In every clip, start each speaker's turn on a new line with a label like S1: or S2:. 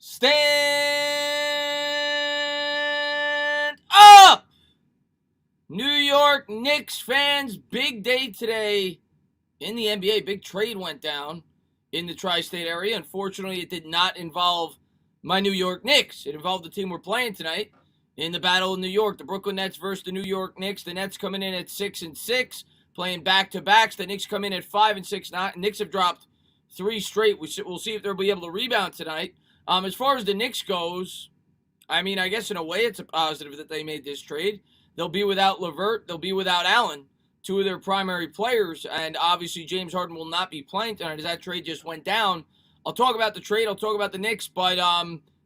S1: Stand up! New York Knicks fans, big day today in the NBA. Big trade went down in the tri-state area. Unfortunately, it did not involve my New York Knicks. It involved the team we're playing tonight in the battle in New York. The Brooklyn Nets versus the New York Knicks. The Nets coming in at 6-6, playing back-to-backs. The Knicks come in at 5-6. Knicks have dropped 3 straight. We'll see if they'll be able to rebound tonight. As far as the Knicks goes, I mean, I guess in a way it's a positive that they made this trade. They'll be without LeVert. They'll be without Allen, 2 of their primary players. And obviously James Harden will not be playing tonight as that trade just went down. I'll talk about the trade. I'll talk about the Knicks. But,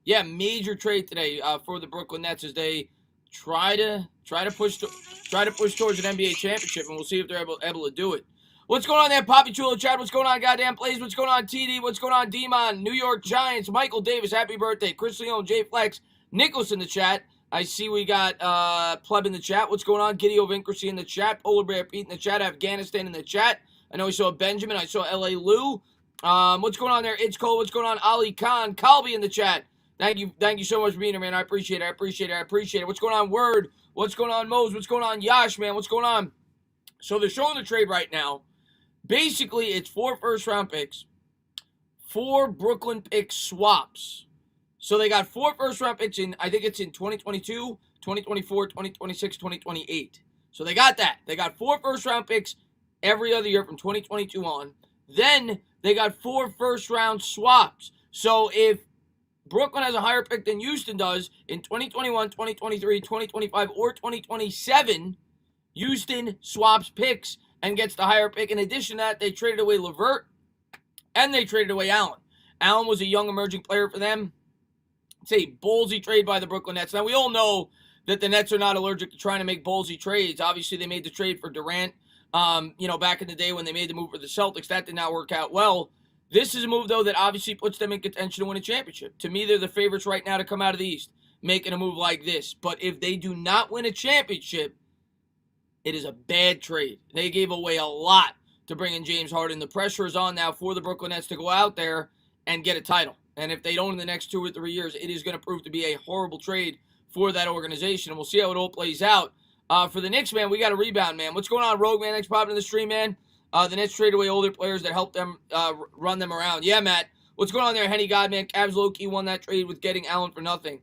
S1: yeah, major trade today for the Brooklyn Nets as they try to push towards an NBA championship. And we'll see if they're able to do it. What's going on there, Poppy Chulo Chad? What's going on, Goddamn Plays? What's going on, TD? What's going on, Demon? New York Giants, Michael Davis, happy birthday. Chris Leone, Jay Flex, Nicholas in the chat. I see we got Pleb in the chat. What's going on? Giddy Ovincracy in the chat. Polar Bear Pete in the chat. Afghanistan in the chat. I know we saw Benjamin. I saw LA Lou. What's going on there? It's Cole. What's going on? Ali Khan. Colby in the chat. Thank you so much for being here, man. I appreciate it. What's going on, Word? What's going on, Mose? What's going on, Yash, man? What's going on? So they're showing the trade right now. Basically, it's 4 first-round picks, 4 Brooklyn pick swaps. So they got 4 first-round picks in, I think it's in 2022, 2024, 2026, 2028. So they got that. They got 4 first-round picks every other year from 2022 on. Then they got 4 first-round swaps. So if Brooklyn has a higher pick than Houston does in 2021, 2023, 2025, or 2027, Houston swaps picks and gets the higher pick. In addition to that, they traded away LeVert, and they traded away Allen. Allen was a young emerging player for them. It's a ballsy trade by the Brooklyn Nets. Now, we all know that the Nets are not allergic to trying to make ballsy trades. Obviously, they made the trade for Durant, back in the day when they made the move for the Celtics. That did not work out well. This is a move, though, that obviously puts them in contention to win a championship. To me, they're the favorites right now to come out of the East, making a move like this. But if they do not win a championship, it is a bad trade. They gave away a lot to bring in James Harden. The pressure is on now for the Brooklyn Nets to go out there and get a title. And if they don't in the next 2 or 3 years, it is going to prove to be a horrible trade for that organization. And we'll see how it all plays out. For the Knicks, man, we got a rebound, man. What's going on, Rogue, man? Thanks for popping in the stream, man. The Nets traded away older players that helped them run them around. Yeah, Matt. What's going on there, Henny Godman? Cavs low-key won that trade with getting Allen for nothing.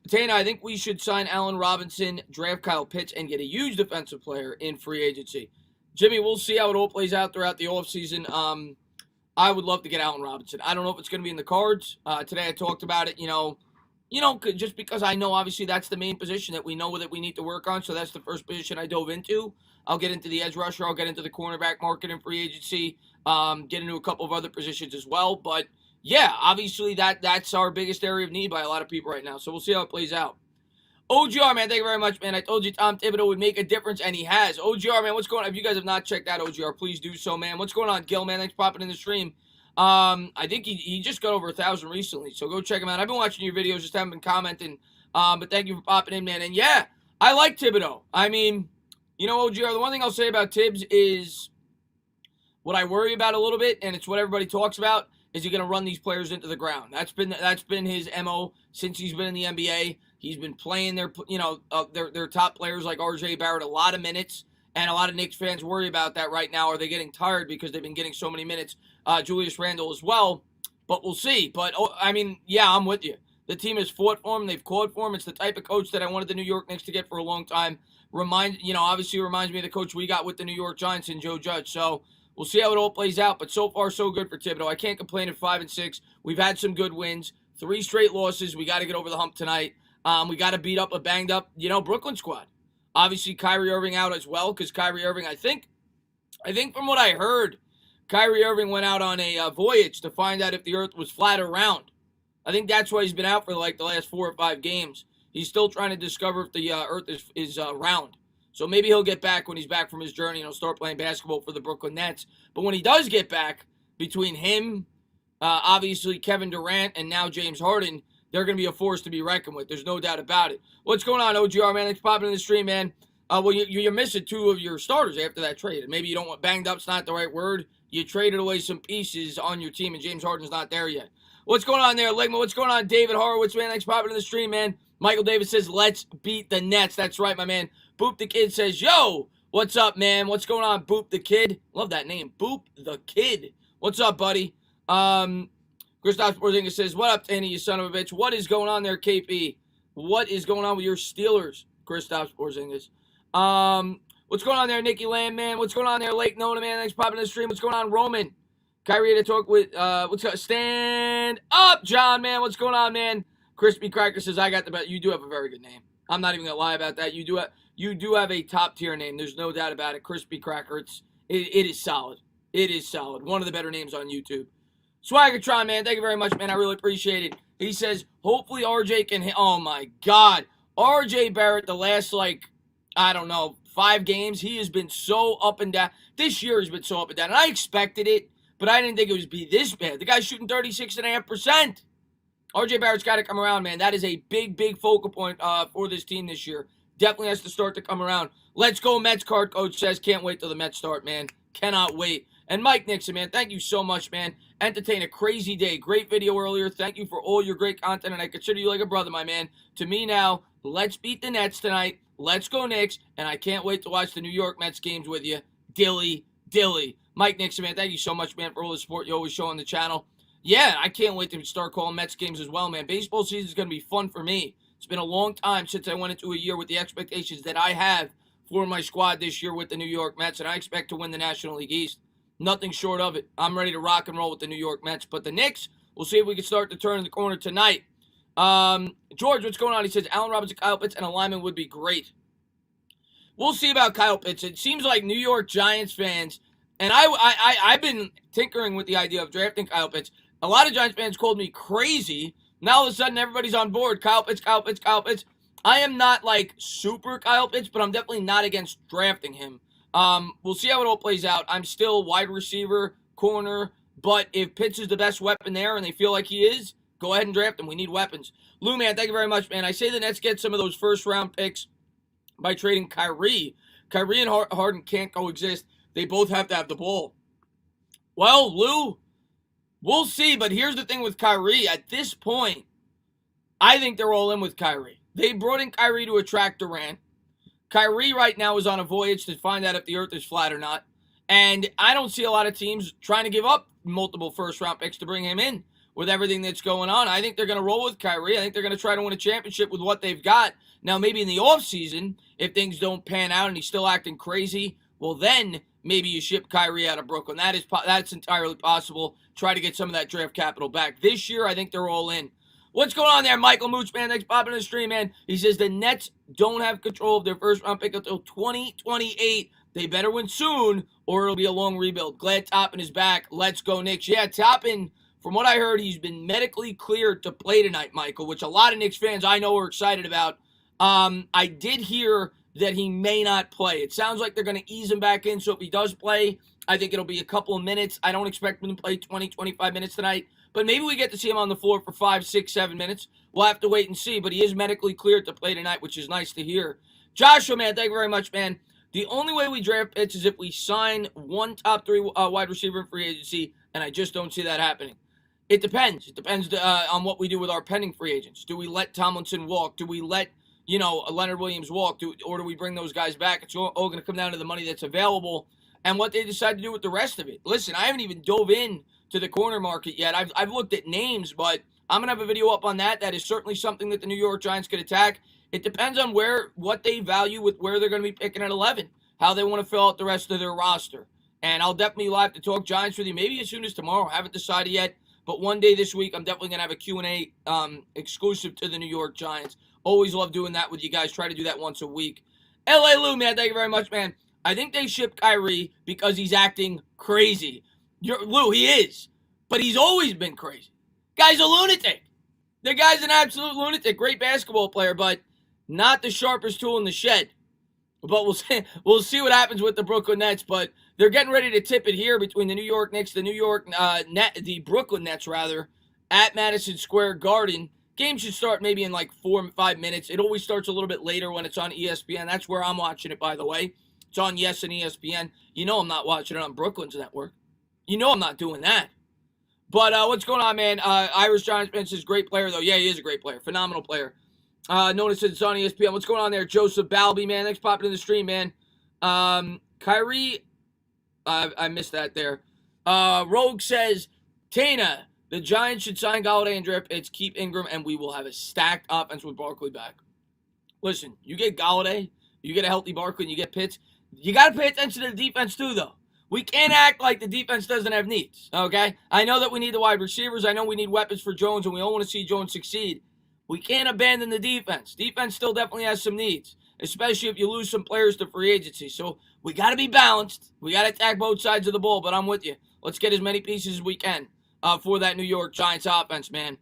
S1: Tana, I think we should sign Allen Robinson, draft Kyle Pitts, and get a huge defensive player in free agency. Jimmy, we'll see how it all plays out throughout the offseason. I would love to get Allen Robinson. I don't know if it's going to be in the cards. Today I talked about it, just because I know obviously that's the main position that we know that we need to work on. So that's the first position I dove into. I'll get into the edge rusher. I'll get into the cornerback market in free agency. Get into a couple of other positions as well. But yeah, obviously that's our biggest area of need by a lot of people right now. So we'll see how it plays out. OGR, man, thank you very much, man. I told you Tom Thibodeau would make a difference, and he has. OGR, man, what's going on? If you guys have not checked out OGR, please do so, man. What's going on, Gil, man? Thanks for popping in the stream. I think he just got over 1,000 recently, so go check him out. I've been watching your videos, just haven't been commenting. But thank you for popping in, man. And yeah, I like Thibodeau. I mean, OGR, the one thing I'll say about Tibbs is what I worry about a little bit, and it's what everybody talks about, is he going to run these players into the ground. That's been his MO since he's been in the NBA. He's been playing their top players like R.J. Barrett a lot of minutes, and a lot of Knicks fans worry about that right now. Are they getting tired because they've been getting so many minutes? Julius Randle as well, but we'll see. But, yeah, I'm with you. The team has fought for him. They've called for him. It's the type of coach that I wanted the New York Knicks to get for a long time. Obviously reminds me of the coach we got with the New York Giants and Joe Judge. So we'll see how it all plays out. But so far, so good for Thibodeau. I can't complain at 5-6. We've had some good wins. 3 straight losses. We got to get over the hump tonight. We got to beat up a banged-up, Brooklyn squad. Obviously, Kyrie Irving out as well, because Kyrie Irving, I think from what I heard, Kyrie Irving went out on a voyage to find out if the earth was flat or round. I think that's why he's been out for the last 4 or 5 games. He's still trying to discover if the earth is round. So maybe he'll get back when he's back from his journey and he'll start playing basketball for the Brooklyn Nets. But when he does get back, between him, obviously Kevin Durant, and now James Harden, they're going to be a force to be reckoned with. There's no doubt about it. What's going on, OGR, man? Thanks for popping in the stream, man. Well, you're missing 2 of your starters after that trade. Maybe you don't want banged up's not the right word. You traded away some pieces on your team, and James Harden's not there yet. What's going on there, Ligma? What's going on, David Horowitz, man? Thanks for popping in the stream, man. Michael Davis says, let's beat the Nets. That's right, my man. Boop the Kid says, yo, what's up, man? What's going on, Boop the Kid? Love that name, Boop the Kid. What's up, buddy? Christoph Porzingis says, what up, Danny, you son of a bitch? What is going on there, KP? What is going on with your Steelers, Christoph Porzingis? What's going on there, Nicky Lamb, man? What's going on there, Lake Nona, man? Thanks for popping in the stream. What's going on, Roman? Kyrie to talk with, what's up? Stand up, John, man. What's going on, man? Crispy Cracker says, I got the bet. You do have a very good name. I'm not even going to lie about that. You do have a top-tier name. There's no doubt about it. Crispy Cracker, it is solid. It is solid. One of the better names on YouTube. Swaggertron, man, thank you very much, man. I really appreciate it. He says, hopefully RJ can hit. Oh, my God. RJ Barrett, the last, I don't know, 5 games, he has been so up and down. This year has been so up and down. And I expected it, but I didn't think it would be this bad. The guy's shooting 36.5%. RJ Barrett's got to come around, man. That is a big, big focal point for this team this year. Definitely has to start to come around. Let's go, Mets card coach says. Can't wait till the Mets start, man. Cannot wait. And Mike Nixon, man, thank you so much, man. Entertain a crazy day. Great video earlier. Thank you for all your great content, and I consider you like a brother, my man. To me now, let's beat the Nets tonight. Let's go Knicks, and I can't wait to watch the New York Mets games with you. Dilly, Dilly. Mike Nixon, man, thank you so much, man, for all the support you always show on the channel. Yeah, I can't wait to start calling Mets games as well, man. Baseball season is going to be fun for me. It's been a long time since I went into a year with the expectations that I have for my squad this year with the New York Mets, and I expect to win the National League East. Nothing short of it. I'm ready to rock and roll with the New York Mets. But the Knicks, we'll see if we can start to turn the corner tonight. George, what's going on? He says, Allen Robinson, Kyle Pitts, and a lineman would be great. We'll see about Kyle Pitts. It seems like New York Giants fans, and I've been tinkering with the idea of drafting Kyle Pitts. A lot of Giants fans called me crazy. Now all of a sudden everybody's on board. Kyle Pitts, Kyle Pitts, Kyle Pitts. I am not super Kyle Pitts, but I'm definitely not against drafting him. We'll see how it all plays out. I'm still wide receiver, corner, but if Pitts is the best weapon there and they feel like he is, go ahead and draft him. We need weapons. Lou, man, thank you very much, man. I say the Nets get some of those first-round picks by trading Kyrie. Kyrie and Harden can't coexist. They both have to have the ball. Well, Lou, we'll see, but here's the thing with Kyrie. At this point, I think they're all in with Kyrie. They brought in Kyrie to attract Durant. Kyrie right now is on a voyage to find out if the earth is flat or not. And I don't see a lot of teams trying to give up multiple first-round picks to bring him in with everything that's going on. I think they're going to roll with Kyrie. I think they're going to try to win a championship with what they've got. Now, maybe in the offseason, if things don't pan out and he's still acting crazy, well, then maybe you ship Kyrie out of Brooklyn. That's entirely possible. Try to get some of that draft capital back. This year, I think they're all in. What's going on there, Michael Mooch, man? Thanks for popping in the stream, man. He says the Nets don't have control of their first-round pick until 2028. They better win soon, or it'll be a long rebuild. Glad Toppin is back. Let's go, Knicks. Yeah, Toppin, from what I heard, he's been medically cleared to play tonight, Michael, which a lot of Knicks fans I know are excited about. I did hear that he may not play. It sounds like they're going to ease him back in, so if he does play, I think it'll be a couple of minutes. I don't expect him to play 20, 25 minutes tonight. But maybe we get to see him on the floor for 5, 6, 7 minutes. We'll have to wait and see. But he is medically cleared to play tonight, which is nice to hear. Joshua, man, thank you very much, man. The only way we draft Pitts is if we sign one top 3 wide receiver in free agency, and I just don't see that happening. It depends. It depends on what we do with our pending free agents. Do we let Tomlinson walk? Do we let, Leonard Williams walk? Or do we bring those guys back? It's all going to come down to the money that's available and what they decide to do with the rest of it. Listen, I haven't even dove in to the corner market yet. I've looked at names, but I'm going to have a video up on that. That is certainly something that the New York Giants could attack. It depends on what they value with where they're going to be picking at 11, how they want to fill out the rest of their roster. And I'll definitely have to talk Giants with you maybe as soon as tomorrow. I haven't decided yet, but one day this week I'm definitely going to have a Q&A exclusive to the New York Giants. Always love doing that with you guys. Try to do that once a week. L.A. Lou, man, thank you very much, man. I think they shipped Kyrie because he's acting crazy. Lou, he is, but he's always been crazy. Guy's a lunatic. The guy's an absolute lunatic. Great basketball player, but not the sharpest tool in the shed. But we'll see what happens with the Brooklyn Nets. But they're getting ready to tip it here between the New York Knicks, the Brooklyn Nets rather, at Madison Square Garden. Game should start maybe in 4 or 5 minutes. It always starts a little bit later when it's on ESPN. That's where I'm watching it, by the way. It's on Yes and ESPN. I'm not watching it on Brooklyn's network. I'm not doing that. But what's going on, man? Irish Giants fan says great player, though. Yeah, he is a great player. Phenomenal player. Notice it's on ESPN. What's going on there? Joseph Balby, man. Thanks for popping in the stream, man. Kyrie, I missed that there. Rogue says, Tana, the Giants should sign Galladay and Drip. It's keep Ingram, and we will have a stacked offense with Barkley back. Listen, you get Galladay, you get a healthy Barkley, and you get Pitts. You got to pay attention to the defense, too, though. We can't act like the defense doesn't have needs, okay? I know that we need the wide receivers. I know we need weapons for Jones, and we all want to see Jones succeed. We can't abandon the defense. Defense still definitely has some needs, especially if you lose some players to free agency. So we got to be balanced. We got to attack both sides of the ball, but I'm with you. Let's get as many pieces as we can for that New York Giants offense, man.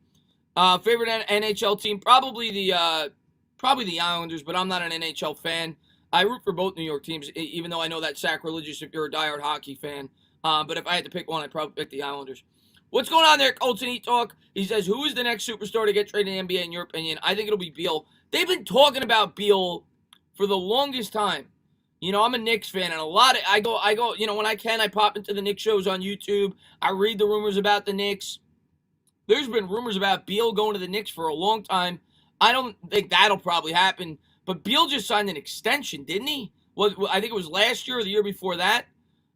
S1: Favorite NHL team? Probably the Islanders, but I'm not an NHL fan. I root for both New York teams, even though I know that's sacrilegious if you're a diehard hockey fan. But if I had to pick one, I'd probably pick the Islanders. What's going on there, Colts and Eat Talk? He says, who is the next superstar to get traded in the NBA in your opinion? I think it'll be Beal. They've been talking about Beal for the longest time. You know, I'm a Knicks fan, and I go, you know, when I can, I pop into the Knicks shows on YouTube. I read the rumors about the Knicks. There's been rumors about Beal going to the Knicks for a long time. I don't think that'll probably happen. But Beal just signed an extension, didn't he? Well, I think it was last year or the year before that.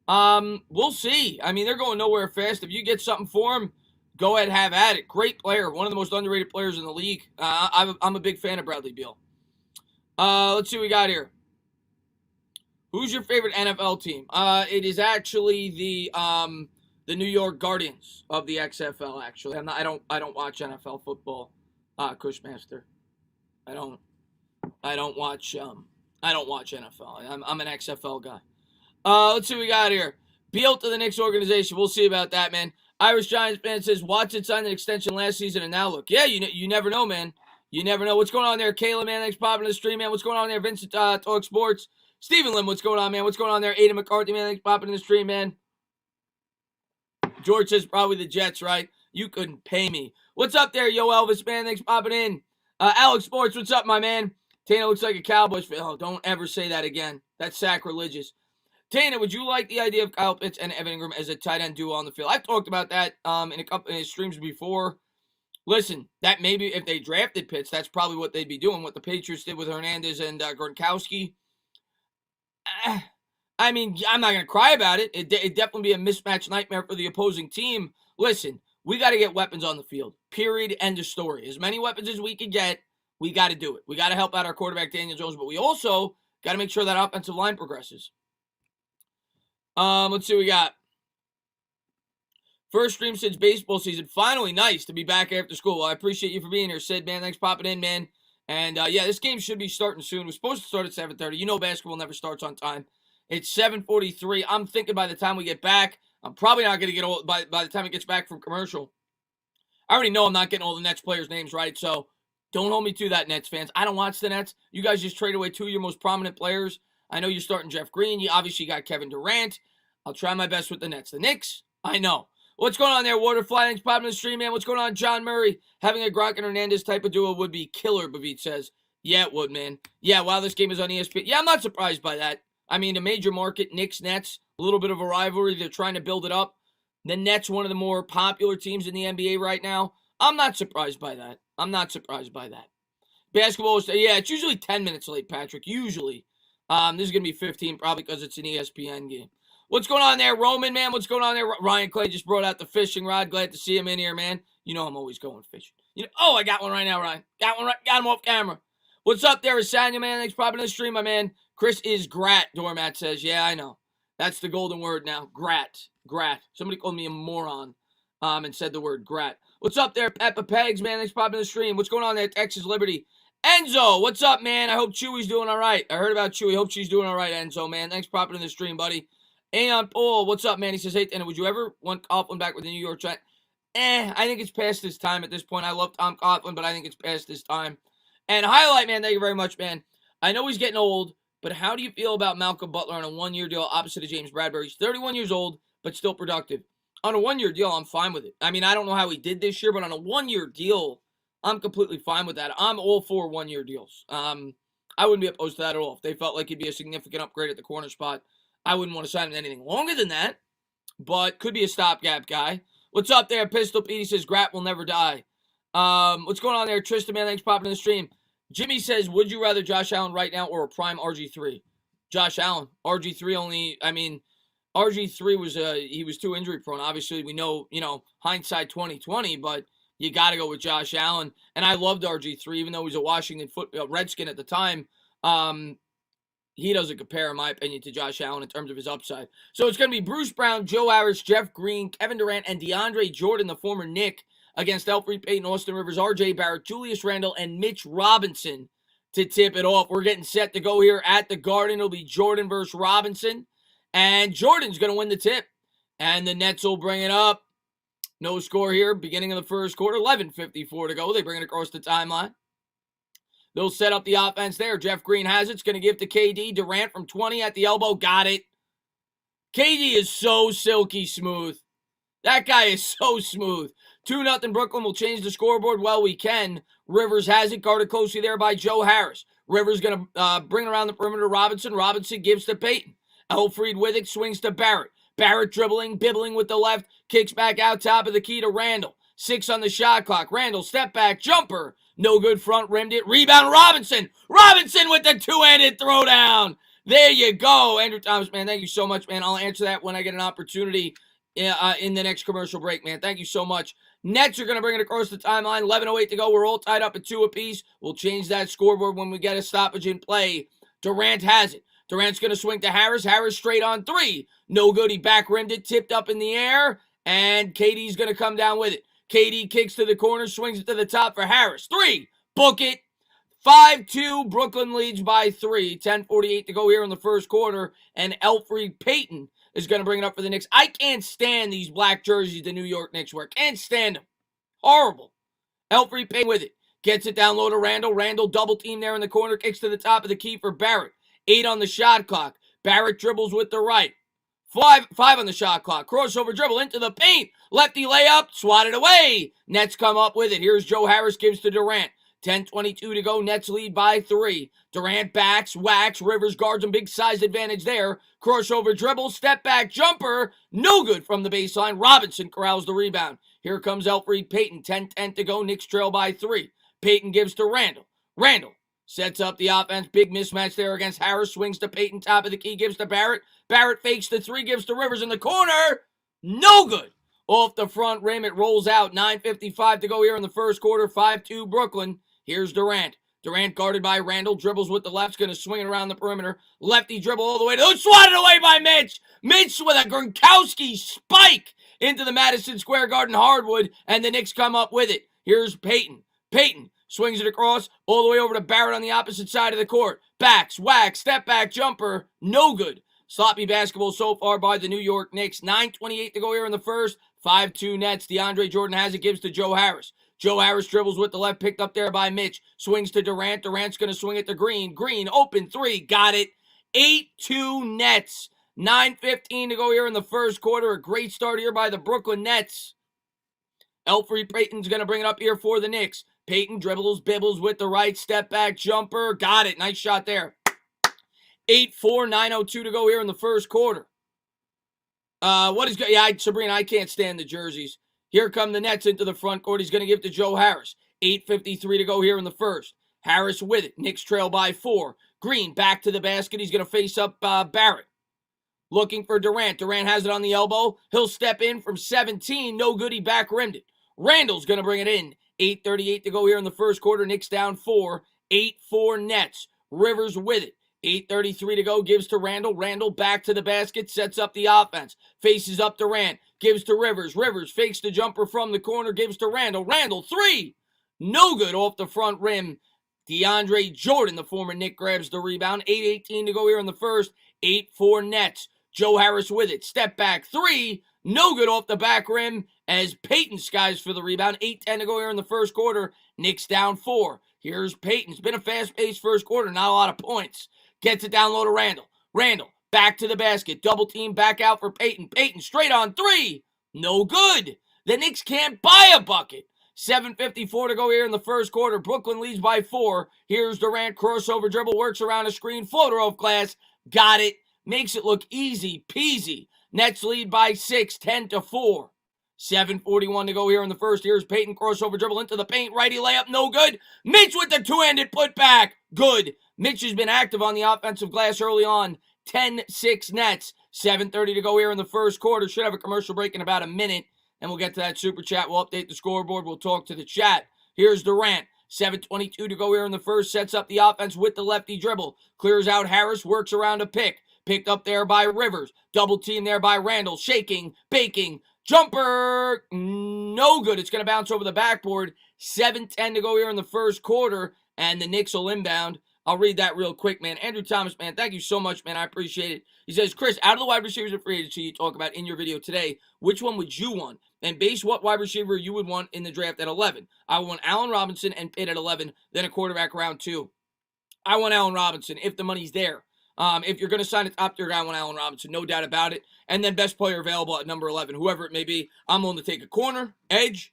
S1: We'll see. I mean, they're going nowhere fast. If you get something for him, go ahead, have at it. Great player, one of the most underrated players in the league. I'm a big fan of Bradley Beal. Let's see what we got here. Who's your favorite NFL team? It is actually the New York Guardians of the XFL. Actually, I don't watch NFL football. Cushmaster, I don't watch NFL. I'm an XFL guy. Let's see what we got here. Beal to the Knicks organization. We'll see about that, man. Irish Giants fan says Watson signed an extension last season and now look. Yeah, you never know, man. You never know. What's going on there, Kayla, man? Thanks for popping in the stream, man. What's going on there, Vincent Talk Sports? Stephen Lim, what's going on, man? What's going on there, Aiden McCarthy, man? Thanks for popping in the stream, man. George says probably the Jets, right? You couldn't pay me. What's up there, yo Elvis, man? Thanks for popping in. Alex Sports, what's up, my man? Tana looks like a Cowboys fan. Oh, don't ever say that again. That's sacrilegious. Tana, would you like the idea of Kyle Pitts and Evan Ingram as a tight end duo on the field? I've talked about that in a couple of streams before. Listen, that maybe if they drafted Pitts, that's probably what they'd be doing. What the Patriots did with Hernandez and Gronkowski. I mean, I'm not going to cry about it. It'd definitely be a mismatch nightmare for the opposing team. Listen, we got to get weapons on the field. Period. End of story. As many weapons as we can get, we got to do it. We got to help out our quarterback, Daniel Jones, but we also got to make sure that offensive line progresses. Let's see what we got. First stream since baseball season. Finally, nice to be back after school. Well, I appreciate you for being here, Sid, man. Thanks for popping in, man. And, yeah, this game should be starting soon. We're supposed to start at 7:30. You know basketball never starts on time. It's 7:43. I'm thinking by the time we get back, I'm probably not going to get all by the time it gets back from commercial. I already know I'm not getting all the Nets players' names right, so don't hold me to that, Nets fans. I don't watch the Nets. You guys just traded away two of your most prominent players. I know you're starting Jeff Green. You obviously got Kevin Durant. I'll try my best with the Nets. The Knicks, I know. What's going on there, Waterfly? Thanks for popping in the stream, man. What's going on, John Murray? Having a Gronk and Hernandez type of duo would be killer, Bavit says. Yeah, it would, man. Yeah, wow, this game is on ESPN. Yeah, I'm not surprised by that. I mean, a major market, Knicks, Nets, a little bit of a rivalry. They're trying to build it up. The Nets, one of the more popular teams in the NBA right now. I'm not surprised by that. Basketball, yeah, it's usually 10 minutes late, Patrick. Usually. This is going to be 15 probably because it's an ESPN game. What's going on there, Roman, man? What's going on there? Ryan Clay just brought out the fishing rod. Glad to see him in here, man. You know I'm always going fishing. Oh, I got one right now, Ryan. Got him off camera. What's up there, Asanya, man? Thanks for popping in the stream, my man. Chris is Grat, Doormat says. Yeah, I know. That's the golden word now. Grat. Somebody called me a moron and said the word grat. What's up there, Peppa Pegs, man? Thanks for popping in the stream. What's going on there, Texas Liberty? Enzo, what's up, man? I hope Chewy's doing all right. I heard about Chewy. Hope she's doing all right, Enzo, man. Thanks for popping in the stream, buddy. Aeon Paul, what's up, man? He says, hey, Tanner, would you ever want Coughlin back with the New York Giants? I think it's past his time at this point. I love Tom Coughlin, but I think it's past his time. And Highlight, man, thank you very much, man. I know he's getting old, but how do you feel about Malcolm Butler on a one-year deal opposite of James Bradbury? He's 31 years old, but still productive. On a one-year deal, I'm fine with it. I mean, I don't know how he did this year, but on a one-year deal, I'm completely fine with that. I'm all for one-year deals. I wouldn't be opposed to that at all. If they felt like he'd be a significant upgrade at the corner spot, I wouldn't want to sign him anything longer than that, but could be a stopgap guy. What's up there, Pistol Pete? He says, Grat will never die. What's going on there? Tristan, man, thanks for popping in the stream. Jimmy says, would you rather Josh Allen right now or a prime RG3? Josh Allen. RG3 only, RG3 was he was too injury prone. Obviously, we know, hindsight 2020, but you got to go with Josh Allen. And I loved RG3, even though he was a Washington Redskin at the time. He doesn't compare, in my opinion, to Josh Allen in terms of his upside. So it's going to be Bruce Brown, Joe Harris, Jeff Green, Kevin Durant, and DeAndre Jordan, the former Knick, against Elfrid Payton, Austin Rivers, R.J. Barrett, Julius Randle, and Mitch Robinson to tip it off. We're getting set to go here at the Garden. It'll be Jordan versus Robinson. And Jordan's going to win the tip. And the Nets will bring it up. No score here. Beginning of the first quarter. 11:54 to go. They bring it across the timeline. They'll set up the offense there. Jeff Green has it. It's going to give to KD. Durant from 20 at the elbow. Got it. KD is so silky smooth. That guy is so smooth. 2-0 Brooklyn will change the scoreboard. Well, we can. Rivers has it. Guarded closely there by Joe Harris. Rivers going to bring around the perimeter Robinson. Robinson gives to Payton. Elfrid with it. Swings to Barrett. Barrett dribbling, bibbling with the left. Kicks back out top of the key to Randle. 6 on the shot clock. Randle, step back, jumper. No good, front rimmed it. Rebound, Robinson. Robinson with the two-handed throwdown. There you go. Andrew Thomas, man, thank you so much, man. I'll answer that when I get an opportunity in the next commercial break, man. Thank you so much. Nets are going to bring it across the timeline. 11:08 to go. We're all tied up at 2 apiece. We'll change that scoreboard when we get a stoppage in play. Durant has it. Durant's going to swing to Harris. Harris straight on 3. No good. He back rimmed it, tipped up in the air, and KD's going to come down with it. KD kicks to the corner, swings it to the top for Harris. 3. Book it. 5-2. Brooklyn leads by 3. 10:48 to go here in the first quarter, and Elfrid Payton is going to bring it up for the Knicks. I can't stand these black jerseys the New York Knicks wear. Can't stand them. Horrible. Elfrid Payton with it. Gets it down low to Randle. Randle double team there in the corner. Kicks to the top of the key for Barrett. 8 on the shot clock. Barrett dribbles with the right. 5 on the shot clock. Crossover dribble into the paint. Lefty layup. Swatted away. Nets come up with it. Here's Joe Harris. Gives to Durant. 10:22 to go. Nets lead by 3. Durant backs. Whacks. Rivers guards him. Big size advantage there. Crossover dribble. Step back jumper. No good from the baseline. Robinson corrals the rebound. Here comes Elfrid Payton. 10:10 to go. Knicks trail by 3. Payton gives to Randle. Randle sets up the offense. Big mismatch there against Harris. Swings to Payton. Top of the key. Gives to Barrett. Barrett fakes the 3. Gives to Rivers in the corner. No good. Off the front rim. It rolls out. 9:55 to go here in the first quarter. 5-2 Brooklyn. Here's Durant. Durant guarded by Randle. Dribbles with the left. Going to swing it around the perimeter. Lefty dribble all the way. Swatted away by Mitch. Mitch with a Gronkowski spike into the Madison Square Garden hardwood. And the Knicks come up with it. Here's Payton. Payton swings it across all the way over to Barrett on the opposite side of the court. Backs, whack, step back, jumper. No good. Sloppy basketball so far by the New York Knicks. 9:28 to go here in the first. 5-2 Nets. DeAndre Jordan has it. Gives to Joe Harris. Joe Harris dribbles with the left. Picked up there by Mitch. Swings to Durant. Durant's going to swing it to Green. Green, open 3. Got it. 8-2 Nets. 9:15 to go here in the first quarter. A great start here by the Brooklyn Nets. Elfrid Payton's going to bring it up here for the Knicks. Payton dribbles, bibbles with the right. Step back jumper. Got it. Nice shot there. 8-4, 9:02 to go here in the first quarter. Sabrina, I can't stand the jerseys. Here come the Nets into the front court. He's going to give to Joe Harris. 8:53 to go here in the first. Harris with it. Knicks trail by 4. Green back to the basket. He's going to face up Barrett. Looking for Durant. Durant has it on the elbow. He'll step in from 17. No good. He back rimmed it. Randle's going to bring it in. 8:38 to go here in the first quarter. Knicks down 4. 8-4 Nets. Rivers with it. 8:33 to go. Gives to Randle. Randle back to the basket. Sets up the offense. Faces up Durant. Gives to Rivers. Rivers fakes the jumper from the corner. Gives to Randle. Randle 3. No good off the front rim. DeAndre Jordan, the former Knick, grabs the rebound. 8:18 to go here in the first. 8-4 Nets. Joe Harris with it. Step back 3. No good off the back rim as Payton skies for the rebound. 8:10 to go here in the first quarter. Knicks down 4. Here's Payton. It's been a fast-paced first quarter. Not a lot of points. Gets it down low to Randle. Randle back to the basket. Double team back out for Payton. Payton straight on 3. No good. The Knicks can't buy a bucket. 7:54 to go here in the first quarter. Brooklyn leads by 4. Here's Durant. Crossover dribble. Works around a screen. Floater off glass. Got it. Makes it look easy peasy. Nets lead by 6. 10-4. 7:41 to go here in the first. Here's Peyton, crossover dribble into the paint. Righty layup, no good. Mitch with the two-handed putback. Good. Mitch has been active on the offensive glass early on. 10-6 Nets. 7:30 to go here in the first quarter. Should have a commercial break in about a minute, and we'll get to that super chat. We'll update the scoreboard. We'll talk to the chat. Here's Durant. 7:22 to go here in the first. Sets up the offense with the lefty dribble. Clears out Harris. Works around a pick. Picked up there by Rivers. Double team there by Randall. Shaking. Baking. Jumper. No good. It's going to bounce over the backboard. 7:10 to go here in the first quarter. And the Knicks will inbound. I'll read that real quick, man. Andrew Thomas, man, thank you so much, man. I appreciate it. He says, Chris, out of the wide receivers of free agency you talk about in your video today, which one would you want? And base what wide receiver you would want in the draft at 11. I want Allen Robinson and Pitt at 11, then a quarterback round 2. I want Allen Robinson if the money's there. If you're going to sign a top-tier guy, I want Allen Robinson, no doubt about it. And then best player available at number 11, whoever it may be. I'm willing to take a corner, edge,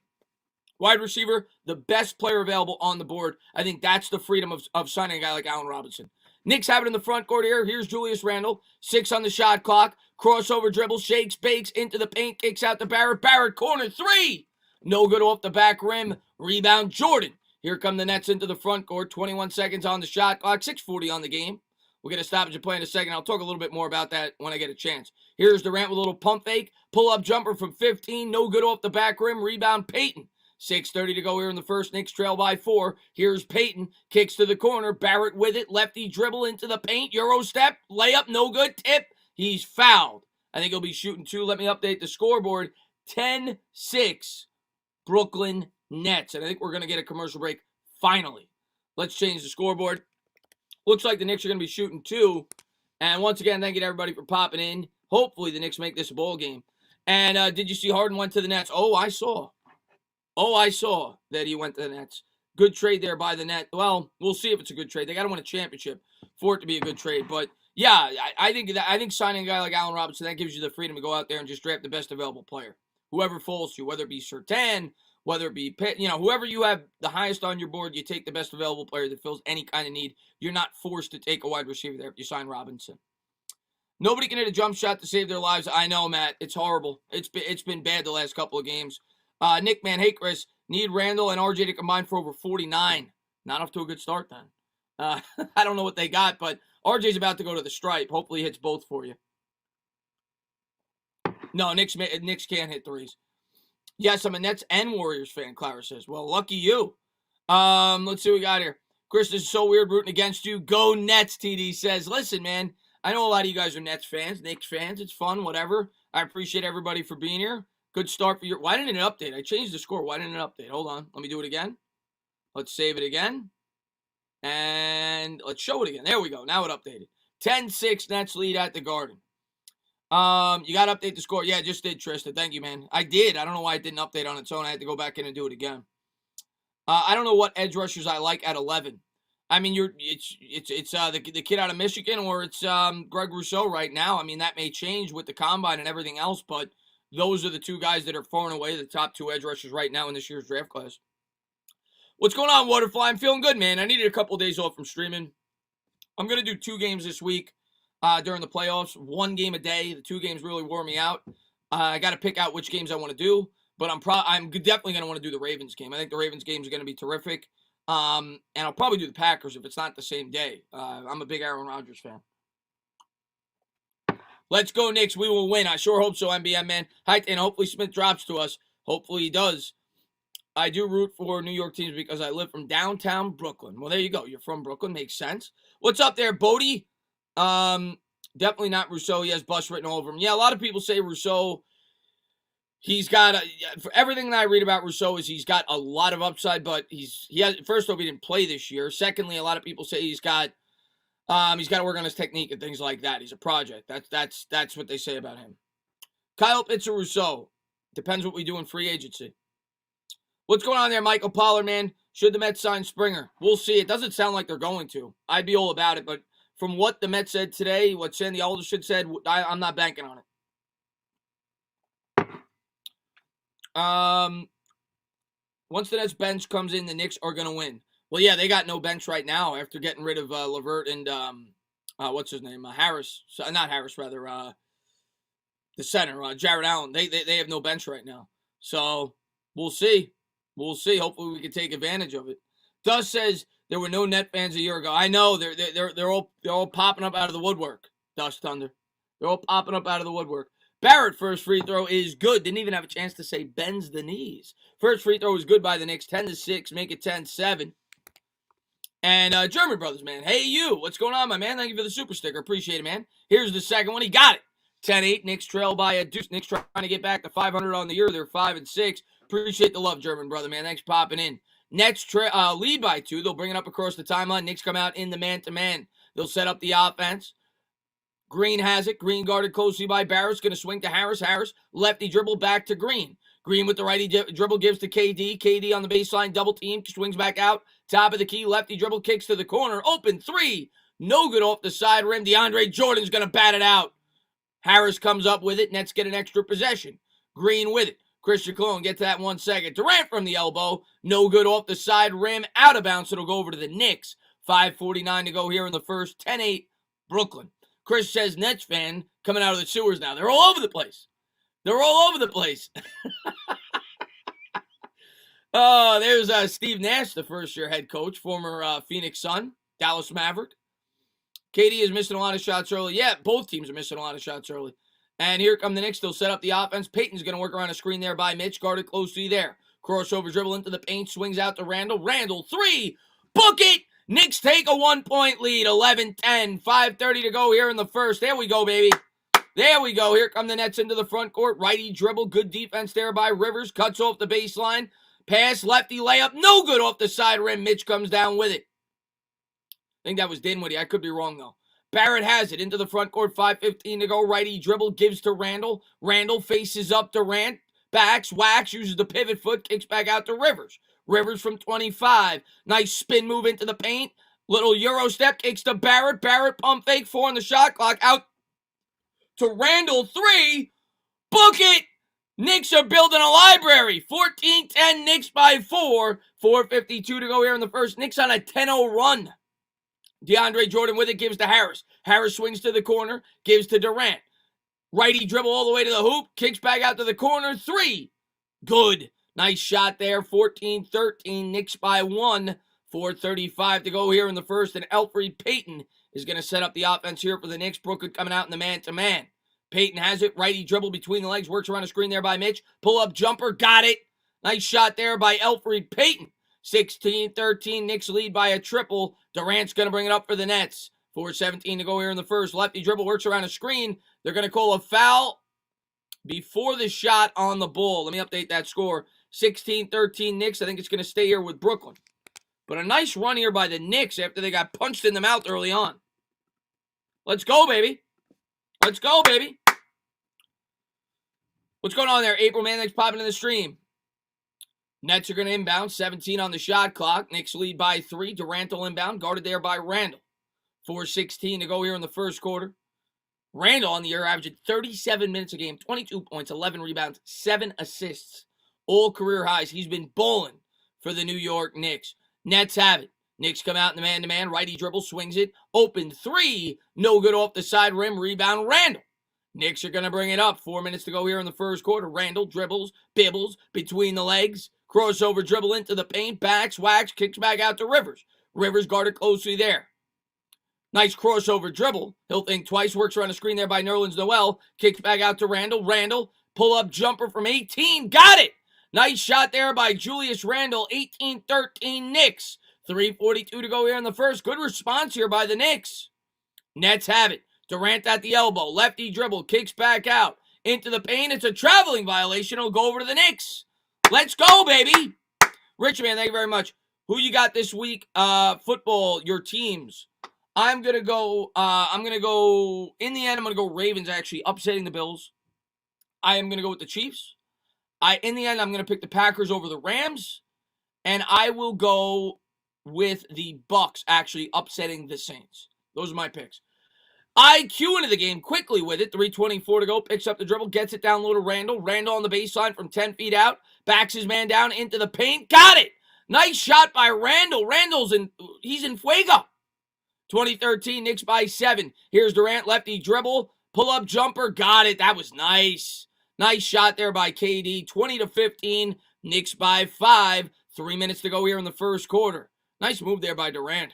S1: wide receiver, the best player available on the board. I think that's the freedom of signing a guy like Allen Robinson. Knicks have it in the front court here. Here's Julius Randle. 6 on the shot clock. Crossover dribble, shakes, bakes, into the paint, kicks out to Barrett. Barrett, corner 3. No good off the back rim. Rebound, Jordan. Here come the Nets into the front court. 21 seconds on the shot clock. 6:40 on the game. We'll get a stoppage of play in a second. I'll talk a little bit more about that when I get a chance. Here's Durant with a little pump fake. Pull-up jumper from 15. No good off the back rim. Rebound, Peyton. 6:30 to go here in the first. Knicks trail by 4. Here's Peyton. Kicks to the corner. Barrett with it. Lefty dribble into the paint. Euro step. Layup. No good. Tip. He's fouled. I think he'll be shooting 2. Let me update the scoreboard. 10-6 Brooklyn Nets. And I think we're going to get a commercial break finally. Let's change the scoreboard. Looks like the Knicks are going to be shooting 2. And once again, thank you to everybody for popping in. Hopefully the Knicks make this a ball game. And did you see Harden went to the Nets? Oh, I saw that he went to the Nets. Good trade there by the Net. Well, we'll see if it's a good trade. They got to win a championship for it to be a good trade. But yeah, I think signing a guy like Allen Robinson, that gives you the freedom to go out there and just draft the best available player, whoever falls to you, whether it be Surtain, whether it be Pitt, whoever you have the highest on your board, you take the best available player that fills any kind of need. You're not forced to take a wide receiver there if you sign Robinson. Nobody can hit a jump shot to save their lives. I know, Matt. It's horrible. It's been bad the last couple of games. Nick, man, hey, Chris, need Randall and RJ to combine for over 49. Not off to a good start, then. I don't know what they got, but RJ's about to go to the stripe. Hopefully he hits both for you. No, Knicks can't hit threes. Yes, I'm a Nets and Warriors fan, Clara says. Well, lucky you. Let's see what we got here. Chris, this is so weird rooting against you. Go Nets, TD says. Listen, man, I know a lot of you guys are Nets fans, Knicks fans. It's fun, whatever. I appreciate everybody for being here. Good start for your... Why didn't it update? I changed the score. Why didn't it update? Hold on. Let me do it again. Let's save it again. And let's show it again. There we go. Now it updated. 10-6 Nets lead at the Garden. You got to update the score. Yeah, I just did, Tristan. Thank you, man. I did. I don't know why it didn't update on its own. I had to go back in and do it again. I don't know what edge rushers I like at 11. I mean, it's the kid out of Michigan, or it's Greg Rousseau right now. I mean, that may change with the combine and everything else, but those are the 2 guys that are far and away the top 2 edge rushers right now in this year's draft class. What's going on, Waterfly? I'm feeling good, man. I needed a couple of days off from streaming. I'm going to do 2 games this week during the playoffs. 1 game a day. The 2 games really wore me out. I got to pick out which games I want to do, but I'm definitely going to want to do the Ravens game. I think the Ravens game is going to be terrific. And I'll probably do the Packers if it's not the same day. I'm a big Aaron Rodgers fan. Let's go, Knicks. We will win. I sure hope so, MBM, man. And hopefully Smith drops to us. Hopefully he does. I do root for New York teams because I live from downtown Brooklyn. Well, there you go. You're from Brooklyn. Makes sense. What's up there, Bodie? Definitely not Rousseau. He has bust written all over him. Yeah, a lot of people say Rousseau, he's got for everything that I read about Rousseau is he's got a lot of upside, but he has, first off, he didn't play this year. Secondly, a lot of people say he's got to work on his technique and things like that. He's a project. That's what they say about him. Kyle Pitts or Rousseau. Depends what we do in free agency. What's going on there, Michael Pollard, man? Should the Mets sign Springer? We'll see. It doesn't sound like they're going to. I'd be all about it, but from what the Mets said today, what Sandy Alderson said, I'm not banking on it. Once the Nets bench comes in, the Knicks are going to win. Well, yeah, they got no bench right now after getting rid of Levert and, what's his name? Harris. Not Harris, rather. The center, Jared Allen. They have no bench right now. So we'll see. We'll see. Hopefully we can take advantage of it. Dust says there were no Net fans a year ago. I know they're all popping up out of the woodwork. Dust Thunder. They're all popping up out of the woodwork. Barrett first free throw is good. Didn't even have a chance to say bends the knees. First free throw is good by the Knicks. 10-6. Make it 10-7. And German Brothers, man. Hey, you. What's going on, my man? Thank you for the super sticker. Appreciate it, man. Here's the second one. He got it. 10-8. Knicks trail by a deuce. Knicks trying to get back to 500 on the year. They're 5-6. Appreciate the love, German Brother, man. Thanks for popping in. Nets lead by 2. They'll bring it up across the timeline. Knicks come out in the man-to-man. They'll set up the offense. Green has it. Green guarded closely by Barrett's. Going to swing to Harris. Harris, lefty dribble back to Green. Green with the righty dribble gives to KD. KD on the baseline, double team, swings back out. Top of the key, lefty dribble kicks to the corner. Open 3. No good off the side rim. DeAndre Jordan's going to bat it out. Harris comes up with it. Nets get an extra possession. Green with it. Christian Cologne, get to that 1 second. Durant from the elbow. No good off the side rim. Out of bounds. It'll go over to the Knicks. 5:49 to go here in the first. 10-8 Brooklyn. Chris says Nets fan coming out of the sewers now. They're all over the place. They're all over the place. Oh, there's Steve Nash, the first-year head coach, former Phoenix Sun, Dallas Maverick. KD is missing a lot of shots early. Yeah, both teams are missing a lot of shots early. And here come the Knicks. They'll set up the offense. Payton's going to work around a screen there by Mitch. Guarded closely there. Crossover dribble into the paint. Swings out to Randall. Randall, 3. Book it! Knicks take a 1-point lead. 11-10. 5:30 to go here in the first. There we go, baby. There we go. Here come the Nets into the front court. Righty dribble. Good defense there by Rivers. Cuts off the baseline. Pass, lefty layup. No good off the side rim. Mitch comes down with it. I think that was Dinwiddie. I could be wrong, though. Barrett has it into the front court. 5:15 to go. Righty dribble. Gives to Randall. Randall faces up Durant. Backs. Wax. Uses the pivot foot. Kicks back out to Rivers. Rivers from 25. Nice spin move into the paint. Little Euro step. Kicks to Barrett. Barrett pump fake. 4 on the shot clock. Out to Randall. 3. Book it! Knicks are building a library. 14-10, Knicks by 4. 4:52 to go here in the first. Knicks on a 10-0 run. DeAndre Jordan with it, gives to Harris. Harris swings to the corner, gives to Durant. Righty dribble all the way to the hoop, kicks back out to the corner. 3. Good. Nice shot there. 14-13, Knicks by 1. 4:35 to go here in the first, and Elfrid Payton is going to set up the offense here for the Knicks. Brooklyn coming out in the man-to-man. Payton has it. Righty dribble between the legs. Works around a screen there by Mitch. Pull-up jumper. Got it. Nice shot there by Elfrid Payton. 16-13. Knicks lead by a triple. Durant's going to bring it up for the Nets. 4:17 to go here in the first. Lefty dribble. Works around a screen. They're going to call a foul before the shot on the ball. Let me update that score. 16-13 Knicks. I think it's going to stay here with Brooklyn. But a nice run here by the Knicks after they got punched in the mouth early on. Let's go, baby. Let's go, baby. What's going on there, April, man? Thanks for popping in the stream. Nets are going to inbound. 17 on the shot clock. Knicks lead by 3. Durant will inbound. Guarded there by Randall. 4:16 to go here in the first quarter. Randall on the year averaging 37 minutes a game. 22 points, 11 rebounds, 7 assists. All career highs. He's been bowling for the New York Knicks. Nets have it. Knicks come out in the man-to-man. Righty dribble, swings it. Open 3. No good off the side rim. Rebound, Randall. Knicks are going to bring it up. 4 minutes to go here in the first quarter. Randall dribbles, bibbles, between the legs. Crossover dribble into the paint. Backs, Wax, kicks back out to Rivers. Rivers guarded closely there. Nice crossover dribble. He'll think twice. Works around the screen there by Nerlens Noel. Kicks back out to Randall. Randall, pull-up jumper from 18. Got it! Nice shot there by Julius Randle. 18-13 Knicks. 3:42 to go here in the first. Good response here by the Knicks. Nets have it. Durant at the elbow. Lefty dribble. Kicks back out. Into the paint. It's a traveling violation. It'll go over to the Knicks. Let's go, baby. Rich man, thank you very much. Who you got this week? Football, your teams. I'm going to go, in the end, I'm going to go Ravens, actually, upsetting the Bills. I am going to go with the Chiefs. In the end, I'm going to pick the Packers over the Rams. And I will go with the Bucks, actually, upsetting the Saints. Those are my picks. IQ into the game quickly with it. 3:24 to go. Picks up the dribble. Gets it down low to Randall. Randall on the baseline from 10 feet out. Backs his man down into the paint. Got it. Nice shot by Randall. He's in fuego. 2013, Knicks by 7. Here's Durant. Lefty dribble. Pull-up jumper. Got it. That was nice. Nice shot there by KD. 20-15. Knicks by 5. 3 minutes to go here in the first quarter. Nice move there by Durant.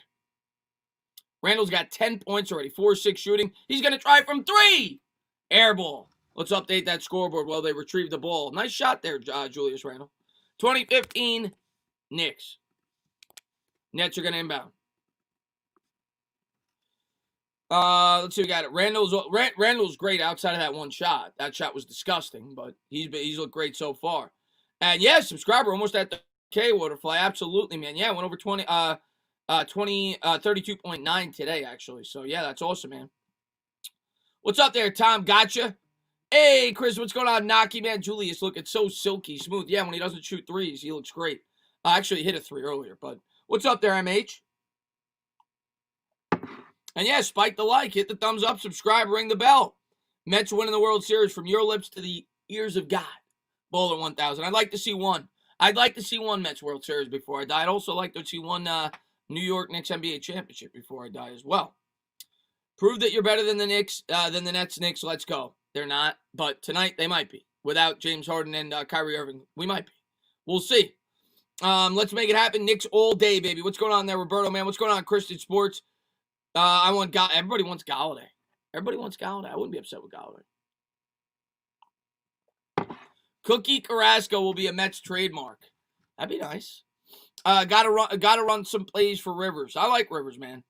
S1: Randall's got 10 points already. 4-6 shooting. He's going to try from 3. Air ball. Let's update that scoreboard while they retrieve the ball. Nice shot there, Julius Randle. 20-15, Knicks. Nets are going to inbound. Let's see, we got it. Randall's great outside of that one shot. That shot was disgusting, but he's looked great so far. And yeah, subscriber almost at the K Waterfly. Absolutely, man. Yeah, went over 32.9 today, actually. So yeah, that's awesome, man. What's up there, Tom? Gotcha. Hey, Chris, what's going on? Knocky, man. Julius looking so silky smooth. Yeah, when he doesn't shoot threes, he looks great. Actually, he hit a 3 earlier, but what's up there, MH? And yeah, spike the like, hit the thumbs up, subscribe, ring the bell. Mets winning the World Series from your lips to the ears of God. Bowler 1000. I'd like to see one. I'd like to see one Mets World Series before I die. I'd also like to see one New York Knicks NBA championship before I die as well. Prove that you're better than the Knicks, than the Nets. Knicks, let's go. They're not, but tonight they might be. Without James Harden and Kyrie Irving, we might be. We'll see. Let's make it happen. Knicks all day, baby. What's going on there, Roberto, man? What's going on, Christian Sports? Everybody wants Galladay. Everybody wants Galladay. I wouldn't be upset with Galladay. Cookie Carrasco will be a Mets trademark. That'd be nice. Gotta run some plays for Rivers. I like Rivers, man.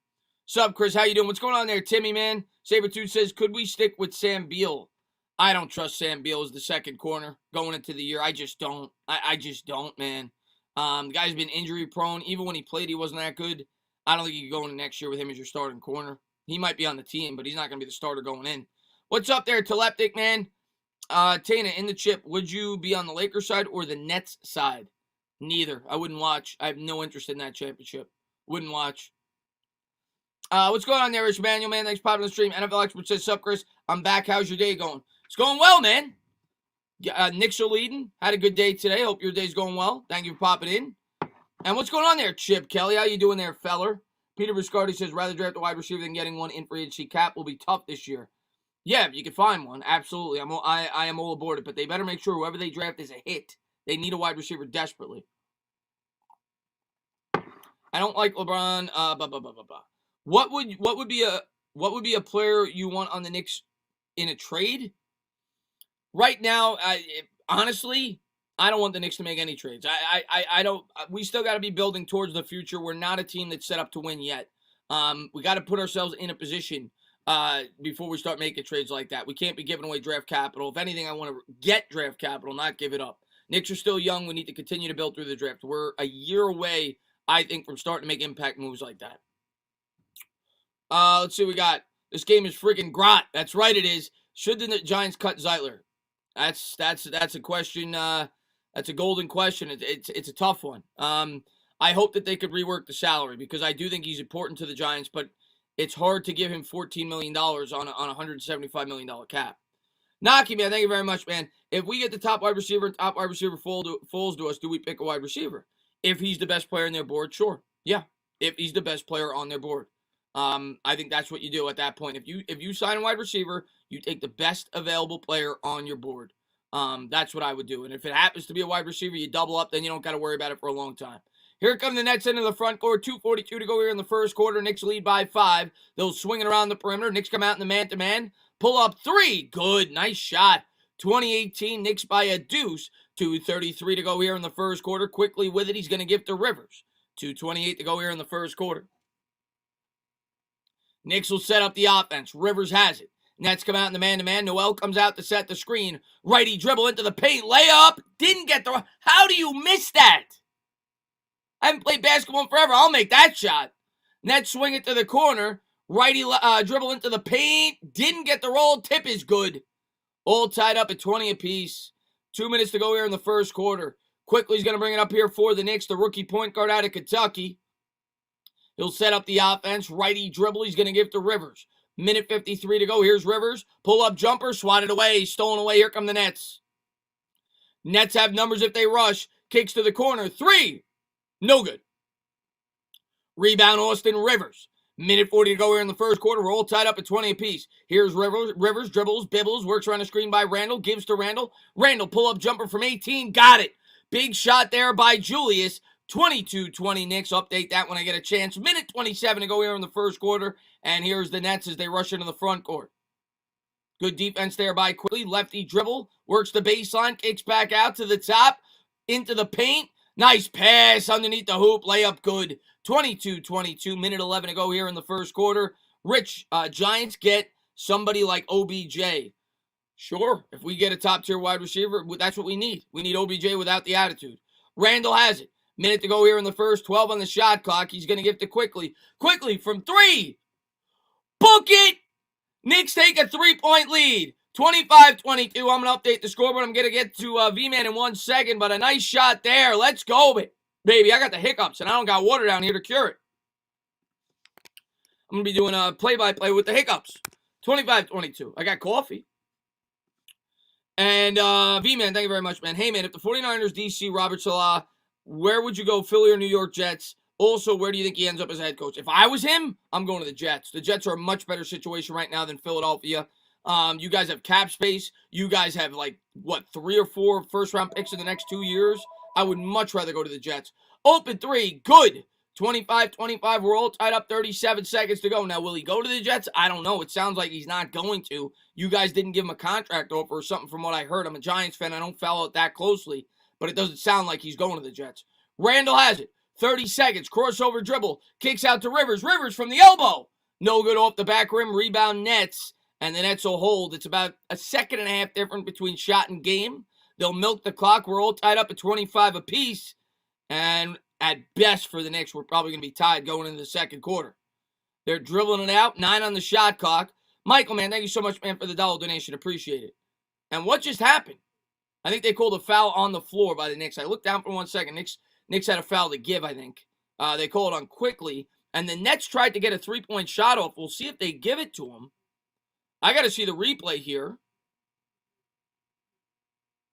S1: Sup, Chris? How you doing? What's going on there, Timmy, man? Sabertooth says, could we stick with Sam Beal? I don't trust Sam Beal as the second corner going into the year. I just don't. I just don't, man. The guy's been injury prone. Even when he played, he wasn't that good. I don't think you can go into next year with him as your starting corner. He might be on the team, but he's not going to be the starter going in. What's up there, Teleptic, man? Tana, in the chip, would you be on the Lakers side or the Nets side? Neither. I wouldn't watch. I have no interest in that championship. Wouldn't watch. What's going on there, Rich Manuel, man? Thanks for popping on the stream. NFL Expert says, sup, Chris? I'm back. How's your day going? It's going well, man. Knicks are leading. Had a good day today. Hope your day's going well. Thank you for popping in. And what's going on there, Chip Kelly? How you doing there, feller? Peter Biscardi says, rather draft a wide receiver than getting one in free agency. Cap will be tough this year. Yeah, you can find one. Absolutely. I am all aboard it, but they better make sure whoever they draft is a hit. They need a wide receiver desperately. I don't like LeBron. What would be a player you want on the Knicks in a trade? Right now, honestly, I don't want the Knicks to make any trades. I don't. We still got to be building towards the future. We're not a team that's set up to win yet. We got to put ourselves in a position before we start making trades like that. We can't be giving away draft capital. If anything, I want to get draft capital, not give it up. Knicks are still young. We need to continue to build through the draft. We're a year away, I think, from starting to make impact moves like that. Let's see what we got. This game is freaking grot. That's right, it is. Should the Giants cut Zeitler? That's a question. That's a golden question. It's a tough one. I hope that they could rework the salary because I do think he's important to the Giants, but it's hard to give him $14 million on a $175 million cap. Naki, man, thank you very much, man. If we get the top wide receiver falls to us, do we pick a wide receiver? If he's the best player on their board, sure. Yeah, if he's the best player on their board. I think that's what you do at that point. If you sign a wide receiver, you take the best available player on your board. That's what I would do. And if it happens to be a wide receiver, you double up, then you don't got to worry about it for a long time. Here come the Nets into the front court. 2:42 to go here in the first quarter. Knicks lead by 5. They'll swing it around the perimeter. Knicks come out in the man-to-man. Pull up 3. Good. Nice shot. 2018. Knicks by a deuce. 2:33 to go here in the first quarter. Quickly with it, he's going to give to Rivers. 2:28 to go here in the first quarter. Knicks will set up the offense. Rivers has it. Nets come out in the man-to-man. Noel comes out to set the screen. Righty dribble into the paint. Layup. Didn't get the... How do you miss that? I haven't played basketball in forever. I'll make that shot. Nets swing it to the corner. Righty dribble into the paint. Didn't get the roll. Tip is good. All tied up at 20 apiece. 2 minutes to go here in the first quarter. Quickly, he's going to bring it up here for the Knicks. The rookie point guard out of Kentucky. He'll set up the offense. Righty dribble. He's going to give to Rivers. Minute 53 to go. Here's Rivers. Pull-up jumper. Swatted away. Stolen away. Here come the Nets. Nets have numbers if they rush. Kicks to the corner. 3. No good. Rebound Austin Rivers. Minute 40 to go here in the first quarter. We're all tied up at 20 apiece. Here's Rivers, dribbles, bibbles, works around the screen by Randall, gives to Randall. Randall, pull-up jumper from 18, got it. Big shot there by Julius. 22-20 Knicks. Update that when I get a chance. Minute 27 to go here in the first quarter. And here's the Nets as they rush into the front court. Good defense there by Quickly. Lefty dribble, works the baseline, kicks back out to the top, into the paint. Nice pass underneath the hoop. Layup good. 22-22. Minute 11 to go here in the first quarter. Giants get somebody like OBJ. Sure, if we get a top-tier wide receiver, that's what we need. We need OBJ without the attitude. Randall has it. Minute to go here in the first. 12 on the shot clock. He's going to give to Quickly. Quickly from 3. Book it! Knicks take a 3-point lead. 25-22. I'm going to update the scoreboard. I'm going to get to V-Man in 1 second, but a nice shot there. Let's go, baby. I got the hiccups, and I don't got water down here to cure it. I'm going to be doing a play-by-play with the hiccups. 25-22. I got coffee. And V-Man, thank you very much, man. Hey, man, if the 49ers DC Robert Salah, where would you go, Philly or New York Jets? Also, where do you think he ends up as head coach? If I was him, I'm going to the Jets. The Jets are a much better situation right now than Philadelphia. You guys have cap space. You guys have, 3 or 4 first-round picks in the next 2 years? I would much rather go to the Jets. Open 3, good. 25-25, we're all tied up, 37 seconds to go. Now, will he go to the Jets? I don't know. It sounds like he's not going to. You guys didn't give him a contract offer or something from what I heard. I'm a Giants fan. I don't follow it that closely, but it doesn't sound like he's going to the Jets. Randall has it. 30 seconds, crossover dribble, kicks out to Rivers. Rivers from the elbow. No good off the back rim, rebound Nets. And the Nets will hold. It's about a second and a half difference between shot and game. They'll milk the clock. We're all tied up at 25 apiece. And at best for the Knicks, we're probably going to be tied going into the second quarter. They're dribbling it out. 9 on the shot clock. Michael, man, thank you so much, man, for the dollar donation. Appreciate it. And what just happened? I think they called a foul on the floor by the Knicks. I looked down for 1 second. Knicks had a foul to give, I think. They called on Quickly. And the Nets tried to get a 3-point shot off. We'll see if they give it to him. I got to see the replay here.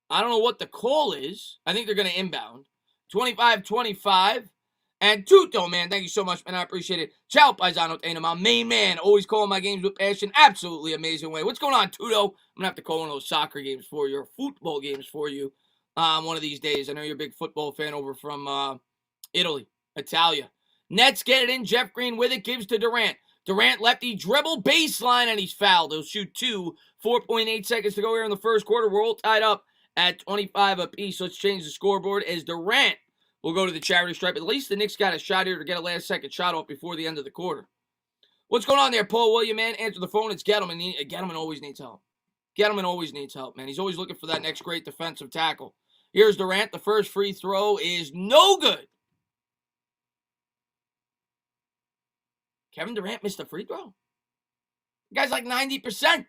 S1: I don't know what the call is. I think they're going to inbound. 25-25. And Tuto, man, thank you so much, man. I appreciate it. Ciao, Paisano Tena, my main man. Always calling my games with passion. Absolutely amazing way. What's going on, Tuto? I'm going to have to call one of those soccer games for you or football games for you one of these days. I know you're a big football fan over from Italy, Italia. Nets get it in. Jeff Green with it. Gives to Durant. Durant lefty dribble baseline, and he's fouled. He'll shoot 2. 4.8 seconds to go here in the first quarter. We're all tied up at 25 apiece. Let's change the scoreboard as Durant will go to the charity stripe. At least the Knicks got a shot here to get a last-second shot off before the end of the quarter. What's going on there, Paul William, man? Answer the phone. It's Gettleman. Gettleman always needs help. Gettleman always needs help, man. He's always looking for that next great defensive tackle. Here's Durant. The first free throw is no good. Kevin Durant missed a free throw. The guy's like 90%.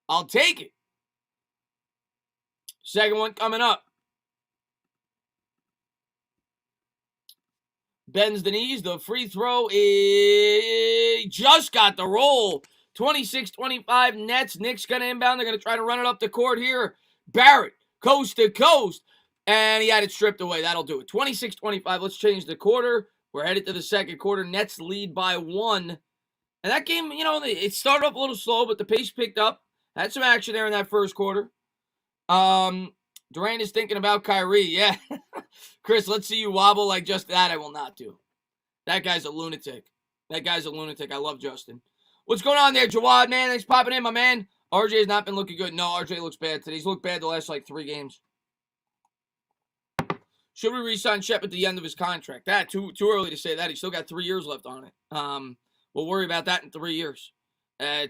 S1: I'll take it. Second one coming up. Bends the knees. The free throw is just got the roll. 26-25 Nets. Knicks going to inbound. They're going to try to run it up the court here. Barrett, coast to coast. And he had it stripped away. That'll do it. 26-25. Let's change the quarter. We're headed to the second quarter. Nets lead by 1. And that game, it started up a little slow, but the pace picked up. Had some action there in that first quarter. Durant is thinking about Kyrie. Yeah. Chris, let's see you wobble like just that. I will not do. That guy's a lunatic. I love Justin. What's going on there, Jawad, man? Thanks for popping in, my man. RJ has not been looking good. No, RJ looks bad today. He's looked bad the last, 3 games. Should we re-sign Shep at the end of his contract? Too early to say that. He's still got 3 years left on it. We'll worry about that in 3 years.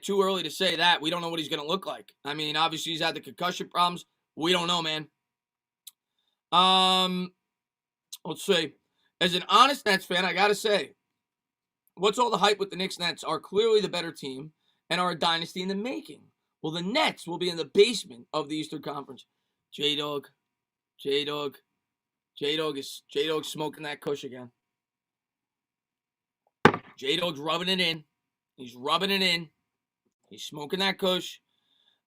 S1: Too early to say that. We don't know what he's going to look like. I mean, obviously he's had the concussion problems. We don't know, man. Let's see. As an honest Nets fan, I got to say, what's all the hype with the Knicks? Nets are clearly the better team and are a dynasty in the making. Well, the Nets will be in the basement of the Eastern Conference. J-Dog is smoking that kush again. J-Dog's rubbing it in. He's rubbing it in. He's smoking that kush.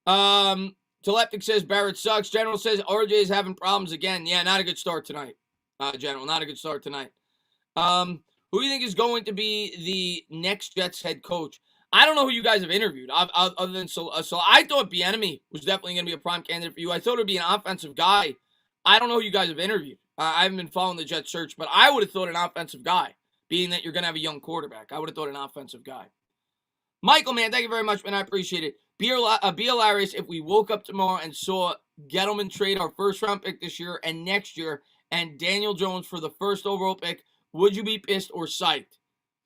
S1: Teleptic says Barrett sucks. General says RJ is having problems again. Yeah, not a good start tonight. General, not a good start tonight. Who do you think is going to be the next Jets head coach? I don't know who you guys have interviewed other than so I thought Bieniemy was definitely going to be a prime candidate for you. I thought it would be an offensive guy. I don't know who you guys have interviewed. I haven't been following the Jets search, but I would have thought an offensive guy, being that you're going to have a young quarterback. I would have thought an offensive guy. Michael, man, thank you very much, man. I appreciate it. Be hilarious if we woke up tomorrow and saw Gettleman trade our first-round pick this year and next year and Daniel Jones for the first overall pick. Would you be pissed or psyched?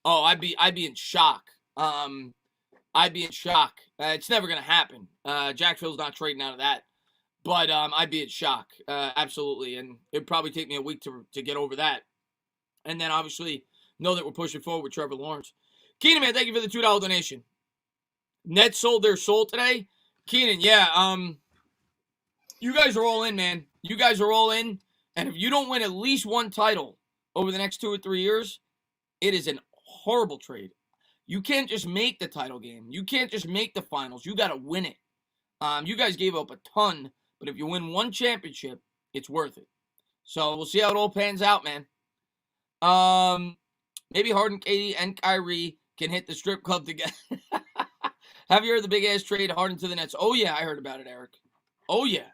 S1: Oh, I'd be in shock. I'd be in shock. It's never going to happen. Jacksonville's not trading out of that. But I'd be in shock. Absolutely. And it'd probably take me a week to get over that. And then obviously know that we're pushing forward with Trevor Lawrence. Keenan, man, thank you for the $2 donation. Nets sold their soul today. Keenan, yeah. You guys are all in, man. You guys are all in. And if you don't win at least one title over the next 2 or 3 years, it is a horrible trade. You can't just make the title game. You can't just make the finals. You got to win it. You guys gave up a ton, but if you win one championship, it's worth it. So we'll see how it all pans out, man. Maybe Harden, KD, and Kyrie can hit the strip club together. Have you heard the big-ass trade, Harden to the Nets? Oh, yeah, I heard about it, Eric. Oh, yeah.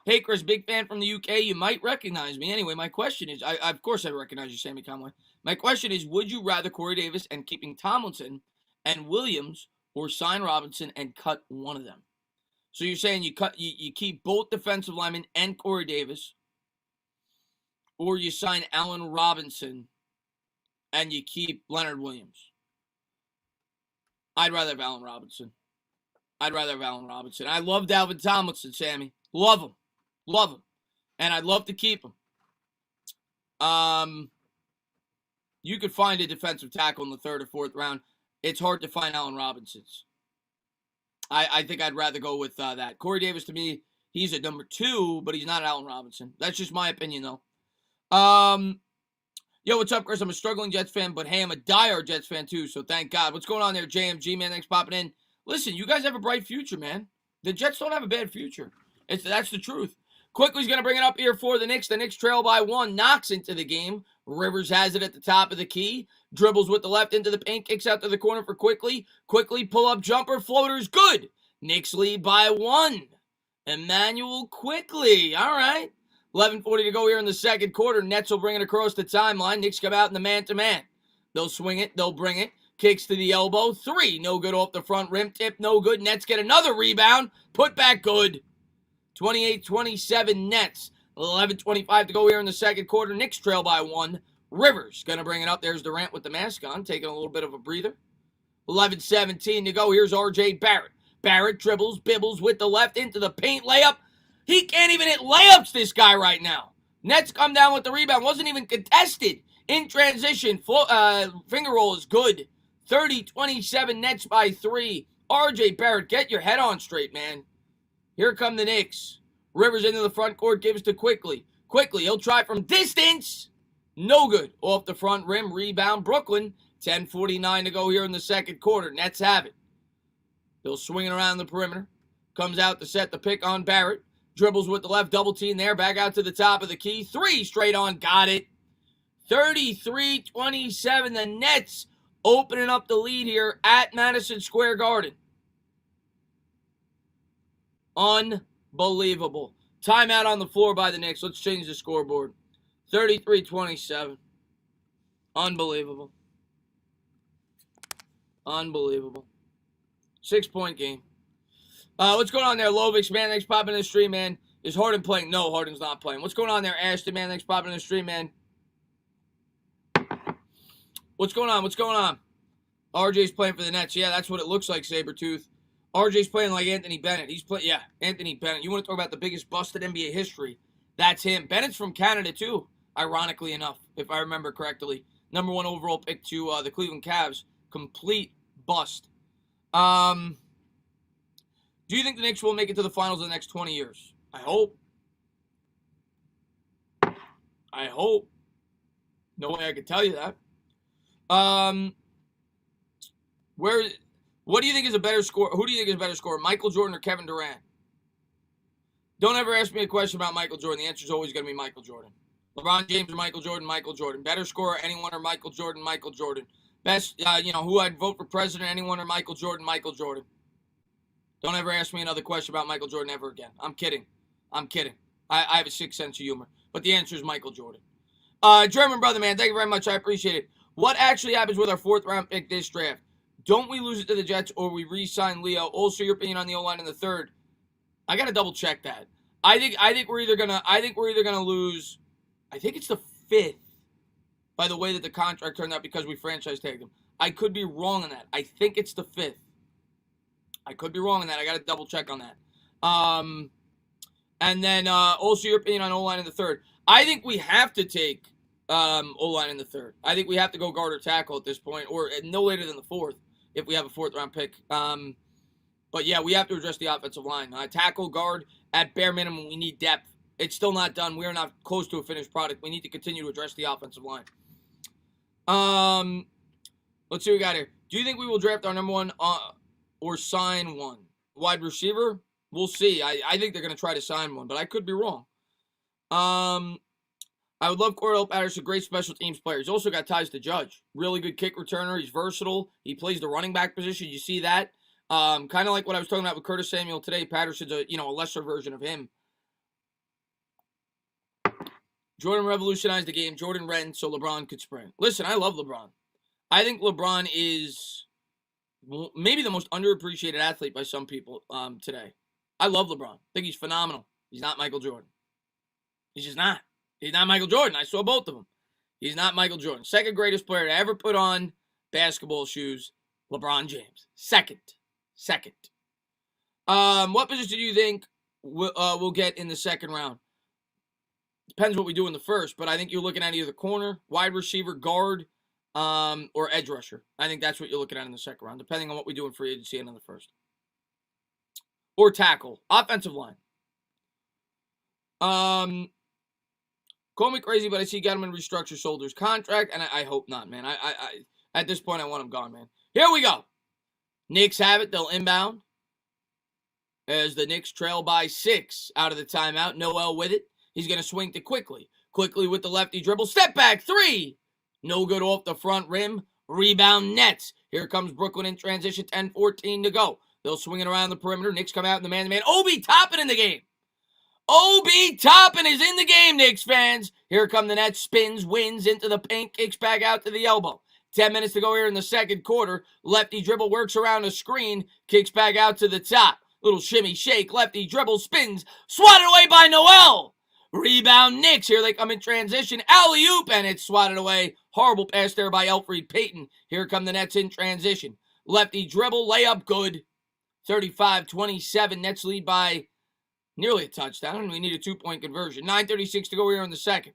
S1: Hey, Chris, big fan from the UK. You might recognize me. Anyway, my question is, of course I recognize you, Sammy Conway. My question is, would you rather Corey Davis and keeping Tomlinson and Williams or sign Robinson and cut one of them? So you're saying you keep both defensive linemen and Corey Davis, or you sign Allen Robinson and you keep Leonard Williams? I'd rather have Allen Robinson. I love Dalvin Tomlinson, Sammy. Love him. And I'd love to keep him. You could find a defensive tackle in the 3rd or 4th round. It's hard to find Allen Robinson's. I think I'd rather go with that. Corey Davis, to me, he's a number 2, but he's not Allen Robinson. That's just my opinion, though. Yo, what's up, Chris? I'm a struggling Jets fan, but hey, I'm a diehard Jets fan, too, so thank God. What's going on there, JMG, man? Thanks for popping in. Listen, you guys have a bright future, man. The Jets don't have a bad future. That's the truth. Quickly's going to bring it up here for the Knicks. The Knicks trail by 1. Knocks into the game. Rivers has it at the top of the key. Dribbles with the left into the paint. Kicks out to the corner for Quickly. Quickly pull-up jumper. Floater's good. Knicks lead by 1. Emmanuel Quickly. All right. 11:40 to go here in the second quarter. Nets will bring it across the timeline. Knicks come out in the man-to-man. They'll swing it. They'll bring it. Kicks to the elbow. 3. No good off the front rim. Tip. No good. Nets get another rebound. Put back good. 28-27 Nets. 11:25 to go here in the second quarter. Knicks trail by 1. Rivers going to bring it up. There's Durant with the mask on, taking a little bit of a breather. 11:17 to go. Here's R.J. Barrett. Barrett dribbles, bibbles with the left into the paint. Layup. He can't even hit layups, this guy right now. Nets come down with the rebound. Wasn't even contested. In transition. Finger roll is good. 30-27 Nets by 3. R.J. Barrett, get your head on straight, man. Here come the Knicks. Rivers into the front court, gives to Quickly. Quickly, he'll try from distance. No good. Off the front rim, rebound, Brooklyn. 10:49 to go here in the second quarter. Nets have it. They'll swing it around the perimeter. Comes out to set the pick on Barrett. Dribbles with the left, double team there. Back out to the top of the key. 3 straight on, got it. 33-27. The Nets opening up the lead here at Madison Square Garden. Unbelievable. Timeout on the floor by the Knicks. Let's change the scoreboard. 33-27. Unbelievable. 6-point game. What's going on there, Lovix, man? Thanks for popping in the stream, man. Is Harden playing? No, Harden's not playing. What's going on there, Ashton, man? Thanks for popping in the stream, man. What's going on? RJ's playing for the Nets. Yeah, that's what it looks like, Sabretooth. RJ's playing like Anthony Bennett. Anthony Bennett. You want to talk about the biggest bust in NBA history? That's him. Bennett's from Canada, too, ironically enough, if I remember correctly. Number 1 overall pick to the Cleveland Cavs. Complete bust. Do you think the Knicks will make it to the finals in the next 20 years? I hope. No way I could tell you that. What do you think is a better score? Who do you think is a better scorer, Michael Jordan or Kevin Durant? Don't ever ask me a question about Michael Jordan. The answer is always going to be Michael Jordan. LeBron James or Michael Jordan? Michael Jordan. Better scorer, anyone or Michael Jordan? Michael Jordan. Best, who I'd vote for president, anyone or Michael Jordan? Michael Jordan. Don't ever ask me another question about Michael Jordan ever again. I'm kidding. I have a sick sense of humor. But the answer is Michael Jordan. German brother, man, thank you very much. I appreciate it. What actually happens with our 4th round pick this draft? Don't we lose it to the Jets or we re-sign Leo? Also, your opinion on the O-line in the 3rd. I gotta double check that. I think we're either gonna lose. I think it's the 5th. By the way that the contract turned out because we franchise tagged him. I could be wrong on that. I think it's the 5th. I could be wrong on that. I got to double check on that. And then also your opinion on O-line in the 3rd. I think we have to take O-line in the 3rd. I think we have to go guard or tackle at this point, or no later than the 4th if we have a 4th round pick. But yeah, we have to address the offensive line. Tackle, guard, at bare minimum, we need depth. It's still not done. We are not close to a finished product. We need to continue to address the offensive line. Let's see what we got here. Do you think we will draft our number 1 or sign one? Wide receiver? We'll see. I think they're going to try to sign one, but I could be wrong. I would love Cordell Patterson, great special teams player. He's also got ties to Judge. Really good kick returner. He's versatile. He plays the running back position. You see that? Kind of like what I was talking about with Curtis Samuel today. Patterson's a lesser version of him. Jordan revolutionized the game. Jordan ran so LeBron could sprint. Listen, I love LeBron. I think LeBron is maybe the most underappreciated athlete by some people today. I love LeBron. I think he's phenomenal. He's not Michael Jordan. He's just not. He's not Michael Jordan. I saw both of them. He's not Michael Jordan. Second greatest player to ever put on basketball shoes, LeBron James. Second. What position do you think we'll get in the 2nd round? Depends what we do in the 1st, but I think you're looking at either corner, wide receiver, guard, or edge rusher. I think that's what you're looking at in the 2nd round, depending on what we do in free agency and in the 1st. Or tackle. Offensive line. Call me crazy, but I see Gettleman restructure Soldiers' contract, and I hope not, man. I at this point, I want him gone, man. Here we go. Knicks have it. They'll inbound as the Knicks trail by 6 out of the timeout. Noel with it. He's going to swing to Quickly. Quickly with the lefty dribble. Step back, 3. No good off the front rim. Rebound Nets. Here comes Brooklyn in transition. 10-14 to go. They'll swing it around the perimeter. Knicks come out in the man-to-man. Obi Toppin in the game. Obi Toppin is in the game, Knicks fans. Here come the Nets. Spins, wins into the paint. Kicks back out to the elbow. 10 minutes to go here in the 2nd quarter. Lefty dribble works around a screen. Kicks back out to the top. Little shimmy shake. Lefty dribble spins. Swatted away by Noel. Rebound Knicks. Here they come in transition. Alley-oop, and it's swatted away. Horrible pass there by Elfrid Payton. Here come the Nets in transition. Lefty dribble. Layup good. 35-27. Nets lead by nearly a touchdown. We need a 2-point conversion. 9:36 to go here in the 2nd.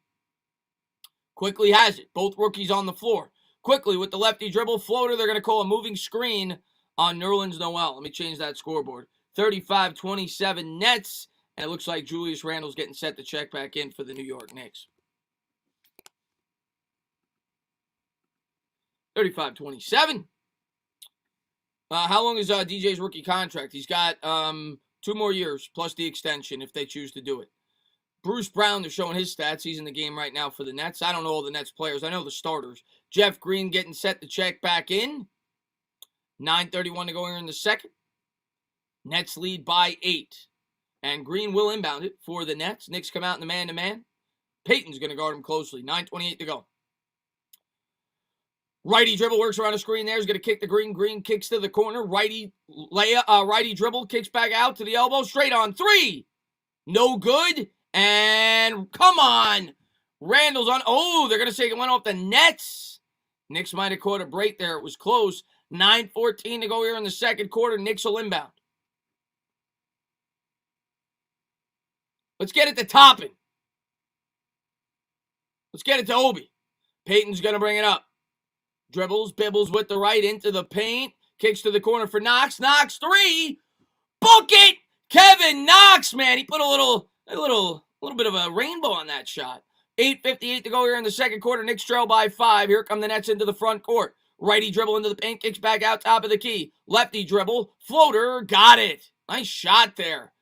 S1: Quickly has it. Both rookies on the floor. Quickly with the lefty dribble floater. They're going to call a moving screen on Nerlens Noel. Let me change that scoreboard. 35-27 Nets. And it looks like Julius Randle's getting set to check back in for the New York Knicks. 35-27. How long is DJ's rookie contract? He's got 2 more years plus the extension if they choose to do it. Bruce Brown, they're showing his stats. He's in the game right now for the Nets. I don't know all the Nets players. I know the starters. Jeff Green getting set to check back in. 9:31 to go here in the 2nd. Nets lead by 8. And Green will inbound it for the Nets. Knicks come out in the man-to-man. Payton's going to guard him closely. 9:28 to go. Righty dribble works around the screen there. He's going to kick the Green. Green kicks to the corner. Righty dribble kicks back out to the elbow. Straight on 3. No good. And come on. Randle's on. Oh, they're going to say it went off the Nets. Knicks might have caught a break there. It was close. 9:14 to go here in the 2nd quarter. Knicks will inbound. Let's get it to Toppin. Let's get it to Obi. Payton's going to bring it up. Dribbles, bibbles with the right into the paint. Kicks to the corner for Knox. Knox 3. Book it! Kevin Knox, man. He put a little bit of a rainbow on that shot. 8:58 to go here in the 2nd quarter. Knicks trail by 5. Here come the Nets into the front court. Righty dribble into the paint. Kicks back out top of the key. Lefty dribble. Floater. Got it. Nice shot there.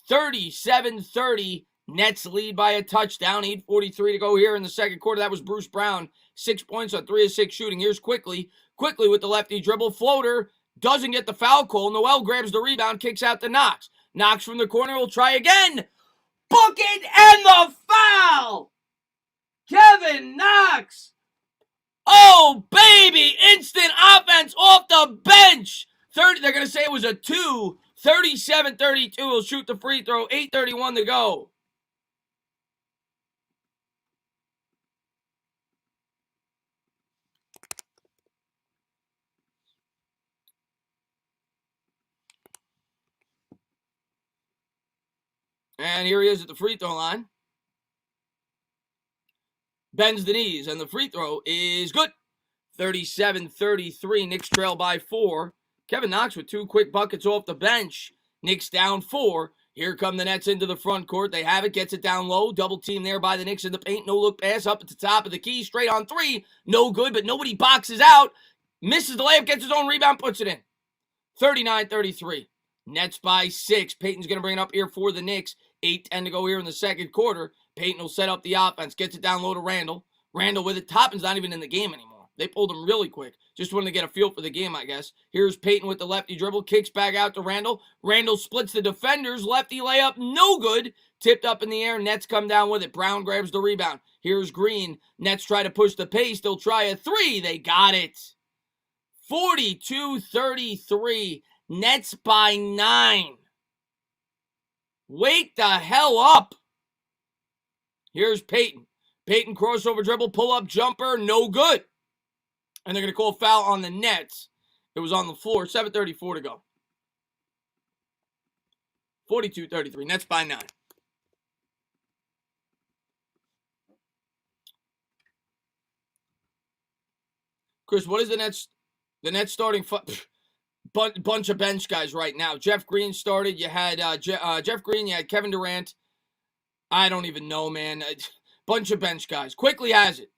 S1: 37-30. Nets lead by a touchdown. 8:43 to go here in the second quarter. That was Bruce Brown. 6 points on 3 of 6 shooting. Here's Quickly. Quickly with the lefty dribble. Floater. Doesn't get the foul call. Noel grabs the rebound. Kicks out to Knox. Knox from the corner will try again. Book it and the foul! Kevin Knox! Oh, baby! Instant offense off the bench! They're going to say it was a 2. 37-32. He'll shoot the free throw. 8:31 to go. And here he is at the free throw line. Bends the knees, and the free throw is good. 37-33. Knicks trail by 4. Kevin Knox with 2 quick buckets off the bench. Knicks down 4. Here come the Nets into the front court. They have it, gets it down low. Double team there by the Knicks in the paint. No look pass up at the top of the key. Straight on 3. No good, but nobody boxes out. Misses the layup, gets his own rebound, puts it in. 39-33. Nets by 6. Peyton's going to bring it up here for the Knicks. 8:10 to go here in the second quarter. Peyton will set up the offense. Gets it down low to Randall. Randall with it. Toppin's not even in the game anymore. They pulled him really quick. Just wanted to get a feel for the game, I guess. Here's Peyton with the lefty dribble. Kicks back out to Randall. Randall splits the defenders. Lefty layup. No good. Tipped up in the air. Nets come down with it. Brown grabs the rebound. Here's Green. Nets try to push the pace. They'll try a 3. They got it. 42-33. Nets by 9. Wake the hell up. Here's Peyton. Peyton crossover dribble, pull-up jumper, no good. And they're going to call foul on the Nets. It was on the floor. 7:34 to go. 42-33. Nets by 9. Chris, what is the Nets starting bunch of bench guys right now? Jeff Green started. You had Jeff Green. You had Kevin Durant. I don't even know, man. Bunch of bench guys. Quickly has it.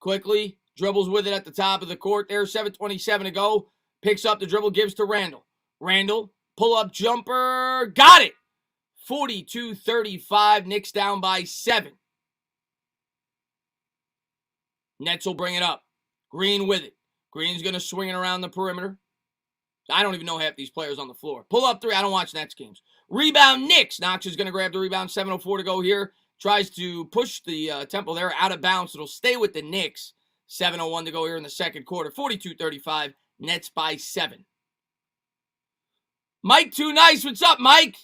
S1: Quickly dribbles with it at the top of the court there. 7:27 to go. Picks up the dribble, gives to Randall. Randall, pull-up jumper. Got it. 42-35. Knicks down by 7. Nets will bring it up. Green with it. Green's going to swing it around the perimeter. I don't even know half these players on the floor. Pull up 3. I don't watch Nets games. Rebound Knicks. Knox is going to grab the rebound. 7:04 to go here. Tries to push the tempo there out of bounds. It'll stay with the Knicks. 7:01 to go here in the second quarter. 42-35. Nets by 7. Mike Too Nice. What's up, Mike?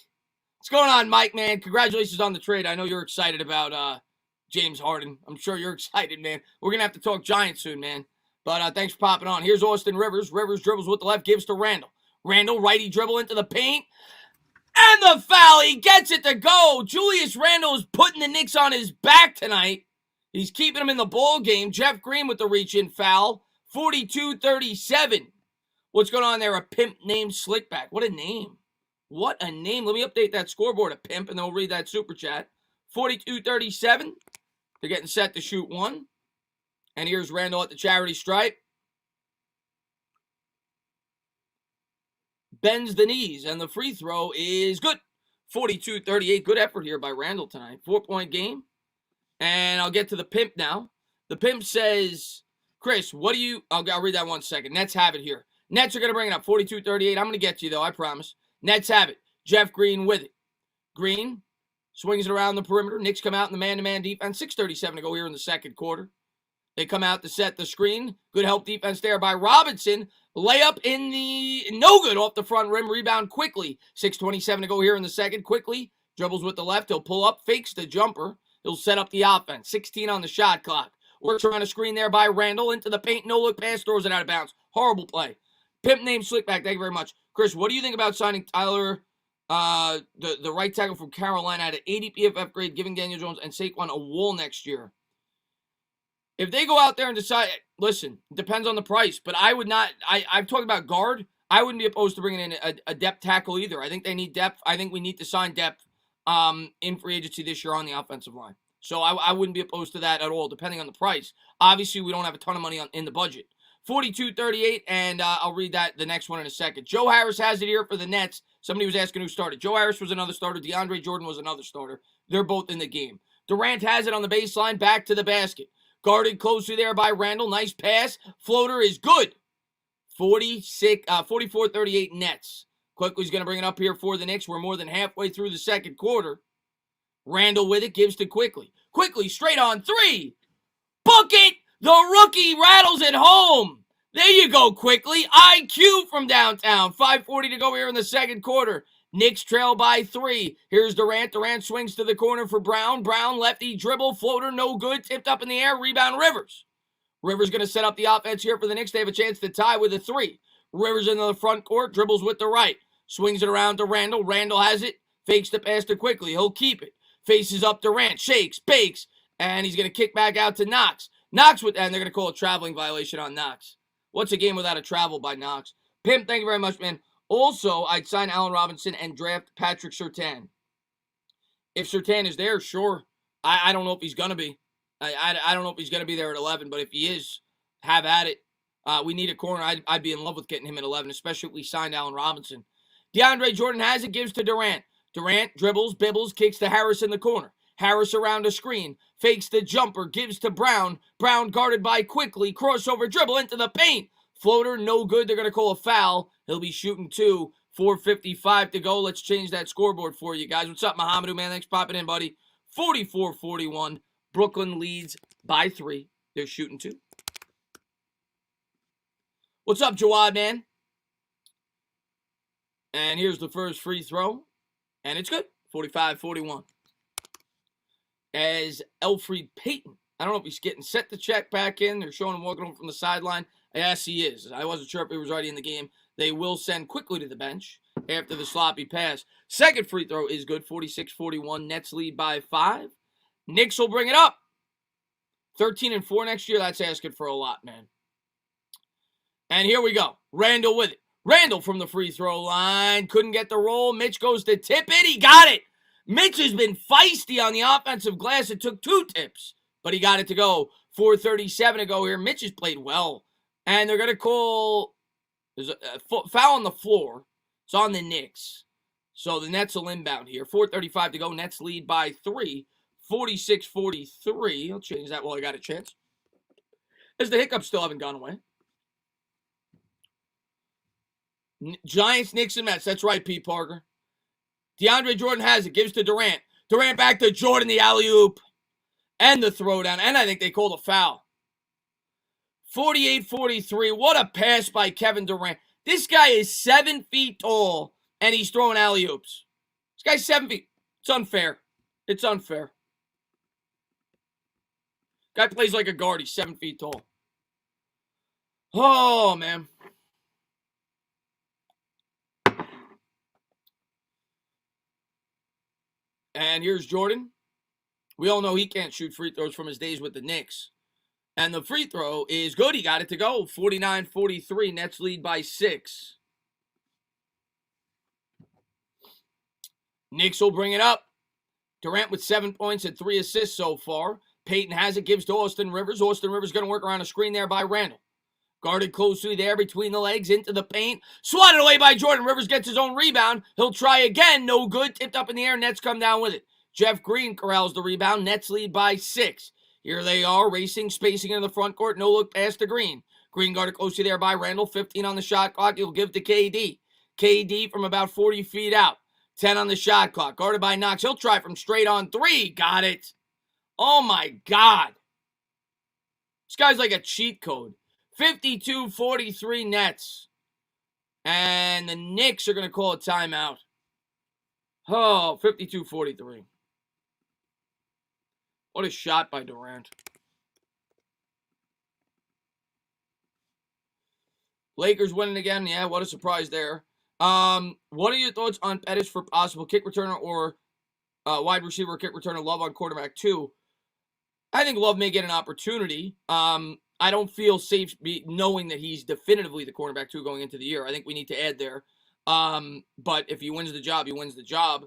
S1: What's going on, Mike, man? Congratulations on the trade. I know you're excited about James Harden. I'm sure you're excited, man. We're going to have to talk Giants soon, man. But thanks for popping on. Here's Austin Rivers. Rivers dribbles with the left, gives to Randall. Randall, righty dribble into the paint. And the foul. He gets it to go. Julius Randle is putting the Knicks on his back tonight. He's keeping them in the ball game. Jeff Green with the reach-in foul. 42-37. What's going on there? A pimp named Slickback. What a name. What a name. Let me update that scoreboard, a pimp, and then we'll read that super chat. 42-37. They're getting set to shoot 1. And here's Randall at the charity stripe. Bends the knees, and the free throw is good. 42-38. Good effort here by Randall tonight. 4-point game. And I'll get to the pimp now. The pimp says, Chris, what do you... I'll read that 1 second. Nets have it here. Nets are going to bring it up. 42-38. I'm going to get to you, though. I promise. Nets have it. Jeff Green with it. Green swings it around the perimeter. Knicks come out in the man-to-man defense. 6:37 to go here in the second quarter. They come out to set the screen. Good help defense there by Robinson. Layup in the... No good off the front rim. Rebound quickly. 6:27 to go here in the second. Quickly dribbles with the left. He'll pull up. Fakes the jumper. He'll set up the offense. 16 on the shot clock. Works around a screen there by Randall. Into the paint. No look pass. Throws it out of bounds. Horrible play. Pimp named Slickback. Thank you very much. Chris, what do you think about signing Tyler, the right tackle from Carolina at an 80 PFF grade, giving Daniel Jones and Saquon a wall next year? If they go out there and decide, listen, it depends on the price, but I would not, I've talked about guard. I wouldn't be opposed to bringing in a depth tackle either. I think they need depth. I think we need to sign depth in free agency this year on the offensive line. So I wouldn't be opposed to that at all, depending on the price. Obviously, we don't have a ton of money in the budget. 42-38, and I'll read the next one in a second. Joe Harris has it here for the Nets. Somebody was asking who started. Joe Harris was another starter. DeAndre Jordan was another starter. They're both in the game. Durant has it on the baseline, back to the basket. Guarded closely there by Randall. Nice pass. Floater is good. 44-38 Nets. Quickly's going to bring it up here for the Knicks. We're more than halfway through the second quarter. Randall with it, gives to Quickly. Quickly, straight on three. Book it! The rookie rattles it home. There you go, Quickly. IQ from downtown. 5:40 to go here in the second quarter. Knicks trail by 3. Here's Durant. Durant swings to the corner for Brown. Brown, lefty, dribble, floater, no good. Tipped up in the air. Rebound, Rivers. Rivers going to set up the offense here for the Knicks. They have a chance to tie with a 3. Rivers into the front court. Dribbles with the right. Swings it around to Randall. Randall has it. Fakes the pass to Quickly. He'll keep it. Faces up Durant. Shakes. Bakes. And he's going to kick back out to Knox. Knox with, and they're going to call a traveling violation on Knox. What's a game without a travel by Knox? Pimp, thank you very much, man. Also, I'd sign Allen Robinson and draft Patrick Surtain. If Surtain is there, sure. I don't know if he's going to be. I don't know if he's going to be there at 11, but if he is, have at it. We need a corner. I'd be in love with getting him at 11, especially if we signed Allen Robinson. DeAndre Jordan has it, gives to Durant. Durant dribbles, bibbles, kicks to Harris in the corner. Harris around a screen, fakes the jumper, gives to Brown. Brown guarded by Quickly, crossover dribble into the paint. Floater, no good. They're going to call a foul. He'll be shooting 2. 4:55 to go. Let's change that scoreboard for you guys. What's up, Mohamedou, man? Thanks for popping in, buddy. 44-41. Brooklyn leads by 3. They're shooting 2. What's up, Jawad, man? And here's the first free throw. And it's good. 45-41. As Elfrid Payton, I don't know if he's getting set to check back in. They're showing him walking over from the sideline. Yes, he is. I wasn't sure if he was already in the game. They will send Quickly to the bench after the sloppy pass. Second free throw is good. 46-41. Nets lead by 5. Knicks will bring it up. 13-4 next year. That's asking for a lot, man. And here we go. Randall with it. Randall from the free throw line. Couldn't get the roll. Mitch goes to tip it. He got it. Mitch has been feisty on the offensive glass. It took 2 tips, but he got it to go. 4:37 to go here. Mitch has played well. And they're going to call, there's a foul on the floor. It's on the Knicks. So the Nets will inbound here. 4:35 to go. Nets lead by 3. 46-43. I'll change that while I got a chance. As the hiccups still haven't gone away. Giants, Knicks, and Mets. That's right, Pete Parker. DeAndre Jordan has it. Gives to Durant. Durant back to Jordan, the alley-oop. And the throwdown. And I think they called a foul. 48-43. What a pass by Kevin Durant. This guy is 7 feet tall, and he's throwing alley-oops. This guy's 7 feet. It's unfair. It's unfair. Guy plays like a guard. He's 7 feet tall. Oh, man. And here's Jordan. We all know he can't shoot free throws from his days with the Knicks. And the free throw is good. He got it to go. 49-43. Nets lead by 6. Knicks will bring it up. Durant with 7 points and 3 assists so far. Payton has it, gives to Austin Rivers. Austin Rivers going to work around a screen there by Randall. Guarded closely there between the legs, into the paint. Swatted away by Jordan. Rivers gets his own rebound. He'll try again. No good. Tipped up in the air. Nets come down with it. Jeff Green corrals the rebound. Nets lead by 6. Here they are, racing, spacing into the front court. No look pass to Green. Green guarded closely there by Randall. 15 on the shot clock. He'll give to KD. KD from about 40 feet out. 10 on the shot clock. Guarded by Knox. He'll try from straight on 3. Got it. Oh, my God. This guy's like a cheat code. 52-43 Nets. And the Knicks are going to call a timeout. Oh, 52-43. What a shot by Durant. Lakers winning again. Yeah, what a surprise there. What are your thoughts on Pettis for possible kick returner or wide receiver kick returner? Love on quarterback 2. I think Love may get an opportunity. I don't feel safe knowing that he's definitively the cornerback 2 going into the year. I think we need to add there. But if he wins the job, he wins the job.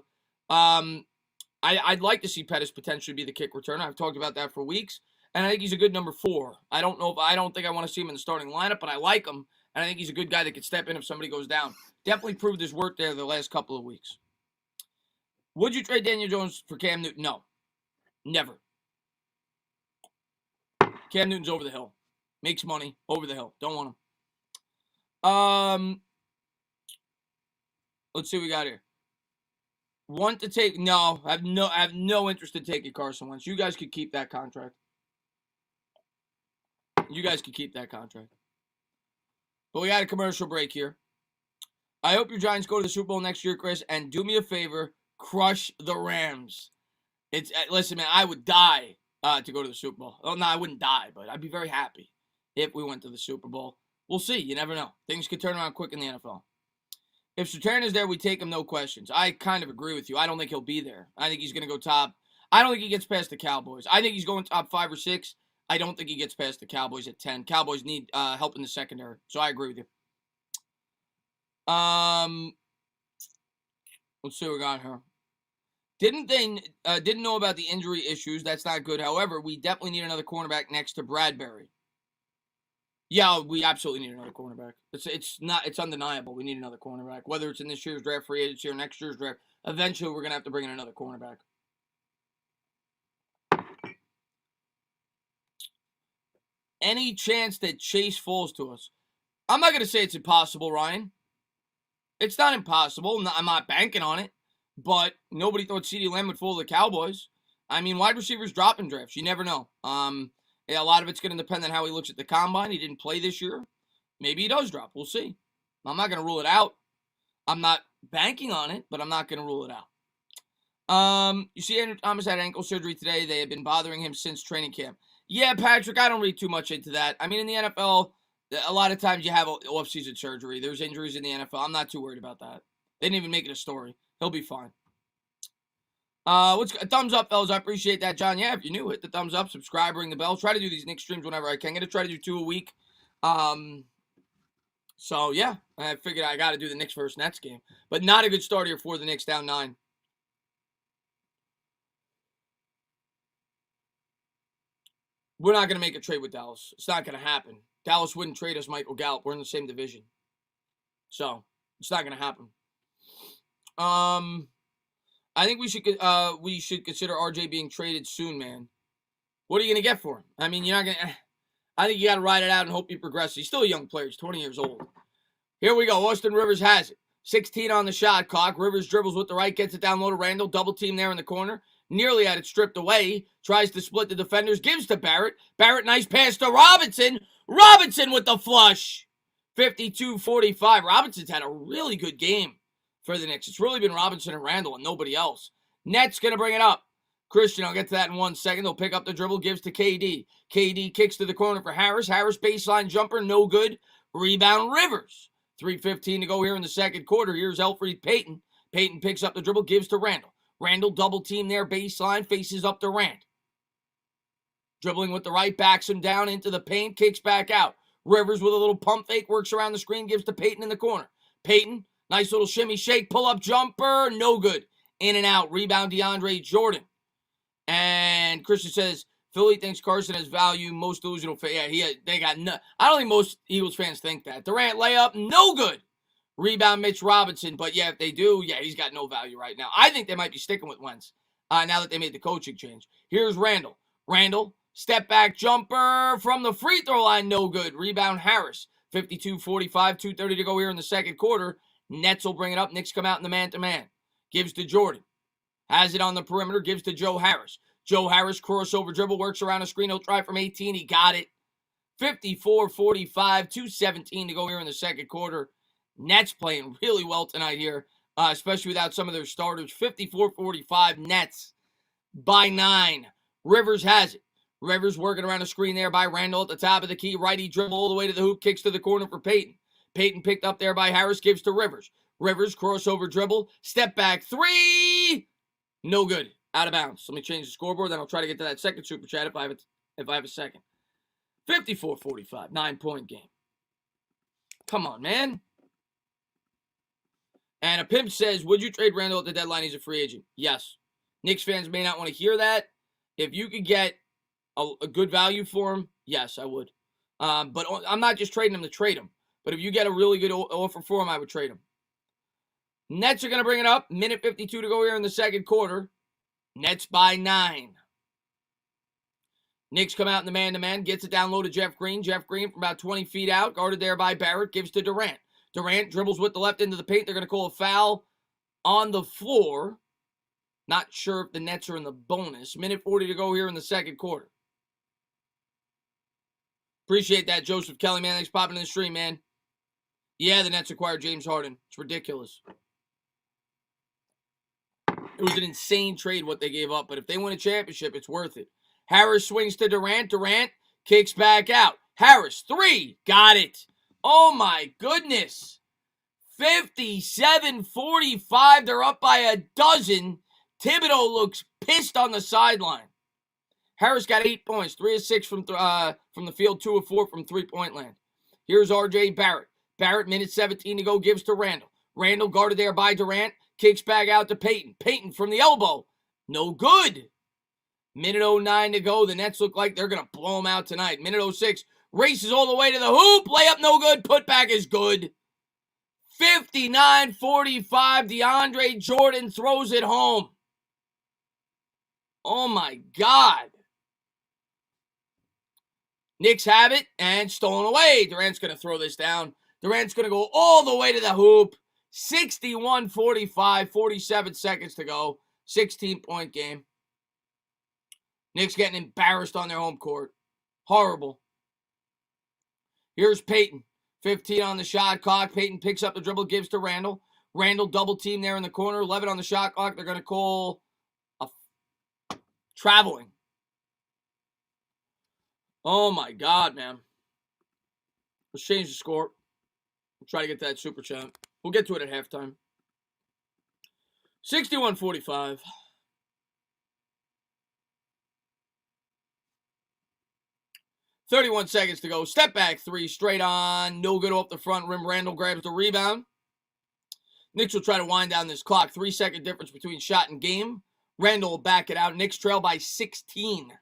S1: I'd like to see Pettis potentially be the kick returner. I've talked about that for weeks. and I think he's a good number 4. I don't think I want to see him in the starting lineup, but I like him, and I think he's a good guy that could step in if somebody goes down. Definitely proved his work there the last couple of weeks. Would you trade Daniel Jones for Cam Newton? No. Never. Cam Newton's over the hill. Makes money. Over the hill. Don't want him. Let's see what we got here. Want to take? No. I have no interest in taking Carson Wentz. You guys could keep that contract. But we got a commercial break here. I hope your Giants go to the Super Bowl next year, Chris, and do me a favor, crush the Rams. Listen, man, I would die to go to the Super Bowl. Oh, no, I wouldn't die, but I'd be very happy if we went to the Super Bowl. We'll see. You never know. Things could turn around quick in the NFL. If Surtain is there, we take him, no questions. I kind of agree with you. I don't think he'll be there. I think he's going to go top. I don't think he gets past the Cowboys. I think he's going top 5 or 6. I don't think he gets past the Cowboys at 10. Cowboys need help in the secondary, so I agree with you. Let's see what we got here. Didn't know about the injury issues. That's not good. However, we definitely need another cornerback next to Bradbury. Yeah, we absolutely need another cornerback. It's undeniable. We need another cornerback. Whether it's in this year's draft, free agency, or next year's draft, eventually we're gonna have to bring in another cornerback. Any chance that Chase falls to us? I'm not gonna say it's impossible, Ryan. It's not impossible. I'm not banking on it. But nobody thought CeeDee Lamb would fall to the Cowboys. I mean, wide receivers drop in drafts. You never know. A lot of it's going to depend on how he looks at the combine. He didn't play this year. Maybe he does drop. We'll see. I'm not going to rule it out. I'm not banking on it, but I'm not going to rule it out. You see, Andrew Thomas had ankle surgery today. They have been bothering him since training camp. Yeah, Patrick, I don't read too much into that. I mean, in the NFL, a lot of times you have off-season surgery. There's injuries in the NFL. I'm not too worried about that. They didn't even make it a story. He'll be fine. Thumbs up, fellas. I appreciate that, John. Yeah, if you're new, hit the thumbs up, subscribe, ring the bell. Try to do these Knicks streams whenever I can. I'm going to try to do 2 a week. So, yeah, I figured I got to do the Knicks versus Nets game. But not a good start here for the Knicks, down 9. We're not going to make a trade with Dallas. It's not going to happen. Dallas wouldn't trade us Michael Gallup. We're in the same division. So, it's not going to happen. I think we should consider RJ being traded soon, man. What are you going to get for him? I mean, you're not going to... I think you got to ride it out and hope he progresses. He's still a young player. He's 20 years old. Here we go. Austin Rivers has it. 16 on the shot clock. Rivers dribbles with the right, gets it down low to Randall. Double team there in the corner. Nearly had it stripped away. Tries to split the defenders. Gives to Barrett. Barrett, nice pass to Robinson. Robinson with the flush. 52-45. Robinson's had a really good game for the Knicks. It's really been Robinson and Randall and nobody else. Nets going to bring it up. Christian, I'll get to that in 1 second. They'll pick up the dribble, gives to KD. KD kicks to the corner for Harris. Harris baseline jumper, no good. Rebound, Rivers. 3:15 to go here in the second quarter. Here's Elfrid Payton. Payton picks up the dribble, gives to Randall. Randall double team there, baseline, faces up to Rand. Dribbling with the right, backs him down into the paint, kicks back out. Rivers with a little pump fake, works around the screen, gives to Payton in the corner. Payton, nice little shimmy shake, pull-up jumper, no good. In and out, rebound DeAndre Jordan. And Christian says, Philly thinks Carson has value, most delusional fan. Yeah, they got no. I don't think most Eagles fans think that. Durant layup, no good. Rebound Mitch Robinson, but yeah, if they do, yeah, he's got no value right now. I think they might be sticking with Wentz now that they made the coaching change. Here's Randall. Randall, step back jumper from the free throw line, no good. Rebound Harris, 52-45, 2:30 to go here in the second quarter. Nets will bring it up. Knicks come out in the man-to-man. Gives to Jordan. Has it on the perimeter. Gives to Joe Harris. Joe Harris, crossover dribble, works around a screen. He'll try from 18. He got it. 54-45, 2:17 to go here in the second quarter. Nets playing really well tonight here, especially without some of their starters. 54-45, Nets by 9. Rivers has it. Rivers working around a screen there by Randall at the top of the key. Righty dribble all the way to the hoop, kicks to the corner for Payton. Payton picked up there by Harris, gives to Rivers. Rivers, crossover dribble, step back, 3. No good. Out of bounds. Let me change the scoreboard, then I'll try to get to that second super chat if I have a second. 54-45, 9-point game. Come on, man. And a pimp says, would you trade Randall at the deadline? He's a free agent. Yes. Knicks fans may not want to hear that. If you could get a good value for him, yes, I would. But I'm not just trading him to trade him. But if you get a really good offer for him, I would trade him. Nets are going to bring it up. Minute 52 to go here in the second quarter. Nets by 9. Knicks come out in the man-to-man, gets it down low to Jeff Green. Jeff Green from about 20 feet out, guarded there by Barrett, gives to Durant. Durant dribbles with the left into the paint. They're going to call a foul on the floor. Not sure if the Nets are in the bonus. Minute 40 to go here in the second quarter. Appreciate that, Joseph Kelly, man. Thanks for popping in the stream, man. Yeah, the Nets acquired James Harden. It's ridiculous. It was an insane trade what they gave up, but if they win a championship, it's worth it. Harris swings to Durant. Durant kicks back out. Harris, 3. Got it. Oh, my goodness. 57-45. They're up by a dozen. Thibodeau looks pissed on the sideline. Harris got 8 points. 3 of 6 from the field. 2 of 4 from three-point land. Here's R.J. Barrett. Barrett, minute 17 to go, gives to Randall. Randall guarded there by Durant. Kicks back out to Peyton. Peyton from the elbow. No good. Minute 09 to go. The Nets look like they're going to blow them out tonight. Minute 06. Races all the way to the hoop. Layup no good. Putback is good. 59-45. DeAndre Jordan throws it home. Oh, my God. Knicks have it and stolen away. Durant's going to throw this down. Durant's going to go all the way to the hoop. 61-45. 47 seconds to go. 16-point game. Knicks getting embarrassed on their home court. Horrible. Here's Peyton. 15 on the shot clock. Peyton picks up the dribble, gives to Randall. Randall double team there in the corner. 11 on the shot clock. They're going to call a traveling. Oh, my God, man. Let's change the score. We'll try to get that super chat. We'll get to it at halftime. 61-45. 31 seconds to go. Step back 3, straight on. No good off the front rim. Randall grabs the rebound. Knicks will try to wind down this clock. 3-second difference between shot and game. Randall will back it out. Knicks trail by 16.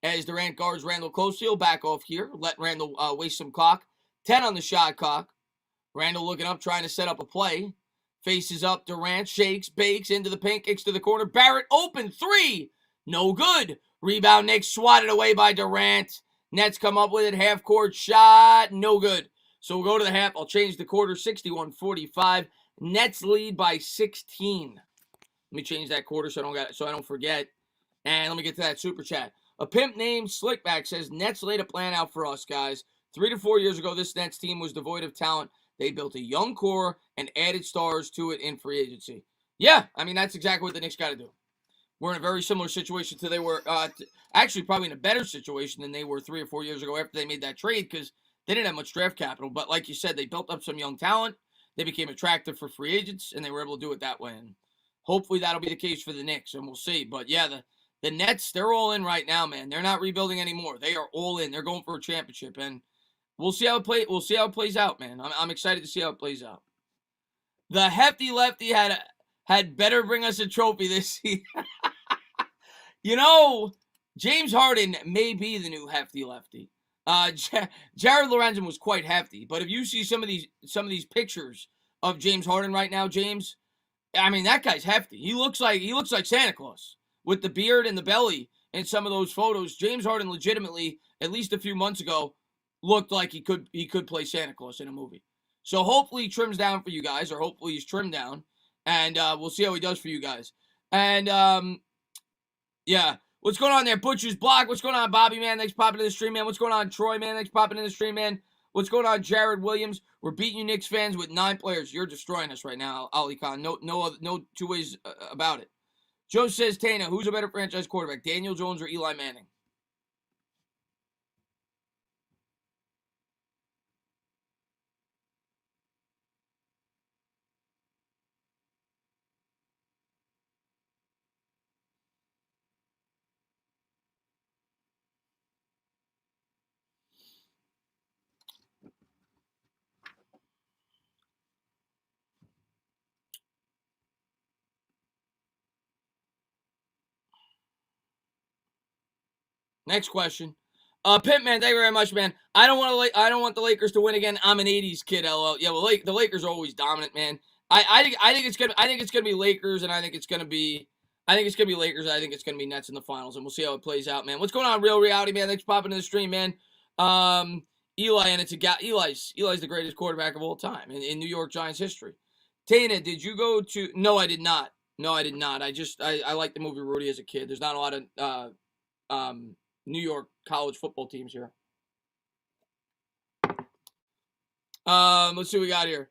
S1: As Durant guards Randall closely, he'll back off here. Let Randall waste some clock. 10 on the shot clock. Randall looking up, trying to set up a play. Faces up. Durant shakes, bakes into the paint, kicks to the corner. Barrett open 3. No good. Rebound Knicks swatted away by Durant. Nets come up with it. Half-court shot. No good. So we'll go to the half. I'll change the quarter. 61-45. Nets lead by 16. Let me change that quarter so I don't forget. And let me get to that super chat. A pimp named Slickback says, Nets laid a plan out for us, guys. 3 to 4 years ago, this Nets team was devoid of talent. They built a young core and added stars to it in free agency. Yeah, I mean, that's exactly what the Knicks got to do. We're in a very similar situation to they were, actually probably in a better situation than they were 3 or 4 years ago after they made that trade because they didn't have much draft capital. But like you said, they built up some young talent. They became attractive for free agents, and they were able to do it that way. And hopefully that'll be the case for the Knicks, and we'll see. But yeah, the Nets, they're all in right now, man. They're not rebuilding anymore. They are all in. They're going for a championship, and we'll see how it plays out, man. I'm excited to see how it plays out. The hefty lefty had better bring us a trophy this season. You know, James Harden may be the new hefty lefty. Jared Lorenzen was quite hefty, but if you see some of these pictures of James Harden right now, James, I mean that guy's hefty. He looks like Santa Claus with the beard and the belly in some of those photos. James Harden legitimately, at least a few months ago, looked like he could play Santa Claus in a movie. So hopefully he trims down for you guys, or hopefully he's trimmed down, and we'll see how he does for you guys. And yeah. What's going on there? Butcher's Block. What's going on, Bobby, man? Thanks for popping in the stream, man. What's going on, Troy, man? Thanks for popping in the stream, man. What's going on, Jared Williams? We're beating you Knicks fans with 9 players. You're destroying us right now, Ali Khan. No two ways about it. Joe says, Tana, who's a better franchise quarterback, Daniel Jones or Eli Manning? Next question. Pimp man, thank you very much, man. I don't want the Lakers to win again. I'm an '80s kid, LL. Yeah, well, the Lakers are always dominant, man. I think it's gonna be Lakers, and I think it's gonna be Lakers. I think it's gonna be Nets in the finals, and we'll see how it plays out, man. What's going on, Real Reality, man? Thanks for popping in the stream, man. Eli, and Eli's the greatest quarterback of all time in New York Giants history. Tana, did you go to? No, I did not. No, I did not. I liked the movie Rudy as a kid. There's not a lot of New York college football teams here. Let's see what we got here.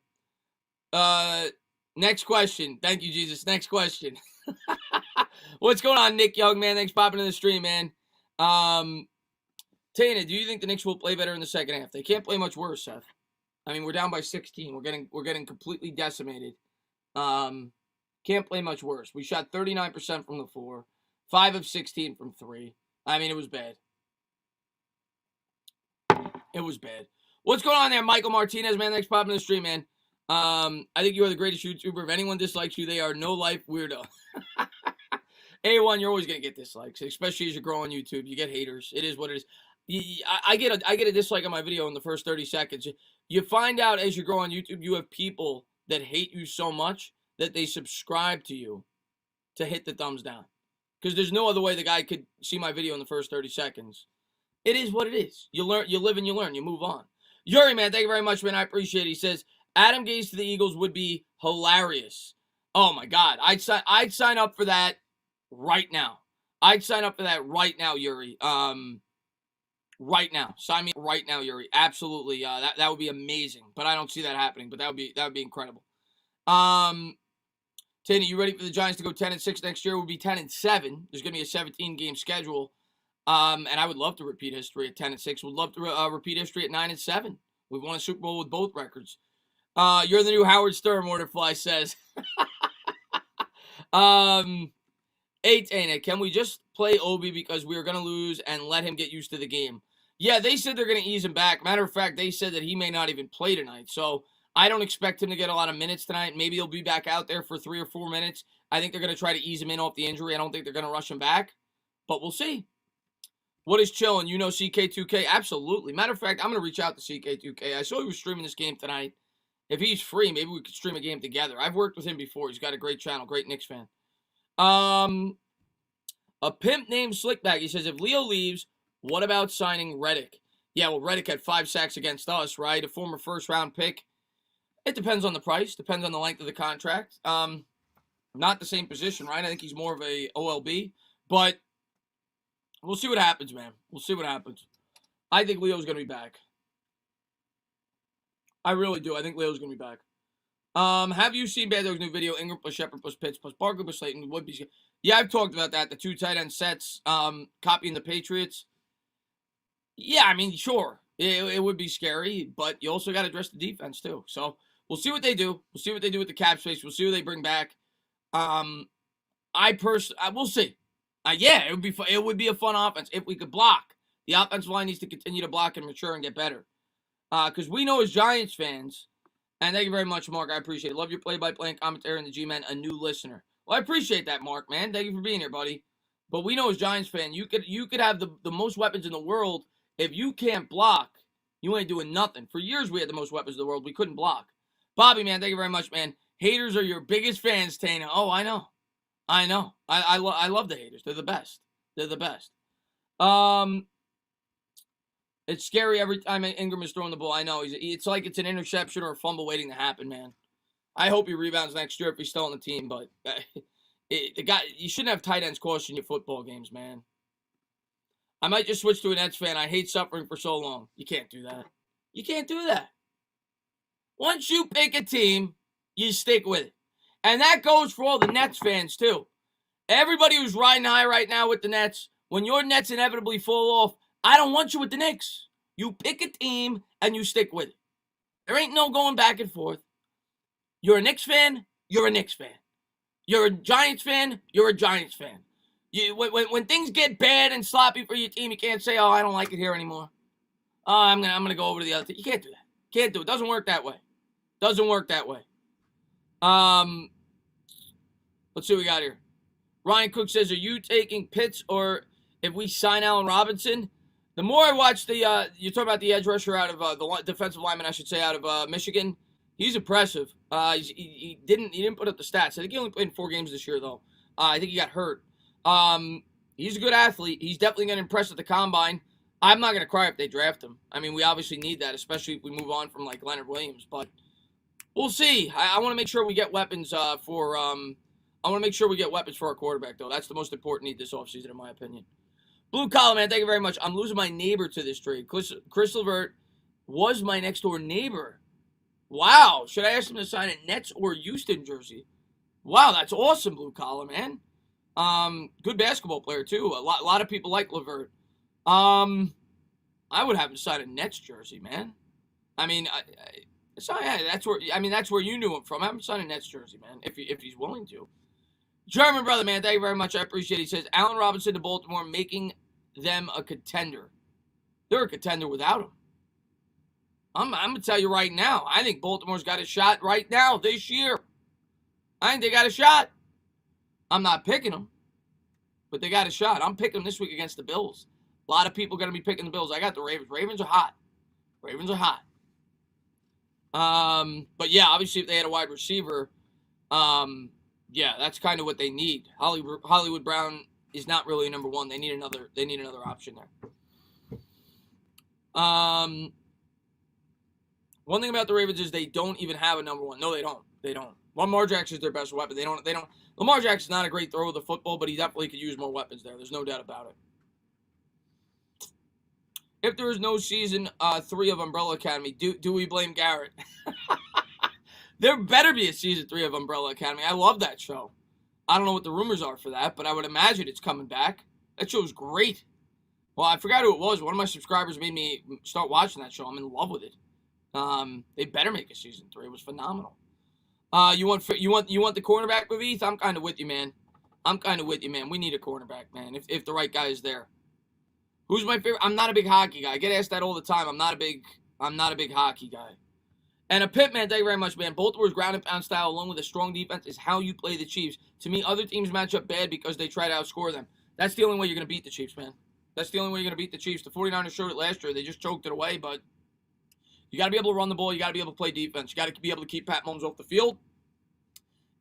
S1: Next question. Thank you, Jesus. Next question. What's going on, Nick Young, man? Thanks for popping in the stream, man. Tana, do you think the Knicks will play better in the second half? They can't play much worse, Seth. I mean, we're down by 16. We're getting completely decimated. Can't play much worse. We shot 39% from the floor, 5 of 16 from 3. I mean, it was bad. It was bad. What's going on there, Michael Martinez, man? Thanks for popping in the stream, man. I think you are the greatest YouTuber. If anyone dislikes you, they are no-life weirdo. A1, you're always going to get dislikes, especially as you grow on YouTube. You get haters. It is what it is. I get a dislike on my video in the first 30 seconds. You find out as you grow on YouTube, you have people that hate you so much that they subscribe to you to hit the thumbs down. Because there's no other way the guy could see my video in the first 30 seconds. It is what it is. You learn, you live and you learn. You move on. Yuri, man, thank you very much, man. I appreciate it. He says, Adam Gase to the Eagles would be hilarious. Oh, my God. I'd sign up for that right now. I'd sign up for that right now, Yuri. Right now. Sign me right now, Yuri. Absolutely. That would be amazing. But I don't see that happening. But that would be incredible. Tana, you ready for the Giants to go 10-6 next year? It would be 10-7. There's going to be a 17-game schedule. And I would love to repeat history at 10-6. Would love to repeat history at 9-7. We've won a Super Bowl with both records. You're the new Howard Stern, Mortarfly says. Hey, Tana, can we just play Obi because we are going to lose and let him get used to the game? Yeah, they said they're going to ease him back. Matter of fact, they said that he may not even play tonight. So I don't expect him to get a lot of minutes tonight. Maybe he'll be back out there for 3 or 4 minutes. I think they're going to try to ease him in off the injury. I don't think they're going to rush him back. But we'll see. What is chilling? You know CK2K? Absolutely. Matter of fact, I'm going to reach out to CK2K. I saw he was streaming this game tonight. If he's free, maybe we could stream a game together. I've worked with him before. He's got a great channel. Great Knicks fan. A pimp named Slickbag. He says, if Leo leaves, what about signing Redick? Yeah, well, Redick had 5 sacks against us, right? A former first-round pick. It depends on the price. Depends on the length of the contract. Not the same position, right? I think he's more of a OLB. But we'll see what happens, man. We'll see what happens. I think Leo's going to be back. I really do. I think Leo's going to be back. Have you seen Bad Dog's new video? Ingram plus Shepard plus Pitts plus Barkley plus Slayton would be. Yeah, I've talked about that. The 2 tight end sets, copying the Patriots. Yeah, I mean, sure, it would be scary, but you also got to address the defense too. So we'll see what they do. We'll see what they do with the cap space. We'll see who they bring back. We'll see. Yeah, it would be a fun offense if we could block. The offensive line needs to continue to block and mature and get better. Because we know as Giants fans. And thank you very much, Mark. I appreciate it. Love your play-by-play and commentary in the G-Men, a new listener. Well, I appreciate that, Mark, man. Thank you for being here, buddy. But we know as Giants fan, you could have the most weapons in the world. If you can't block, you ain't doing nothing. For years, we had the most weapons in the world. We couldn't block. Bobby, man, thank you very much, man. Haters are your biggest fans, Tana. Oh, I know. I know. I love the haters. They're the best. They're the best. It's scary every time Ingram is throwing the ball. I know. It's like it's an interception or a fumble waiting to happen, man. I hope he rebounds next year if he's still on the team, but you shouldn't have tight ends costing you football games, man. I might just switch to a Nets fan. I hate suffering for so long. You can't do that. You can't do that. Once you pick a team, you stick with it. And that goes for all the Nets fans, too. Everybody who's riding high right now with the Nets, when your Nets inevitably fall off, I don't want you with the Knicks. You pick a team and you stick with it. There ain't no going back and forth. You're a Knicks fan, you're a Knicks fan. You're a Giants fan, you're a Giants fan. When things get bad and sloppy for your team, you can't say, oh, I don't like it here anymore. Oh, I'm gonna go over to the other team. You can't do that. Can't do it. Doesn't work that way. Doesn't work that way. Let's see what we got here. Ryan Cook says, are you taking Pitts or if we sign Allen Robinson, the more I watch the you're talking about the edge rusher out of the defensive lineman, I should say, out of Michigan. He's impressive. He didn't put up the stats. I think he only played in 4 games this year though. I think he got hurt. He's a good athlete. He's definitely going to impress at the combine. I'm not going to cry if they draft him. I mean, we obviously need that, especially if we move on from like Leonard Williams. But we'll see. I want to make sure we get weapons for. I want to make sure we get weapons for our quarterback though. That's the most important need this offseason, in my opinion. Blue Collar, man, thank you very much. I'm losing my neighbor to this trade. Chris Levert was my next-door neighbor. Wow. Should I ask him to sign a Nets or Houston jersey? Wow, that's awesome, Blue Collar, man. Good basketball player, too. A lot of people like Levert. I would have him sign a Nets jersey, man. I mean, that's where you knew him from. Have him sign a Nets jersey, man, if he's willing to. German brother, man, thank you very much. I appreciate it. He says, Allen Robinson to Baltimore, making them a contender. They're a contender without him. I'm going to tell you right now, I think Baltimore's got a shot right now this year. I think they got a shot. I'm not picking them, but they got a shot. I'm picking them this week against the Bills. A lot of people are going to be picking the Bills. I got the Ravens. Ravens are hot. But yeah, obviously if they had a wide receiver, yeah, that's kind of what they need. Hollywood Brown is not really a number one. They need another option there. One thing about the Ravens is they don't even have a number one. No, they don't. Lamar Jackson is their best weapon. They don't. Lamar Jackson's not a great thrower of the football, but he definitely could use more weapons there. There's no doubt about it. If there is no season 3 of Umbrella Academy, do we blame Garrett? There better be a season 3 of Umbrella Academy. I love that show. I don't know what the rumors are for that, but I would imagine it's coming back. That show's great. Well, I forgot who it was. One of my subscribers made me start watching that show. I'm in love with it. They better make a season 3. It was phenomenal. You want the cornerback with Heath? I'm kind of with you, man. We need a cornerback, man. If the right guy is there. Who's my favorite? I'm not a big hockey guy. I get asked that all the time. I'm not a big hockey guy. And a Pip, man, thank you very much, man. Baltimore's ground and pound style, along with a strong defense, is how you play the Chiefs. To me, other teams match up bad because they try to outscore them. That's the only way you're going to beat the Chiefs, man. That's the only way you're going to beat the Chiefs. The 49ers showed it last year. They just choked it away, but you got to be able to run the ball. You got to be able to play defense. You got to be able to keep Pat Mahomes off the field.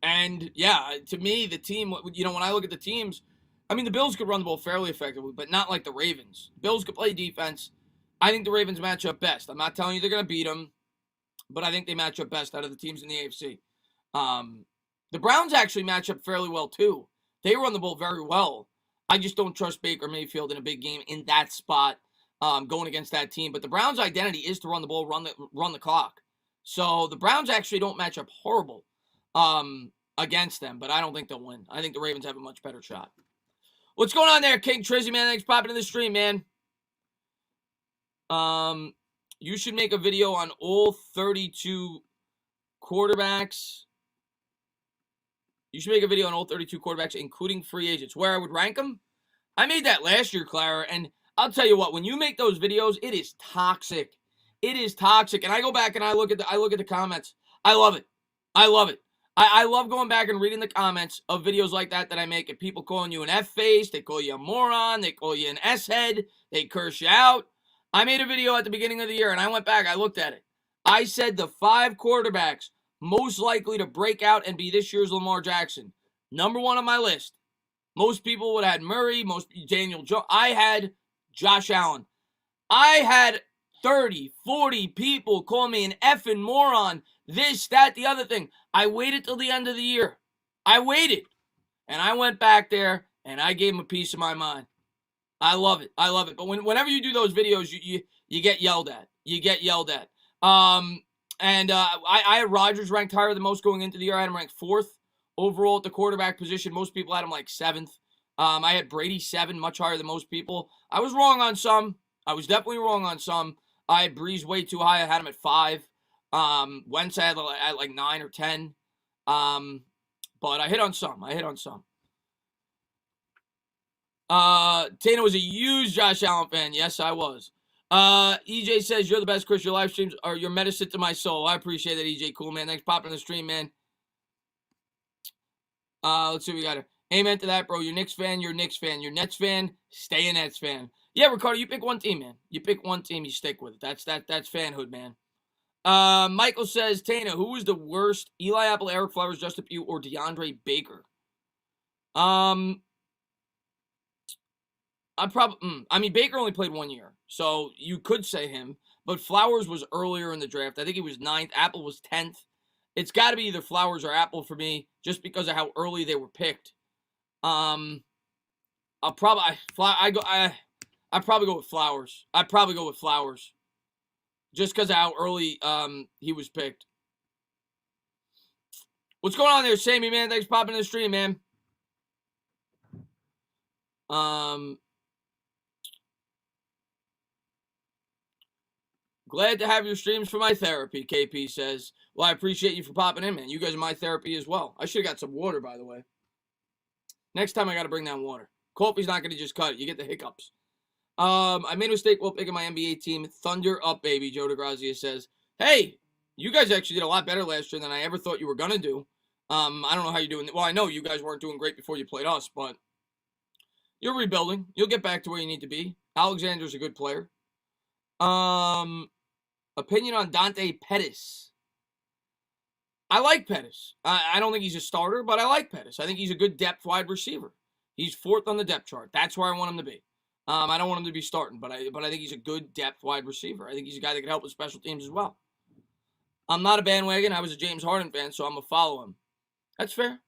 S1: And, yeah, to me, the team, when I look at the teams, I mean, the Bills could run the ball fairly effectively, but not like the Ravens. Bills could play defense. I think the Ravens match up best. I'm not telling you they're going to beat them, but I think they match up best out of the teams in the AFC. The Browns actually match up fairly well, too. They run the ball very well. I just don't trust Baker Mayfield in a big game in that spot going against that team. But the Browns' identity is to run the ball, run the clock. So the Browns actually don't match up horrible against them, but I don't think they'll win. I think the Ravens have a much better shot. What's going on there, King Trizzy, man? Thanks for popping in the stream, man. You should make a video on all 32 quarterbacks. You should make a video on all 32 quarterbacks, including free agents, where I would rank them. I made that last year, Clara, and I'll tell you what, when you make those videos, it is toxic. It is toxic. And I go back and I look at the comments. I love it. I love it. I love going back and reading the comments of videos like that I make, and people calling you an F-face, they call you a moron, they call you an S-head, they curse you out. I made a video at the beginning of the year, and I went back, I looked at it. I said the 5 quarterbacks most likely to break out and be this year's Lamar Jackson. Number 1 on my list. Most people would have had Murray, Daniel Jones. I had Josh Allen. I had 30, 40 people call me an effing moron, this, that, the other thing. I waited till the end of the year. I waited. And I went back there, and I gave him a piece of my mind. I love it. I love it. But whenever you do those videos, you get yelled at. You get yelled at. I had Rodgers ranked higher than most going into the year. I had him ranked 4th overall at the quarterback position. Most people had him like 7th. I had Brady 7, much higher than most people. I was wrong on some. I was definitely wrong on some. I had Breeze way too high. I had him at 5. Wentz I had like 9 or 10. But I hit on some. Tana was a huge Josh Allen fan. Yes, I was. EJ says, you're the best, Chris. Your live streams are your medicine to my soul. I appreciate that, EJ. Cool, man. Thanks for popping in the stream, man. Let's see what we got here. Amen to that, bro. You're Knicks fan, you're Knicks fan. You're Nets fan, stay a Nets fan. Yeah, Ricardo, you pick one team, man. You pick one team, you stick with it. That's fanhood, man. Michael says, Tana, who was the worst? Eli Apple, Eric Flowers, Justin Pugh, or DeAndre Baker? Baker only played 1 year, so you could say him. But Flowers was earlier in the draft. I think he was 9th. Apple was 10th. It's got to be either Flowers or Apple for me, just because of how early they were picked. I'd probably go with Flowers. Just because of how early he was picked. What's going on there, Sammy, man? Thanks for popping in the stream, man. Glad to have your streams for my therapy, KP says. Well, I appreciate you for popping in, man. You guys are my therapy as well. I should have got some water, by the way. Next time I got to bring down water. Coffee's not going to just cut it. You get the hiccups. I made a mistake while picking my NBA team. Thunder up, baby, Joe DeGrazia says. Hey, you guys actually did a lot better last year than I ever thought you were going to do. I don't know how you're doing. Well, I know you guys weren't doing great before you played us, but you're rebuilding. You'll get back to where you need to be. Alexander's a good player. Opinion on Dante Pettis. I like Pettis. I don't think he's a starter, but I like Pettis. I think he's a good depth wide receiver. He's 4th on the depth chart. That's where I want him to be. I don't want him to be starting, but I think he's a good depth wide receiver. I think he's a guy that can help with special teams as well. I'm not a bandwagon. I was a James Harden fan, so I'm going to follow him. That's fair.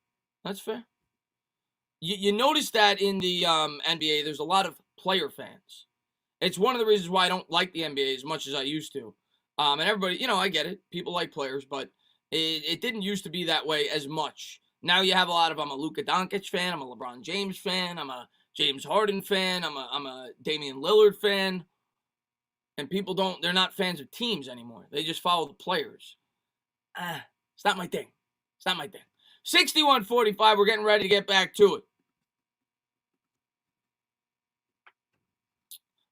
S1: You notice that in the NBA, there's a lot of player fans. It's one of the reasons why I don't like the NBA as much as I used to. And everybody, I get it. People like players, but it didn't used to be that way as much. Now you have a lot of, I'm a Luka Doncic fan, I'm a LeBron James fan, I'm a James Harden fan, I'm a Damian Lillard fan. And people they're not fans of teams anymore. They just follow the players. It's not my thing. 61-45, we're getting ready to get back to it.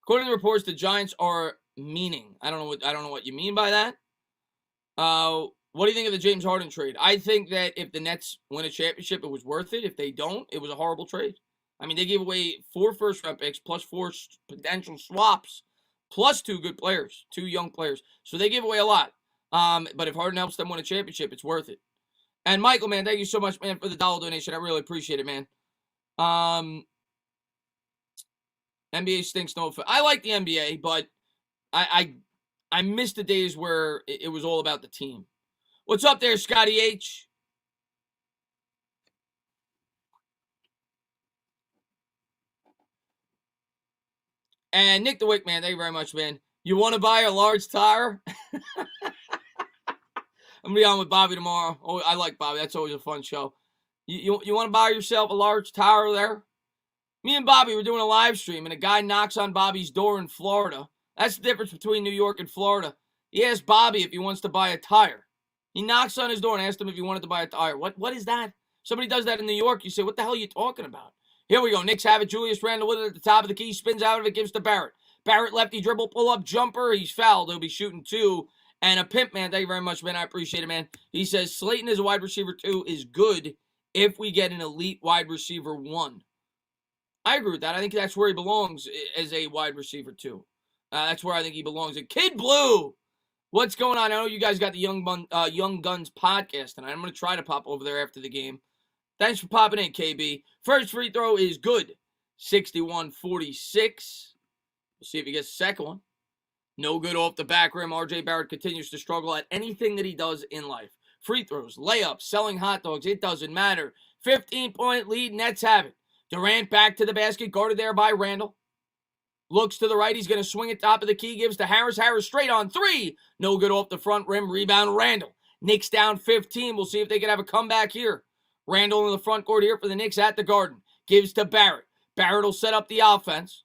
S1: According to reports, the Giants are meaning. I don't know what you mean by that. What do you think of the James Harden trade? I think that if the Nets win a championship, it was worth it. If they don't, it was a horrible trade. I mean, they gave away 4 first-round picks plus 4 potential swaps plus 2 good players, 2 young players. So they gave away a lot. But if Harden helps them win a championship, it's worth it. And Michael, man, thank you so much, man, for the $1 donation. I really appreciate it, man. NBA stinks, no offense. I like the NBA, but I miss the days where it was all about the team. What's up there, Scotty H? And Nick the Wick, man, thank you very much, man. You want to buy a large tire? I'm going to be on with Bobby tomorrow. Oh, I like Bobby. That's always a fun show. You want to buy yourself a large tire there? Me and Bobby were doing a live stream, and a guy knocks on Bobby's door in Florida. That's the difference between New York and Florida. He asked Bobby if he wants to buy a tire. He knocks on his door and asked him if he wanted to buy a tire. What is that? Somebody does that in New York. You say, what the hell are you talking about? Here we go. Knicks have it. Julius Randle with it at the top of the key. Spins out of it. Gives to Barrett. Barrett lefty dribble. Pull up jumper. He's fouled. He'll be shooting 2. And a pimp, man. Thank you very much, man. I appreciate it, man. He says Slayton as a wide receiver 2 is good if we get an elite wide receiver 1. I agree with that. I think that's where he belongs as a wide receiver 2. That's where I think he belongs. And Kid Blue, what's going on? I know you guys got the Young Guns podcast tonight. I'm going to try to pop over there after the game. Thanks for popping in, KB. First free throw is good. 61-46. We'll see if he gets the second one. No good off the back rim. RJ Barrett continues to struggle at anything that he does in life. Free throws, layups, selling hot dogs. It doesn't matter. 15-point lead. Nets have it. Durant back to the basket. Guarded there by Randle. Looks to the right. He's going to swing it top of the key. Gives to Harris. Harris straight on 3. No good off the front rim. Rebound Randle. Knicks down 15. We'll see if they can have a comeback here. Randle in the front court here for the Knicks at the Garden. Gives to Barrett. Barrett will set up the offense.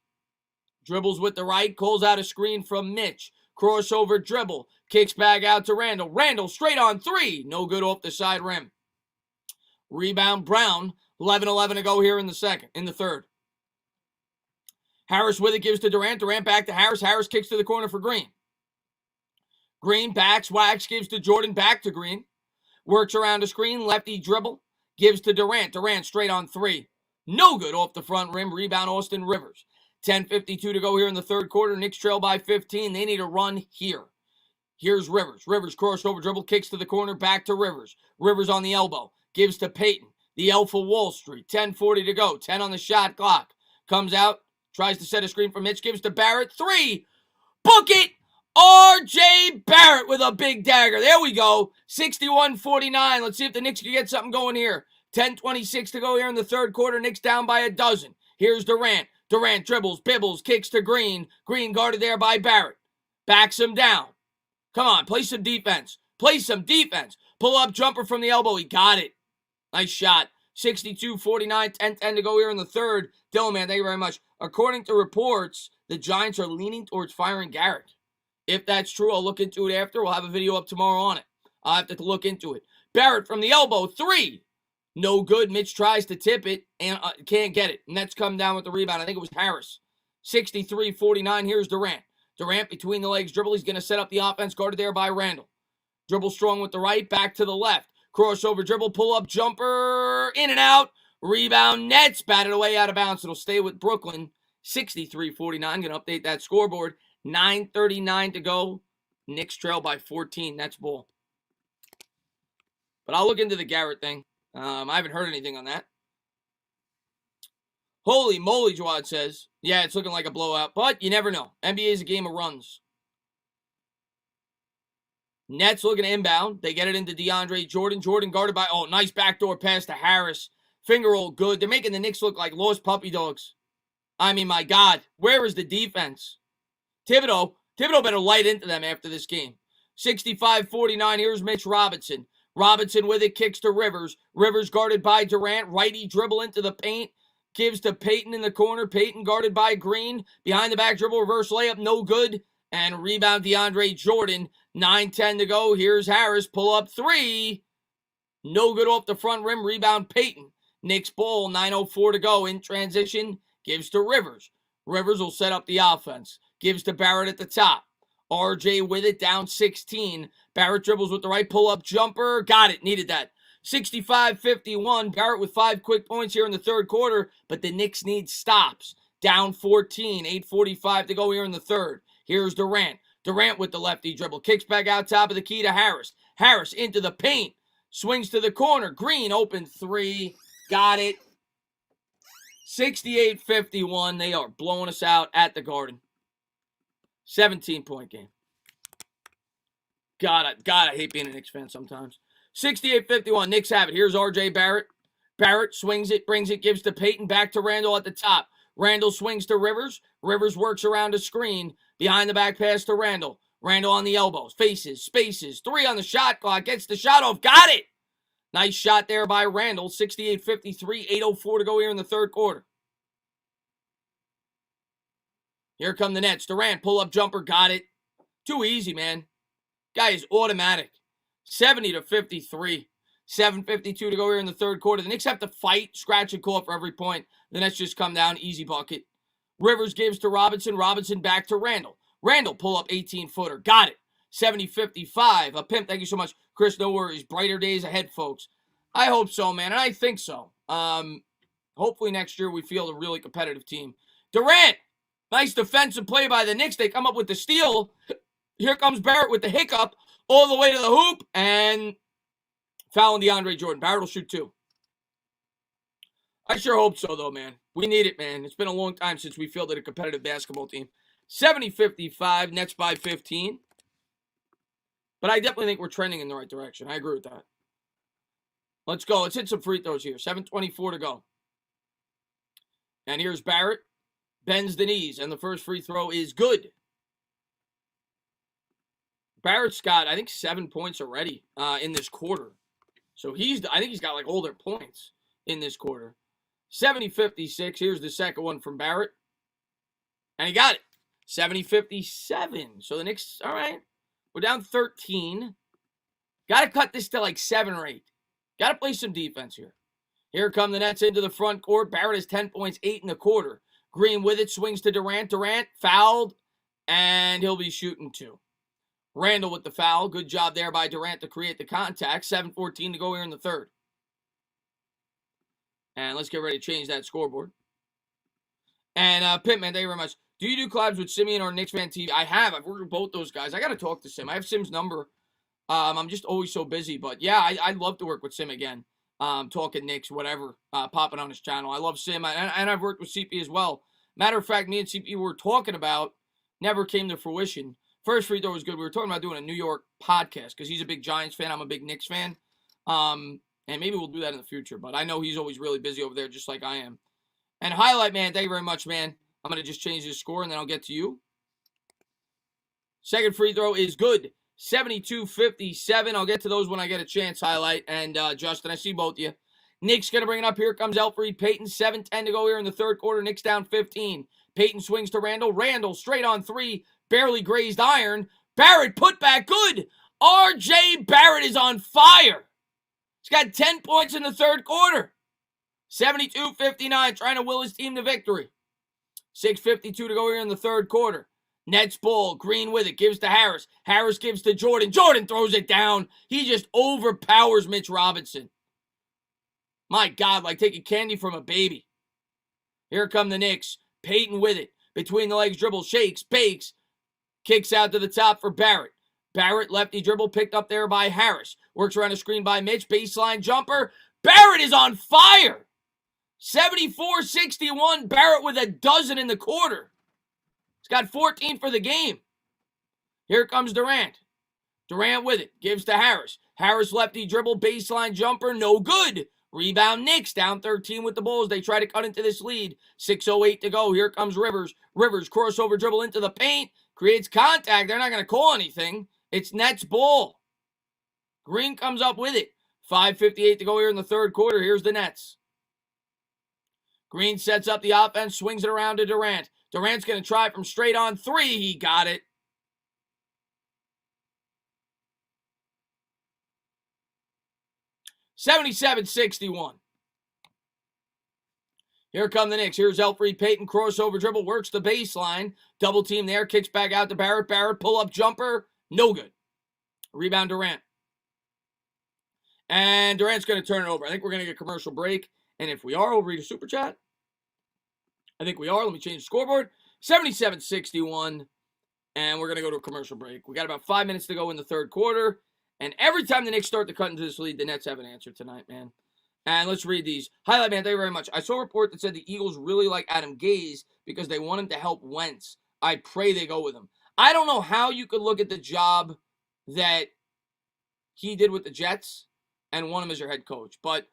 S1: Dribbles with the right. Calls out a screen from Mitch. Crossover dribble. Kicks back out to Randle. Randle straight on 3. No good off the side rim. Rebound Brown. 11-11 to go here in the third. Harris with it, gives to Durant. Durant back to Harris. Harris kicks to the corner for Green. Green backs, Wax gives to Jordan, back to Green. Works around a screen, lefty dribble. Gives to Durant. Durant straight on 3. No good off the front rim. Rebound, Austin Rivers. 10:52 to go here in the third quarter. Knicks trail by 15. They need a run here. Here's Rivers. Rivers crossed over dribble, kicks to the corner, back to Rivers. Rivers on the elbow. Gives to Peyton. The Elf of Wall Street. 10:40 to go. 10 on the shot clock. Comes out. Tries to set a screen for Mitch. Gives to Barrett. 3. Book it! R.J. Barrett with a big dagger. There we go. 61-49. Let's see if the Knicks can get something going here. 10:26 to go here in the third quarter. Knicks down by a dozen. Here's Durant. Durant dribbles, bibbles, kicks to Green. Green guarded there by Barrett. Backs him down. Come on, play some defense. Play some defense. Pull up jumper from the elbow. He got it. Nice shot. 62-49. 10-10 to go here in the third. Dylan, man, thank you very much. According to reports, the Giants are leaning towards firing Garrett. If that's true, I'll look into it after. We'll have a video up tomorrow on it. I'll have to look into it. Barrett from the elbow. 3. No good. Mitch tries to tip it and can't get it. Nets come down with the rebound. I think it was Harris. 63-49. Here's Durant. Durant between the legs dribble. He's going to set up the offense. Guarded there by Randall. Dribble strong with the right. Back to the left. Crossover dribble. Pull up jumper. In and out. Rebound. Nets. Batted away out of bounds. It'll stay with Brooklyn. 63-49. Going to update that scoreboard. 9:39 to go. Knicks trail by 14. That's ball. But I'll look into the Garrett thing. I haven't heard anything on that. Holy moly, Jawad says. Yeah, it's looking like a blowout, but you never know. NBA is a game of runs. Nets looking to inbound. They get it into DeAndre Jordan. Jordan guarded by, nice backdoor pass to Harris. Finger roll good. They're making the Knicks look like lost puppy dogs. I mean, my God, where is the defense? Thibodeau better light into them after this game. 65-49, here's Mitch Robinson. Robinson with it, kicks to Rivers. Rivers guarded by Durant. Righty dribble into the paint. Gives to Peyton in the corner. Peyton guarded by Green. Behind the back dribble, reverse layup, no good. And rebound DeAndre Jordan. 9:10 to go. Here's Harris. Pull up 3. No good off the front rim. Rebound Peyton. Knicks ball. 9:04 to go. In transition. Gives to Rivers. Rivers will set up the offense. Gives to Barrett at the top. RJ with it, down 16. Barrett dribbles with the right pull-up jumper. Got it. Needed that. 65-51. Barrett with 5 quick points here in the third quarter, but the Knicks need stops. Down 14. 8:45 to go here in the third. Here's Durant. Durant with the lefty dribble. Kicks back out top of the key to Harris. Harris into the paint. Swings to the corner. Green open 3. Got it. 68-51. They are blowing us out at the Garden. 17-point game. God, I hate being a Knicks fan sometimes. 68-51. Knicks have it. Here's R.J. Barrett. Barrett swings it, brings it, gives to Peyton. Back to Randall at the top. Randall swings to Rivers. Rivers works around a screen. Behind the back pass to Randall. Randall on the elbows. Faces, spaces. 3 on the shot clock. Gets the shot off. Got it! Nice shot there by Randall. 68-53. 8:04 to go here in the third quarter. Here come the Nets. Durant, pull-up jumper, got it. Too easy, man. Guy is automatic. 70-53. 7:52 to go here in the third quarter. The Knicks have to fight, scratch, and claw for every point. The Nets just come down, easy bucket. Rivers gives to Robinson. Robinson back to Randall. Randall, pull-up 18-footer. Got it. 70-55. A pimp, thank you so much. Chris, no worries. Brighter days ahead, folks. I hope so, man, and I think so. Hopefully next year we field a really competitive team. Durant! Nice defensive play by the Knicks. They come up with the steal. Here comes Barrett with the hiccup all the way to the hoop. And fouling DeAndre Jordan. Barrett will shoot 2. I sure hope so, though, man. We need it, man. It's been a long time since we fielded a competitive basketball team. 70-55. Nets by 15. But I definitely think we're trending in the right direction. I agree with that. Let's go. Let's hit some free throws here. 7:24 to go. And here's Barrett. Bends the knees, and the first free throw is good. Barrett's got, I think, 7 points already in this quarter. So I think he's got like all their points in this quarter. 70-56. Here's the second one from Barrett. And he got it. 70-57. So the Knicks, all right. We're down 13. Got to cut this to like 7 or 8. Got to play some defense here. Here come the Nets into the front court. Barrett has 10 points, 8 in the quarter. Green with it, swings to Durant. Durant fouled, and he'll be shooting 2. Randall with the foul. Good job there by Durant to create the contact. 7:14 to go here in the third. And let's get ready to change that scoreboard. And Pittman, thank you very much. Do you do collabs with Simeon or Knicks Fan TV? I have. I've worked with both those guys. I got to talk to Sim. I have Sim's number. I'm just always so busy. But yeah, I'd love to work with Sim again. Talking Knicks, whatever, popping on his channel. I love Sim. And I've worked with CP as well. Matter of fact, me and CP were talking about, never came to fruition. First free throw was good. We were talking about doing a New York podcast because he's a big Giants fan. I'm a big Knicks fan. And maybe we'll do that in the future. But I know he's always really busy over there, just like I am. And Highlight Man, thank you very much, man. I'm going to just change his score, and then I'll get to you. Second free throw is good. 72-57. I'll get to those when I get a chance, Highlight. And Justin, I see both of you. Knicks going to bring it up. Here comes Elfrid Payton. 7-10 to go here in the third quarter. Knicks down 15. Payton swings to Randall. Randall straight on three. Barely grazed iron. Barrett put back good. R.J. Barrett is on fire. He's got 10 points in the third quarter. 72-59, trying to will his team to victory. 6:52 to go here in the third quarter. Nets ball, Green with it, gives to Harris. Harris gives to Jordan. Jordan throws it down. He just overpowers Mitch Robinson. My God, like taking candy from a baby. Here come the Knicks. Payton with it. Between the legs dribble, shakes, bakes. Kicks out to the top for Barrett. Barrett, lefty dribble, picked up there by Harris. Works around a screen by Mitch. Baseline jumper. Barrett is on fire. 74-61. Barrett with a dozen in the quarter. He's got 14 for the game. Here comes Durant. Durant with it. Gives to Harris. Harris lefty dribble. Baseline jumper. No good. Rebound Knicks. Down 13 with the Bulls. They try to cut into this lead. 6:08 to go. Here comes Rivers. Rivers crossover dribble into the paint. Creates contact. They're not going to call anything. It's Nets ball. Green comes up with it. 5:58 to go here in the third quarter. Here's the Nets. Green sets up the offense, swings it around to Durant. Durant's going to try from straight on three. He got it. (77-61). Here come the Knicks. Here's Elfrid Payton. Crossover dribble. Works the baseline. Double team there. Kicks back out to Barrett. Barrett pull-up jumper. No good. Rebound Durant. And Durant's going to turn it over. I think we're going to get a commercial break. And if we are, we'll read a super chat. I think we are. Let me change the scoreboard. 77-61. And we're going to go to a commercial break. We got about 5 minutes to go in the third quarter. And every time the Knicks start to cut into this lead, the Nets have an answer tonight, man. And let's read these. Highlight Man, thank you very much. I saw a report that said the Eagles really like Adam Gase because they want him to help Wentz. I pray they go with him. I don't know how you could look at the job that he did with the Jets and want him as your head coach. But,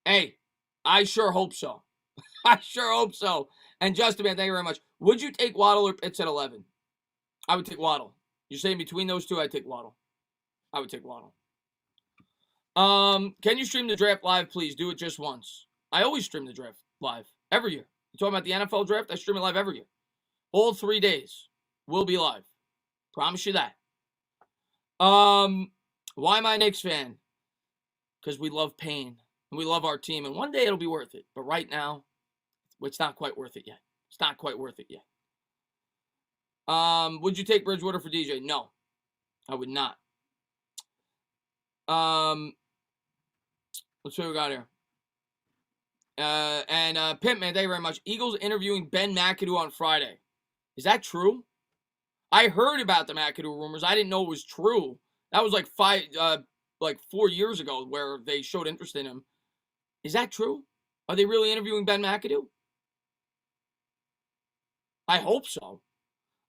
S1: hey, I sure hope so. I sure hope so. And Justin, man, thank you very much. Would you take Waddle or Pitts at 11? I would take Waddle. You're saying between those two, I'd take Waddle. I would take Waddle. Can you stream the draft live, please? Do it just once. I always stream the draft live. Every year. You talking about the NFL draft? I stream it live every year. All 3 days will be live. Promise you that. Why am I a Knicks fan? Because we love pain. And we love our team. And one day it'll be worth it. But right now, it's not quite worth it yet. It's not quite worth it yet. Would you take Bridgewater for DJ? No. I would not. Let's see what we got here. Pimp, man, thank you very much. Eagles interviewing Ben McAdoo on Friday. Is that true? I heard about the McAdoo rumors. I didn't know it was true. That was like 4 years ago where they showed interest in him. Is that true? Are they really interviewing Ben McAdoo? I hope so.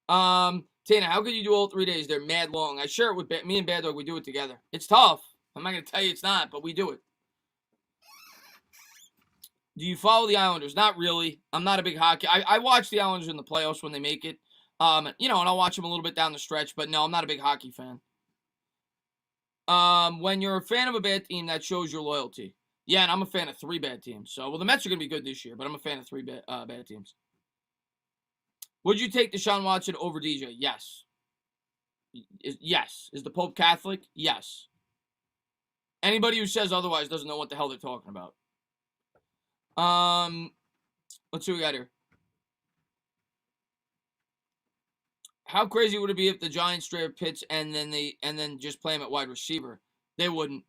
S1: Tana, how could you do all 3 days? They're mad long. I share it with me and Bad Dog. We do it together. It's tough. I'm not going to tell you it's not, but we do it. Do you follow the Islanders? Not really. I'm not a big hockey. I watch the Islanders in the playoffs when they make it. And I'll watch them a little bit down the stretch, but no, I'm not a big hockey fan. When you're a fan of a bad team, that shows your loyalty. Yeah, and I'm a fan of 3 bad teams. So, the Mets are going to be good this year, but I'm a fan of 3 bad teams. Would you take Deshaun Watson over DJ? Yes. Yes. Is the Pope Catholic? Yes. Anybody who says otherwise doesn't know what the hell they're talking about. Let's see what we got here. How crazy would it be if the Giants straight up Pitts and then just play him at wide receiver? They wouldn't.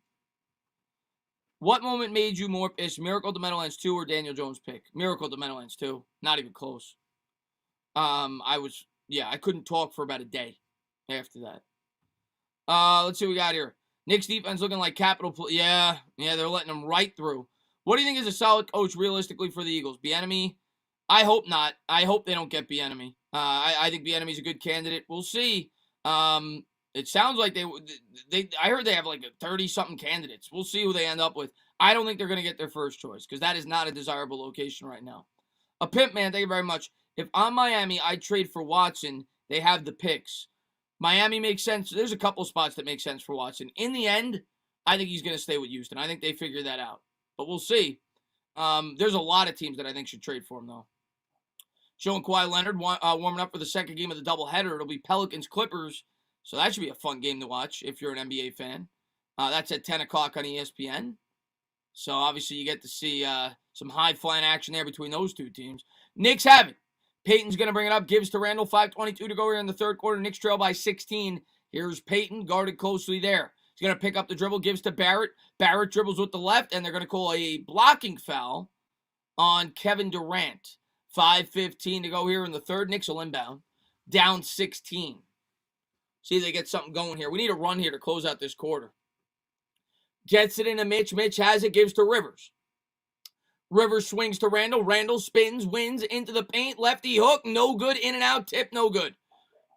S1: What moment made you more pissed? Miracle to Meadowlands 2 or Daniel Jones pick? Miracle to Meadowlands 2. Not even close. I couldn't talk for about a day after that. Let's see what we got here. Knicks defense looking like capital play. Yeah, they're letting them right through. What do you think is a solid coach realistically for the Eagles? Bieniemy? I hope not. I hope they don't get Bieniemy. I think Bieniemy's a good candidate. We'll see. It sounds like I heard they have like 30-something candidates. We'll see who they end up with. I don't think they're going to get their first choice because that is not a desirable location right now. A pimp man, thank you very much. If I'm Miami, I'd trade for Watson. They have the picks. Miami makes sense. There's a couple spots that make sense for Watson. In the end, I think he's going to stay with Houston. I think they figure that out. But we'll see. There's a lot of teams that I think should trade for him, though. Showing Kawhi Leonard warming up for the second game of the doubleheader. It'll be Pelicans-Clippers. So that should be a fun game to watch if you're an NBA fan. That's at 10 o'clock on ESPN. So obviously you get to see some high-flying action there between those two teams. Knicks have it. Peyton's going to bring it up. Gives to Randall. 5:22 to go here in the third quarter. Knicks trail by 16. Here's Peyton, guarded closely there. He's going to pick up the dribble. Gives to Barrett. Barrett dribbles with the left, and they're going to call a blocking foul on Kevin Durant. 5:15 to go here in the third. Knicks will inbound. Down 16. See if they get something going here. We need a run here to close out this quarter. Gets it into Mitch. Mitch has it. Gives to Rivers. Rivers swings to Randall. Randall spins, wins into the paint. Lefty hook, no good. In and out, tip, no good.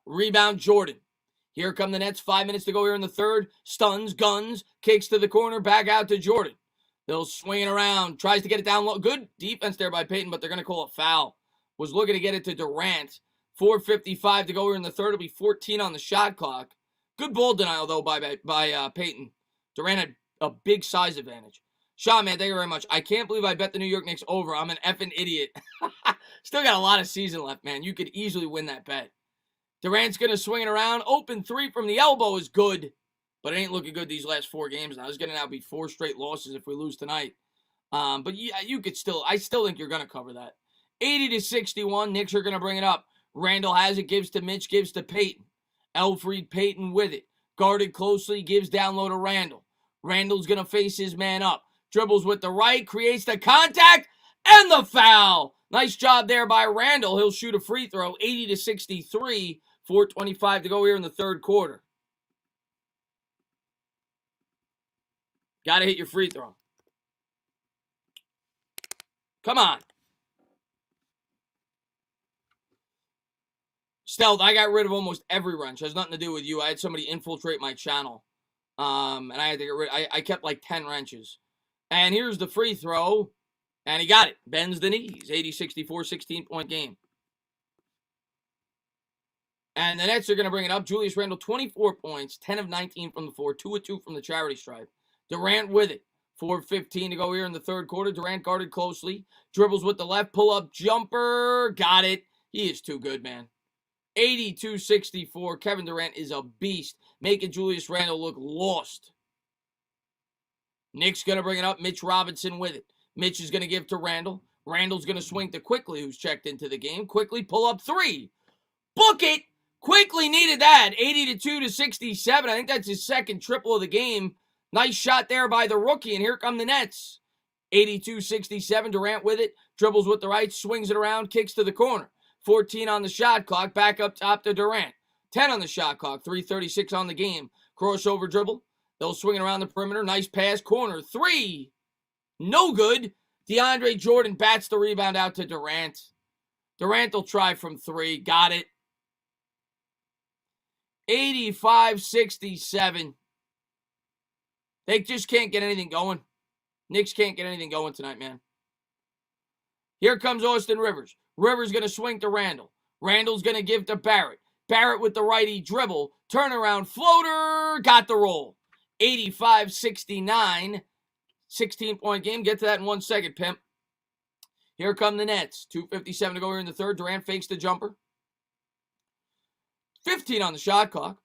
S1: Rebound, Jordan. Here come the Nets. 5 minutes to go here in the third. Stuns, guns, kicks to the corner, back out to Jordan. They'll swing it around. Tries to get it down low. Good defense there by Peyton, but they're going to call a foul. Was looking to get it to Durant. 4:55 to go here in the third. It'll be 14 on the shot clock. Good ball denial, though, by Peyton. Durant had a big size advantage. Sean, man, thank you very much. I can't believe I bet the New York Knicks over. I'm an effing idiot. Still got a lot of season left, man. You could easily win that bet. Durant's going to swing it around. Open three from the elbow is good, but it ain't looking good these last 4 games now. It's going to now be 4 straight losses if we lose tonight. But yeah, I still think you're going to cover that. 80-61, Knicks are going to bring it up. Randall has it, gives to Mitch, gives to Peyton. Elfrid Peyton with it. Guarded closely, gives down low to Randall. Randall's going to face his man up. Dribbles with the right, creates the contact, and the foul. Nice job there by Randall. He'll shoot a free throw, 80-63, 4:25 to go here in the third quarter. Got to hit your free throw. Come on. Stealth, I got rid of almost every wrench. It has nothing to do with you. I had somebody infiltrate my channel. And I had to get rid. I kept like 10 wrenches. And here's the free throw. And he got it. Bends the knees. 80-64, 16-point game. And the Nets are going to bring it up. Julius Randle, 24 points, 10 of 19 from the floor, 2 of 2 from the charity stripe. Durant with it. 4:15 to go here in the third quarter. Durant guarded closely. Dribbles with the left. Pull-up jumper. Got it. He is too good, man. 82-64. Kevin Durant is a beast, making Julius Randle look lost. Knicks going to bring it up. Mitch Robinson with it. Mitch is going to give to Randle. Randle's going to swing to Quickly, who's checked into the game. Quickly pull up 3. Book it. Quickly needed that. 82-67. I think that's his second triple of the game. Nice shot there by the rookie, and here come the Nets. 82-67. Durant with it. Dribbles with the right. Swings it around. Kicks to the corner. 14 on the shot clock. Back up top to Durant. 10 on the shot clock. 3:36 on the game. Crossover dribble. They'll swing it around the perimeter. Nice pass. Corner. 3. No good. DeAndre Jordan bats the rebound out to Durant. Durant will try from 3. Got it. 85-67. They just can't get anything going. Knicks can't get anything going tonight, man. Here comes Austin Rivers. Rivers going to swing to Randall. Randall's going to give to Barrett. Barrett with the righty dribble. Turnaround floater. Got the roll. 85-69. 16-point game. Get to that in 1 second, pimp. Here come the Nets. 2:57 to go here in the third. Durant fakes the jumper. 15 on the shot clock.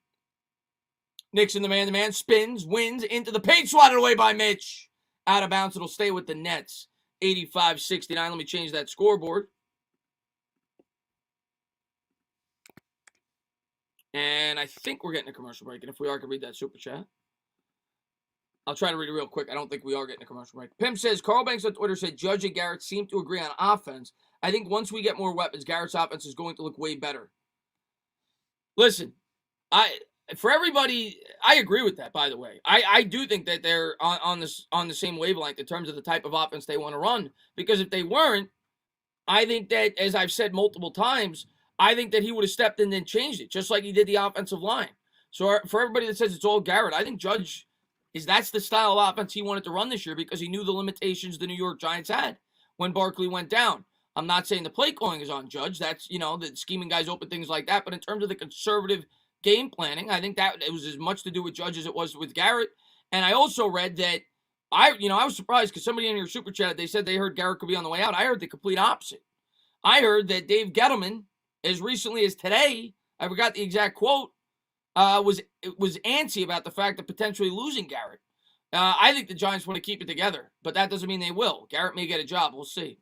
S1: Knicks in the man-to-man. Spins. Wins. Into the paint. Swatted away by Mitch. Out of bounds. It'll stay with the Nets. 85-69. Let me change that scoreboard. And I think we're getting a commercial break. And if we are, I can read that super chat. I'll try to read it real quick. I don't think we are getting a commercial break. Pim says, Carl Banks on Twitter said, Judge and Garrett seem to agree on offense. I think once we get more weapons, Garrett's offense is going to look way better. Listen, for everybody, I agree with that, by the way. I do think that they're on the same wavelength in terms of the type of offense they want to run. Because if they weren't, I think that, as I've said multiple times, I think that he would have stepped in and changed it, just like he did the offensive line. So for everybody that says it's all Garrett, I think Judge that's the style of offense he wanted to run this year because he knew the limitations the New York Giants had when Barkley went down. I'm not saying the play calling is on Judge. That's, the scheming guys open, things like that. But in terms of the conservative game planning, I think that it was as much to do with Judge as it was with Garrett. And I also read that I was surprised because somebody in your super chat, they said they heard Garrett could be on the way out. I heard the complete opposite. I heard that Dave Gettleman, as recently as today, I forgot the exact quote, was antsy about the fact of potentially losing Garrett. I think the Giants want to keep it together, but that doesn't mean they will. Garrett may get a job. We'll see.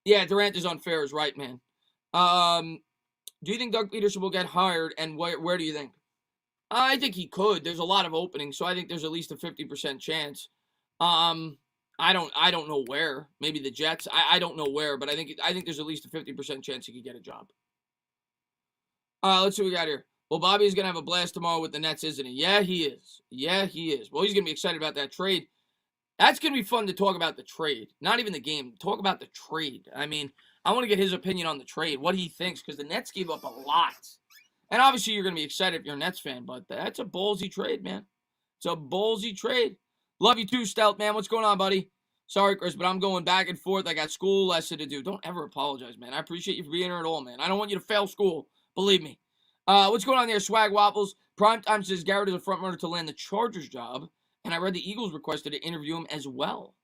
S1: Yeah, Durant is unfair is right, man. Do you think Doug Peterson will get hired, and where do you think? I think he could. There's a lot of openings, so I think there's at least a 50% chance. I don't know where. Maybe the Jets. I don't know where, but I think there's at least a 50% chance he could get a job. Let's see what we got here. Well, Bobby's going to have a blast tomorrow with the Nets, isn't he? Yeah, he is. Well, he's going to be excited about that trade. That's going to be fun to talk about the trade. Not even the game. Talk about the trade. I mean, I want to get his opinion on the trade, what he thinks, because the Nets gave up a lot. And obviously, you're going to be excited if you're a Nets fan, but that's a ballsy trade, man. It's a ballsy trade. Love you too, Stout, man. What's going on, buddy? Sorry, Chris, but I'm going back and forth. I got school lesson to do. Don't ever apologize, man. I appreciate you for being here at all, man. I don't want you to fail school. Believe me. What's going on there, Swag Waffles? Primetime says Garrett is a front runner to land the Chargers job, and I read the Eagles requested to interview him as well.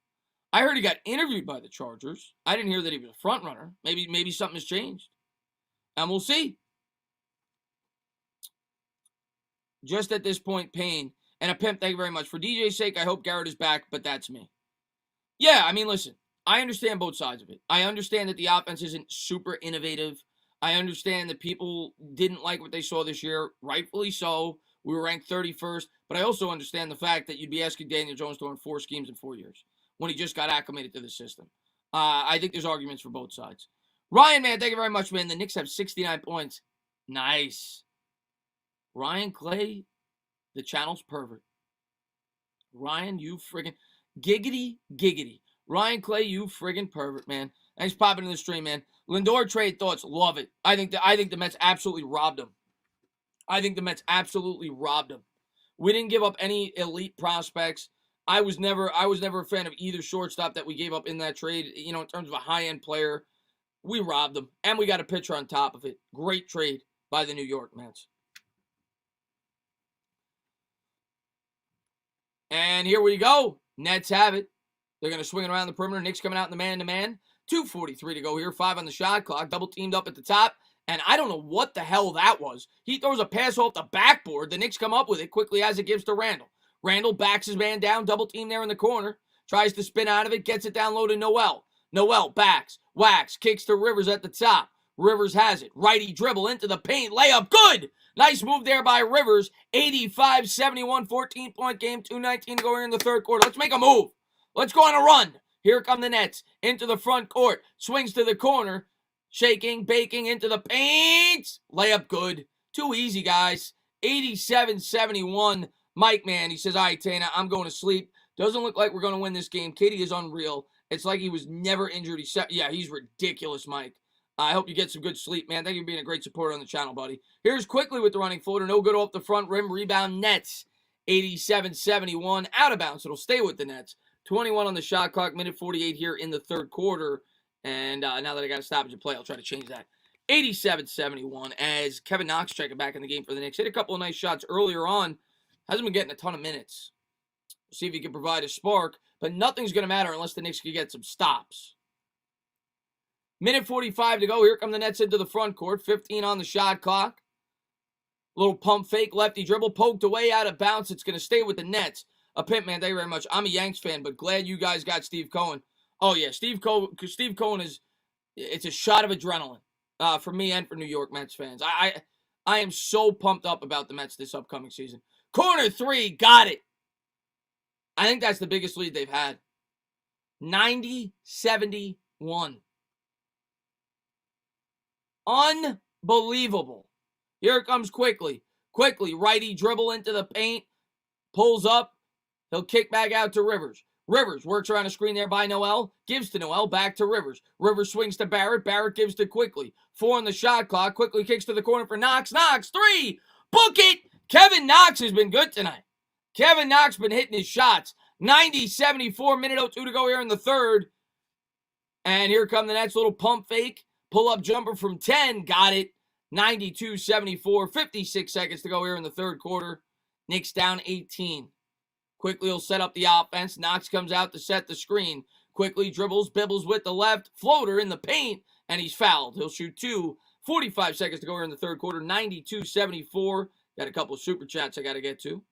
S1: I heard he got interviewed by the Chargers. I didn't hear that he was a front runner. Maybe something has changed. And we'll see. Just at this point, Payne. And a pimp, thank you very much. For DJ's sake, I hope Garrett is back, but that's me. Yeah, I mean, listen. I understand both sides of it. I understand that the offense isn't super innovative. I understand that people didn't like what they saw this year. Rightfully so. We were ranked 31st. But I also understand the fact that you'd be asking Daniel Jones to run 4 schemes in 4 years when he just got acclimated to the system. I think there's arguments for both sides. Ryan, man, thank you very much, man. The Knicks have 69 points. Nice. Ryan Clay, the channel's pervert. Ryan, you friggin' giggity. Ryan Clay, you friggin' pervert, man. Thanks for popping in the stream, man. Lindor trade thoughts. Love it. I think the Mets absolutely robbed him. We didn't give up any elite prospects. I was never a fan of either shortstop that we gave up in that trade. In terms of a high-end player, we robbed them. And we got a pitcher on top of it. Great trade by the New York Mets. And here we go. Nets have it. They're going to swing it around the perimeter. Knicks coming out in the man-to-man. 2:43 to go here. 5 on the shot clock. Double teamed up at the top. And I don't know what the hell that was. He throws a pass off the backboard. The Knicks come up with it quickly as it gives to Randall. Randall backs his man down. Double team there in the corner. Tries to spin out of it. Gets it down low to Noel. Noel backs. Wax. Kicks to Rivers at the top. Rivers has it. Righty dribble into the paint. Layup. Good. Nice move there by Rivers. 85-71. 14-point game. 2:19 to go here in the third quarter. Let's make a move. Let's go on a run. Here come the Nets. Into the front court. Swings to the corner. Shaking, baking into the paint. Layup good. Too easy, guys. 87-71. Mike, man, he says, all right, Tana, I'm going to sleep. Doesn't look like we're going to win this game. Katie is unreal. It's like he was never injured. He's ridiculous, Mike. I hope you get some good sleep, man. Thank you for being a great supporter on the channel, buddy. Here's quickly with the running floater. No good off the front rim. Rebound Nets. 87-71. Out of bounds. It'll stay with the Nets. 21 on the shot clock. Minute 48 here in the third quarter. And now that I got a stoppage of play, I'll try to change that. 87-71 as Kevin Knox checking back in the game for the Knicks. Hit a couple of nice shots earlier on. Hasn't been getting a ton of minutes. We'll see if he can provide a spark. But nothing's going to matter unless the Knicks can get some stops. Minute 45 to go. Here come the Nets into the front court. 15 on the shot clock. Little pump fake, lefty dribble. Poked away out of bounds. It's going to stay with the Nets. A pimp, man, thank you very much. I'm a Yanks fan, but glad you guys got Steve Cohen. Oh, yeah, Steve Cohen it's a shot of adrenaline for me and for New York Mets fans. I am so pumped up about the Mets this upcoming season. Corner 3, got it. I think that's the biggest lead they've had. 90-71. Unbelievable. Here it comes quickly. Quickly, righty dribble into the paint. Pulls up. He'll kick back out to Rivers. Rivers works around a screen there by Noel. Gives to Noel. Back to Rivers. Rivers swings to Barrett. Barrett gives to Quickly. 4 on the shot clock. Quickly kicks to the corner for Knox. Knox, 3. Book it. Kevin Knox has been good tonight. Kevin Knox been hitting his shots. 90-74, minute 02 to go here in the third. And here come the Nets. Little pump fake. Pull-up jumper from 10. Got it. 92-74. 56 seconds to go here in the third quarter. Knicks down 18. Quickly will set up the offense. Knox comes out to set the screen. Quickly dribbles, bibbles with the left. Floater in the paint, and he's fouled. He'll shoot 2. 45 seconds to go here in the third quarter. 92-74. Got a couple of super chats I got to get to.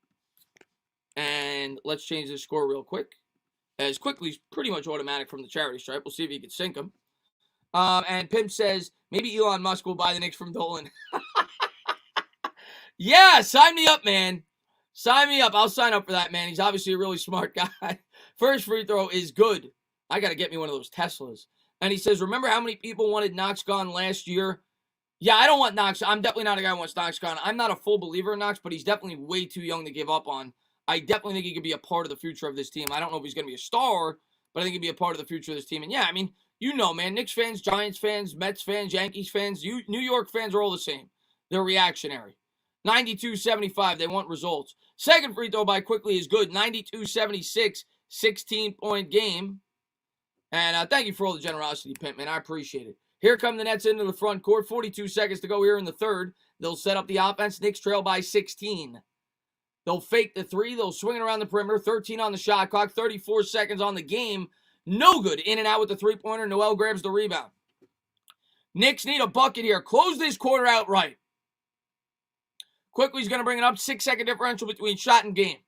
S1: And let's change the score real quick. As Quickly's pretty much automatic from the charity stripe. We'll see if he can sink him. And Pimp says, maybe Elon Musk will buy the Knicks from Dolan. Yeah, sign me up, man. Sign me up. I'll sign up for that, man. He's obviously a really smart guy. First free throw is good. I got to get me one of those Teslas. And he says, remember how many people wanted Knox gone last year? Yeah, I don't want Knox. I'm definitely not a guy who wants Knox gone. I'm not a full believer in Knox, but he's definitely way too young to give up on. I definitely think he could be a part of the future of this team. I don't know if he's going to be a star, but I think he'd be a part of the future of this team. And yeah, I mean, you know, man, Knicks fans, Giants fans, Mets fans, Yankees fans, New York fans are all the same. They're reactionary. 92-75, they want results. Second free throw by Quickly is good. 92-76, 16-point game. And thank you for all the generosity, Pimp, man. I appreciate it. Here come the Nets into the front court. 42 seconds to go here in the third. They'll set up the offense. Knicks trail by 16. They'll fake the 3. They'll swing it around the perimeter. 13 on the shot clock. 34 seconds on the game. No good. In and out with the three-pointer. Noel grabs the rebound. Knicks need a bucket here. Close this quarter out right. Quickly's going to bring it up. 6-second differential between shot and game.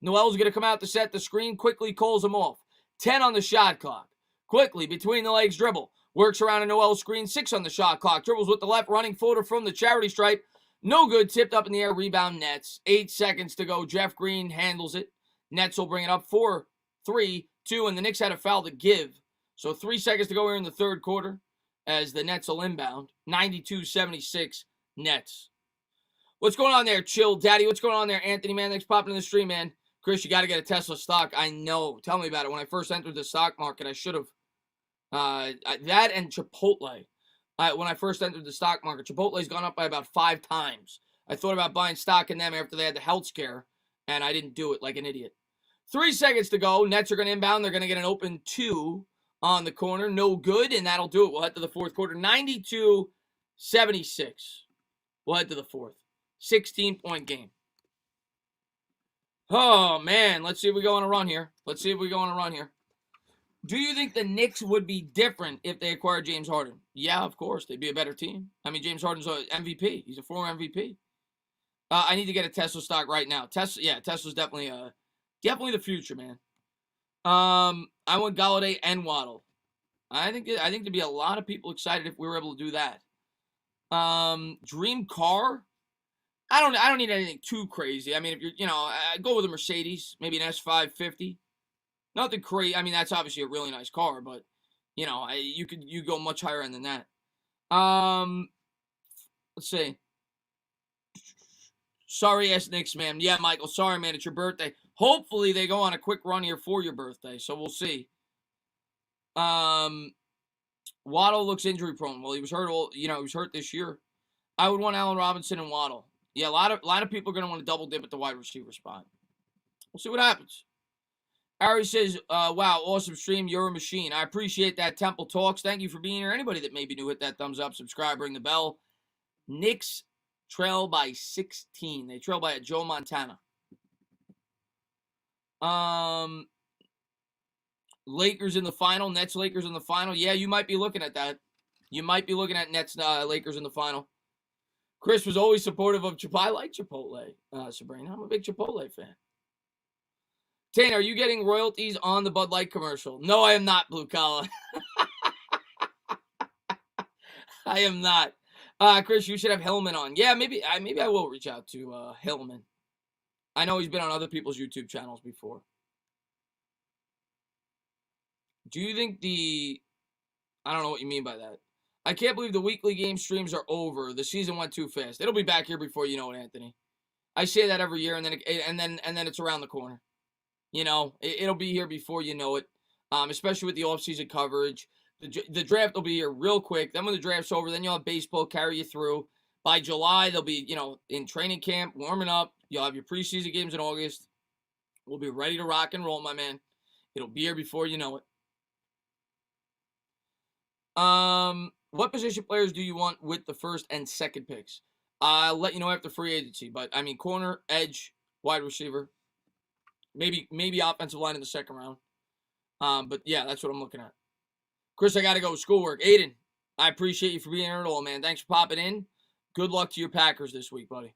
S1: Noel's going to come out to set the screen. Quickly calls him off. 10 on the shot clock. Quickly, between the legs dribble. Works around a Noel screen. 6 on the shot clock. Dribbles with the left. Running floater from the charity stripe. No good. Tipped up in the air. Rebound Nets. 8 seconds to go. Jeff Green handles it. Nets will bring it up. 4, 3, 2. And the Knicks had a foul to give. So 3 seconds to go here in the third quarter as the Nets will inbound. 92-76 Nets. What's going on there, Chill Daddy? What's going on there, Anthony, man? Thanks for popping in the stream, man. Chris, you got to get a Tesla stock. I know. Tell me about it. When I first entered the stock market, I should have. That and Chipotle. When I first entered the stock market, Chipotle's gone up by about 5 times. I thought about buying stock in them after they had the health scare, and I didn't do it like an idiot. 3 seconds to go. Nets are going to inbound. They're going to get an open 2 on the corner. No good, and that'll do it. We'll head to the fourth quarter. 92-76. We'll head to the fourth. 16-point game. Oh, man. Let's see if we go on a run here. Do you think the Knicks would be different if they acquired James Harden? Yeah, of course. They'd be a better team. I mean, James Harden's an MVP. He's a former MVP. I need to get a Tesla stock right now. Tesla's definitely the future, man. I want Galladay and Waddle. I think there'd be a lot of people excited if we were able to do that. Dream car? I don't need anything too crazy. I mean, if you're, go with a Mercedes, maybe an S550. Nothing crazy. I mean, that's obviously a really nice car, but you go much higher end than that. Let's see. Sorry, Knicks, man. Yeah, Michael. Sorry, man. It's your birthday. Hopefully, they go on a quick run here for your birthday. So we'll see. Waddle looks injury prone. Well, he was hurt. He was hurt this year. I would want Allen Robinson and Waddle. Yeah, a lot of people are going to want to double dip at the wide receiver spot. We'll see what happens. Ari says, wow, awesome stream. You're a machine. I appreciate that, Temple Talks. Thank you for being here. Anybody that may be new, hit that thumbs up, subscribe, ring the bell. Knicks trail by 16. They trail by a Joe Montana. Lakers in the final. Nets, Lakers in the final. Yeah, you might be looking at that. You might be looking at Nets, Lakers in the final. Chris was always supportive of Chipotle. I like Chipotle, Sabrina. I'm a big Chipotle fan. Tane, are you getting royalties on the Bud Light commercial? No, I am not, Blue Collar. I am not. Chris, you should have Hillman on. Yeah, maybe I will reach out to Hillman. I know he's been on other people's YouTube channels before. Do you think I don't know what you mean by that. I can't believe the weekly game streams are over. The season went too fast. It'll be back here before you know it, Anthony. I say that every year, and then it's around the corner. It'll be here before you know it. Especially with the offseason coverage. The draft will be here real quick. Then when the draft's over, then you'll have baseball carry you through. By July, they'll be, in training camp, warming up. You'll have your preseason games in August. We'll be ready to rock and roll, my man. It'll be here before you know it. What position players do you want with the first and second picks? I'll let you know after free agency, but I mean corner, edge, wide receiver, maybe offensive line in the second round. But yeah, that's what I'm looking at. Chris, I gotta go. Schoolwork. Aiden, I appreciate you for being here at all, man. Thanks for popping in. Good luck to your Packers this week, buddy.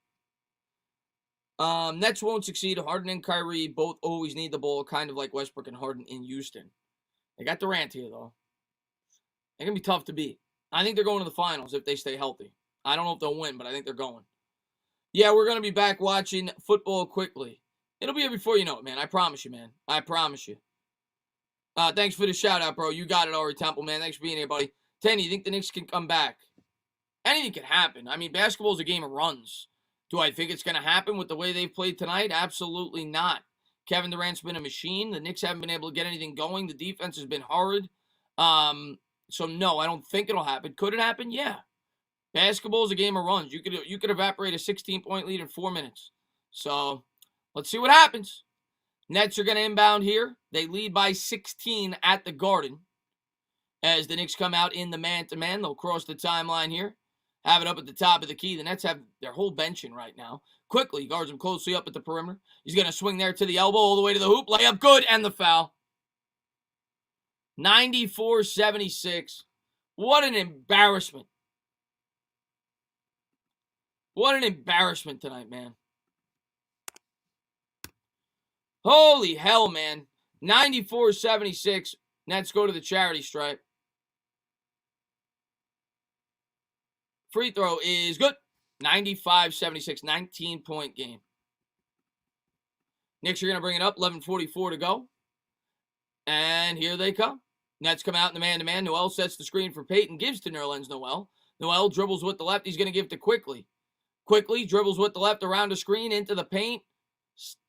S1: Nets won't succeed. Harden and Kyrie both always need the ball, kind of like Westbrook and Harden in Houston. They got Durant here, though. They're going to be tough to beat. I think they're going to the finals if they stay healthy. I don't know if they'll win, but I think they're going. Yeah, we're going to be back watching football quickly. It'll be here before you know it, man. I promise you, man. I promise you. Thanks for the shout-out, bro. You got it, Ari Temple, man. Thanks for being here, buddy. Tenny, you think the Knicks can come back? Anything can happen. I mean, basketball is a game of runs. Do I think it's going to happen with the way they've played tonight? Absolutely not. Kevin Durant's been a machine. The Knicks haven't been able to get anything going. The defense has been horrid. So no, I don't think it'll happen. Could it happen? Yeah. Basketball is a game of runs. You could evaporate a 16-point lead in 4 minutes. So let's see what happens. Nets are going to inbound here. They lead by 16 at the Garden. As the Knicks come out in the man-to-man, they'll cross the timeline here. Have it up at the top of the key. The Nets have their whole bench in right now. Quickly guards him closely up at the perimeter. He's going to swing there to the elbow all the way to the hoop. Layup good, and the foul. 94-76. What an embarrassment. What an embarrassment tonight, man. Holy hell, man. 94-76. Nets go to the charity stripe. Free throw is good. 95-76, 19-point game. Knicks are going to bring it up. 11:44 to go. And here they come. Nets come out in the man-to-man. Noel sets the screen for Peyton. Gives to Nerlens Noel. Noel dribbles with the left. He's going to give to Quickly. Quickly dribbles with the left around the screen into the paint.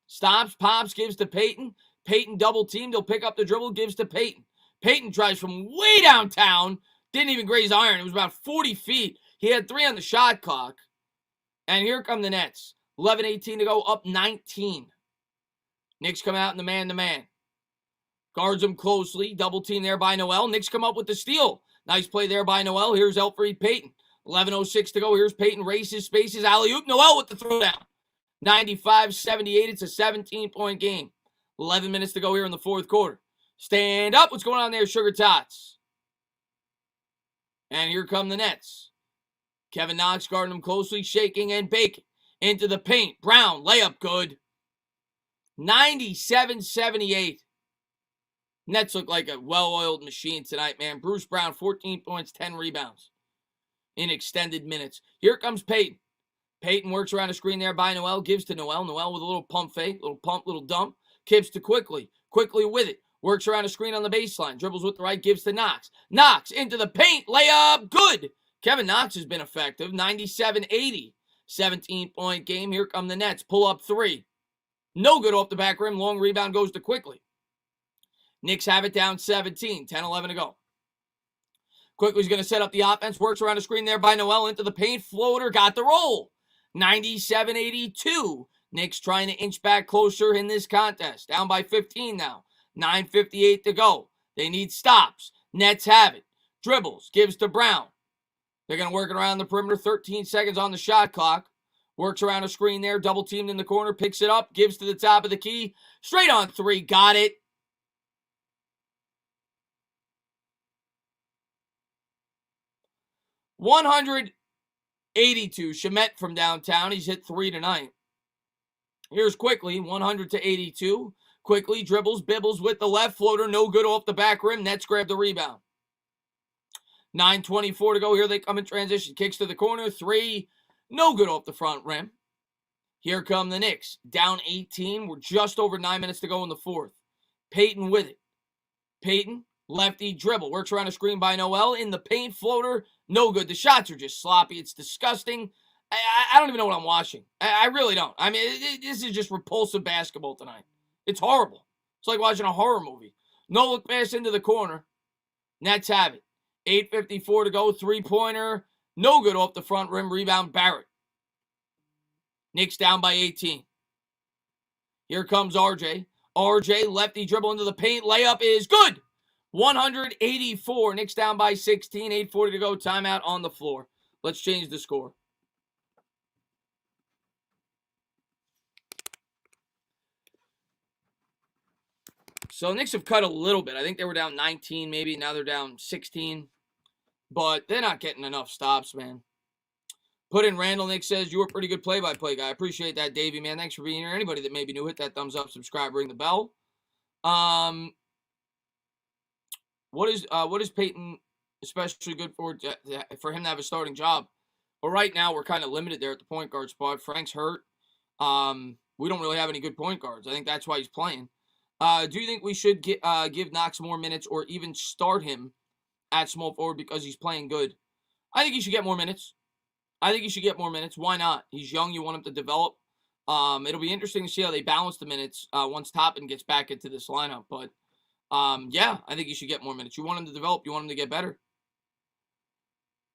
S1: Stops, pops, gives to Peyton. Peyton double teamed. He'll pick up the dribble, gives to Peyton. Peyton drives from way downtown. Didn't even graze iron. It was about 40 feet. He had 3 on the shot clock. And here come the Nets. 11:18 to go, up 19. Knicks come out in the man-to-man. Guards him closely. Double team there by Noel. Knicks come up with the steal. Nice play there by Noel. Here's Elfrid Payton. 11:06 to go. Here's Payton. Races, spaces, alley-oop. Noel with the throwdown. 95-78. It's a 17-point game. 11 minutes to go here in the fourth quarter. Stand up. What's going on there, Sugar Tots? And here come the Nets. Kevin Knox guarding him closely, shaking and baking. Into the paint. Brown, layup good. 97-78. Nets look like a well-oiled machine tonight, man. Bruce Brown, 14 points, 10 rebounds in extended minutes. Here comes Peyton. Peyton works around the screen there by Noel, gives to Noel. Noel with a little pump fake, little pump, little dump. Gives to Quickly. Quickly with it. Works around the screen on the baseline. Dribbles with the right, gives to Knox. Knox into the paint. Layup. Good. Kevin Knox has been effective. 97-80. 17-point game. Here come the Nets. Pull up 3. No good off the back rim. Long rebound goes to Quickly. Knicks have it down 17. 10-11 to go. Quickly's going to set up the offense. Works around the screen there by Noel. Into the paint. Floater. Got the roll. 97-82. Knicks trying to inch back closer in this contest. Down by 15 now. 9:58 to go. They need stops. Nets have it. Dribbles. Gives to Brown. They're going to work it around the perimeter. 13 seconds on the shot clock. Works around a screen there. Double teamed in the corner. Picks it up. Gives to the top of the key. Straight on 3. Got it. $182. Shamet from downtown. He's hit 3 tonight. Here's Quickly. 100-82. Quickly dribbles, bibbles with the left floater. No good off the back rim. Nets grab the rebound. 9:24 to go. Here they come in transition. Kicks to the corner. 3. No good off the front rim. Here come the Knicks. Down 18. We're just over 9 minutes to go in the fourth. Peyton with it. Peyton lefty dribble. Works around a screen by Noel. In the paint, floater. No good. The shots are just sloppy. It's disgusting. I don't even know what I'm watching. I really don't. I mean, this is just repulsive basketball tonight. It's horrible. It's like watching a horror movie. No look pass into the corner. Nets have it. 8:54 to go. Three-pointer. No good off the front rim. Rebound, Barrett. Knicks down by 18. Here comes RJ. RJ, lefty dribble into the paint. Layup is good. 184. Knicks down by 16. 8:40 to go. Timeout on the floor. Let's change the score. So Knicks have cut a little bit. I think they were down 19 maybe. Now they're down 16. But they're not getting enough stops, man. Put in Randall. Nick says, you were a pretty good play-by-play guy. I appreciate that, Davey, man. Thanks for being here. Anybody that maybe new, hit that thumbs up, subscribe, ring the bell. What is Peyton especially good for him to have a starting job? Well, right now we're kind of limited there at the point guard spot. Frank's hurt. We don't really have any good point guards. I think that's why he's playing. Do you think we should give Knox more minutes or even start him at small forward because he's playing good? I think he should get more minutes. Why not? He's young. You want him to develop. It'll be interesting to see how they balance the minutes once Toppin gets back into this lineup. But, yeah, I think he should get more minutes. You want him to develop. You want him to get better.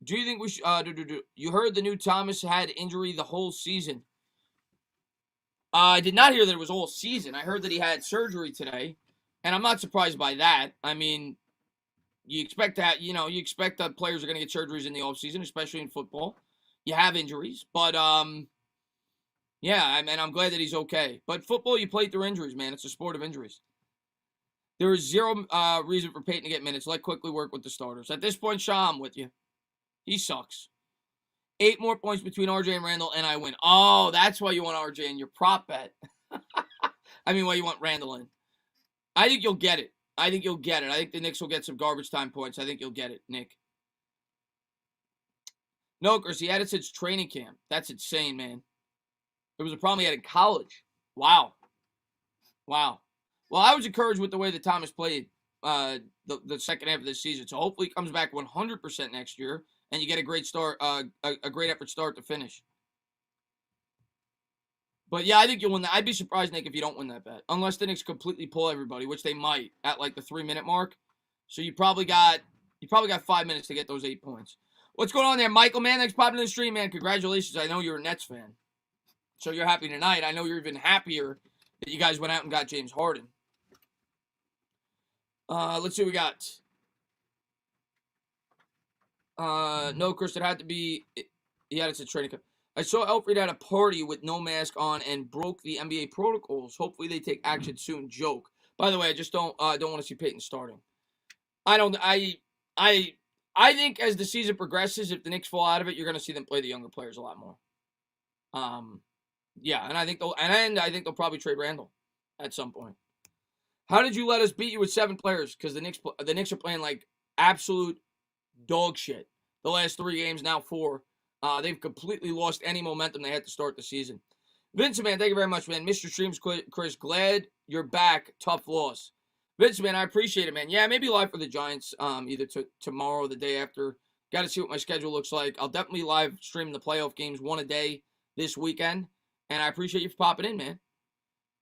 S1: Do you think we should you heard the new Thomas had injury the whole season? I did not hear that it was all season. I heard that he had surgery today, and I'm not surprised by that. I mean, you expect that, you expect that players are going to get surgeries in the offseason, especially in football. You have injuries, but, yeah, I'm glad that he's okay. But football, you play through injuries, man. It's a sport of injuries. There is zero reason for Peyton to get minutes. Let quickly work with the starters. At this point, Shaw, I'm with you. He sucks. 8 more points between RJ and Randall, and I win. Oh, that's why you want RJ in your prop bet. I mean, why you want Randall in. I think you'll get it. I think the Knicks will get some garbage time points. I think you'll get it, Nick. No, Chris, he had it since training camp. That's insane, man. It was a problem he had in college. Wow. Well, I was encouraged with the way that Thomas played the second half of this season. So hopefully he comes back 100% next year. And you get a great start, a great effort start to finish. But yeah, I think you'll win that. I'd be surprised, Nick, if you don't win that bet. Unless the Knicks completely pull everybody, which they might at like the 3-minute mark. So you probably got 5 minutes to get those 8 points. What's going on there, Michael, man? Thanks for popping in the stream, man. Congratulations. I know you're a Nets fan. So you're happy tonight. I know you're even happier that you guys went out and got James Harden. Let's see what we got. No, Chris, it had to be. He had it to training camp. I saw Alfred at a party with no mask on and broke the NBA protocols. Hopefully they take action soon. Joke. By the way, I just don't want to see Peyton starting. I think as the season progresses, if the Knicks fall out of it, you're going to see them play the younger players a lot more. Yeah, and I think they'll probably trade Randall at some point. How did you let us beat you with 7 players? Because the Knicks are playing like absolute dog shit. The last 3 games, now 4. They've completely lost any momentum they had to start the season. Vincent, man, thank you very much, man. Mr. Streams, Chris, glad you're back. Tough loss. Vincent, man, I appreciate it, man. Yeah, maybe live for the Giants either tomorrow or the day after. Got to see what my schedule looks like. I'll definitely live stream the playoff games 1 a day this weekend. And I appreciate you for popping in, man.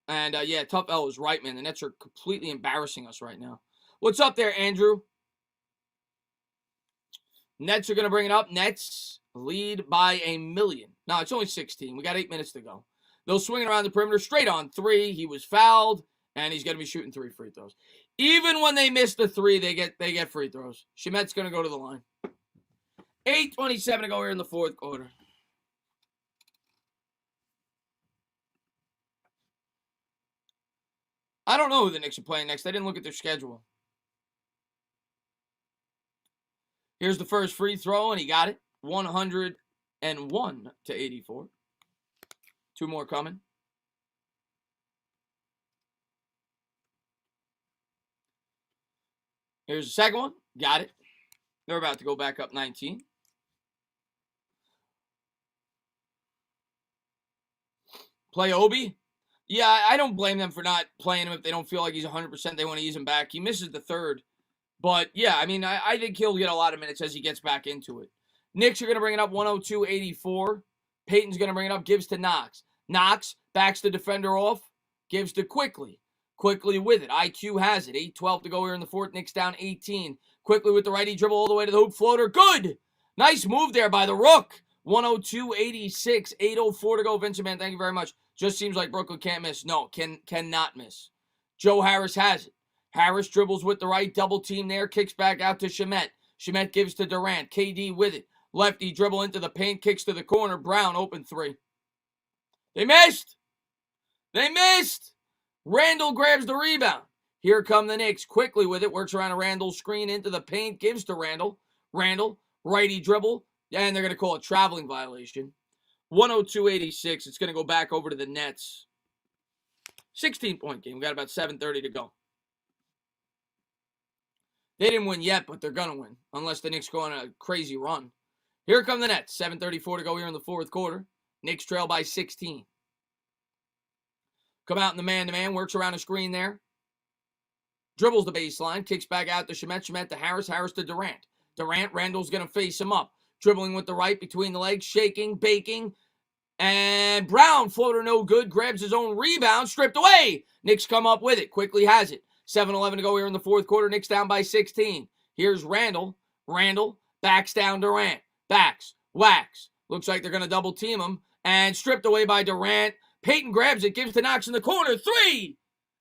S1: And, yeah, Tough L is right, man. The Nets are completely embarrassing us right now. What's up there, Andrew? Nets are going to bring it up. Nets lead by 1 million. No, it's only 16. We got 8 minutes to go. They'll swing it around the perimeter. Straight on 3. He was fouled, and he's going to be shooting 3 free throws. Even when they miss the 3, they get free throws. Shamet's going to go to the line. 8:27 to go here in the fourth quarter. I don't know who the Knicks are playing next. I didn't look at their schedule. Here's the first free throw, and he got it. 101 to 84. 2 more coming. Here's the second one. Got it. They're about to go back up 19. Play Obi. Yeah, I don't blame them for not playing him if they don't feel like he's 100%. They want to use him back. He misses the third. But, yeah, I mean, I think he'll get a lot of minutes as he gets back into it. Knicks are going to bring it up 102-84. Peyton's going to bring it up, gives to Knox. Knox backs the defender off, gives to Quickly. Quickly with it. IQ has it. 8:12 to go here in the fourth. Knicks down 18. Quickly with the righty dribble all the way to the hoop. Floater. Good. Nice move there by the Rook. 102-86. 8:04 to go. Vincent, man, thank you very much. Just seems like Brooklyn can't miss. No, cannot miss. Joe Harris has it. Harris dribbles with the right. Double team there. Kicks back out to Shamet. Shamet gives to Durant. KD with it. Lefty dribble into the paint. Kicks to the corner. Brown open three. They missed. They missed. Randall grabs the rebound. Here come the Knicks. Quickly with it. Works around a Randall screen into the paint. Gives to Randall. Randall. Righty dribble. And they're going to call a traveling violation. 102-86. It's going to go back over to the Nets. 16-point game. We got about 7:30 to go. They didn't win yet, but they're going to win. Unless the Knicks go on a crazy run. Here come the Nets. 7:34 to go here in the fourth quarter. Knicks trail by 16. Come out in the man-to-man. Works around a screen there. Dribbles the baseline. Kicks back out to Shamet. Shamet to Harris. Harris to Durant. Durant. Randall's going to face him up. Dribbling with the right between the legs. Shaking. Baking. And Brown. Floater no good. Grabs his own rebound. Stripped away. Knicks come up with it. Quickly has it. 7:11 to go here in the fourth quarter. Knicks down by 16. Here's Randall. Randall backs down Durant. Backs. Whacks. Looks like they're going to double team him. And stripped away by Durant. Peyton grabs it. Gives to Knox in the corner. Three.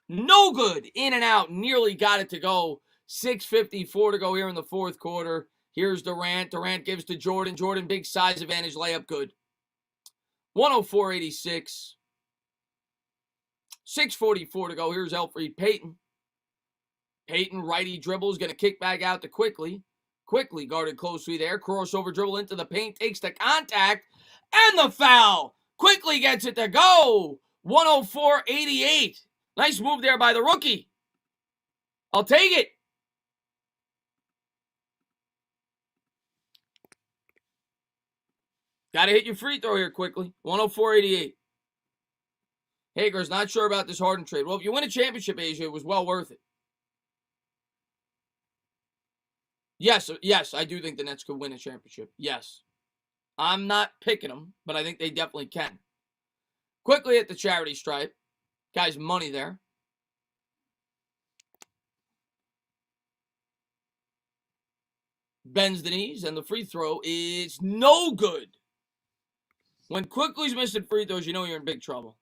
S1: No good. In and out. Nearly got it to go. 6:54 to go here in the fourth quarter. Here's Durant. Durant gives to Jordan. Jordan, big size advantage. Layup good. 104-86. 6:44 to go. Here's Elfrid Payton. Payton, righty dribbles. Going to kick back out to Quickly. Quickly guarded closely there. Crossover dribble into the paint. Takes the contact. And the foul. Quickly gets it to go. 104-88. Nice move there by the rookie. I'll take it. Got to hit your free throw here quickly. 104-88. Hager's not sure about this Harden trade. Well, if you win a championship, Asia, it was well worth it. Yes, I do think the Nets could win a championship. Yes. I'm not picking them, but I think they definitely can. Quickly at the charity stripe. Guy's money there. Bends the knees, and the free throw is no good. When Quickly's missing free throws, you know you're in big trouble.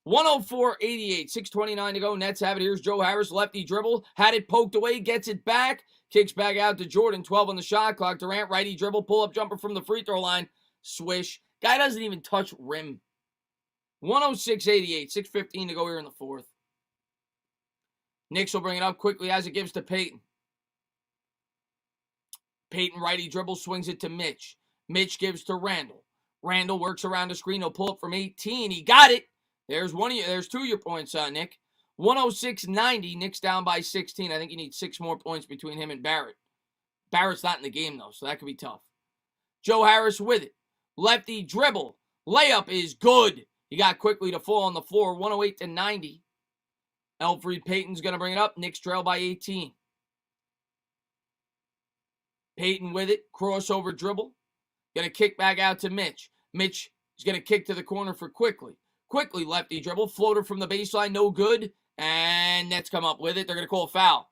S1: 104-88, 6:29 to go. Nets have it. Here's Joe Harris, lefty dribble. Had it poked away, gets it back. Kicks back out to Jordan, 12 on the shot clock. Durant, righty dribble, pull-up jumper from the free throw line. Swish. Guy doesn't even touch rim. 106-88, 6:15 to go here in the fourth. Knicks will bring it up quickly as it gives to Peyton. Peyton, righty dribble, swings it to Mitch. Mitch gives to Randall. Randall works around the screen. He'll pull up from 18. He got it. There's two of your points, Nick. 106-90. Knicks down by 16. I think you need 6 more points between him and Barrett. Barrett's not in the game, though, so that could be tough. Joe Harris with it. Lefty dribble. Layup is good. He got Quickly to fall on the floor. 108-90. Elfrid Payton's going to bring it up. Knicks trail by 18. Payton with it. Crossover dribble. Going to kick back out to Mitch. Mitch is going to kick to the corner for Quickly. Quickly lefty dribble. Floater from the baseline. No good. And Nets come up with it. They're going to call a foul.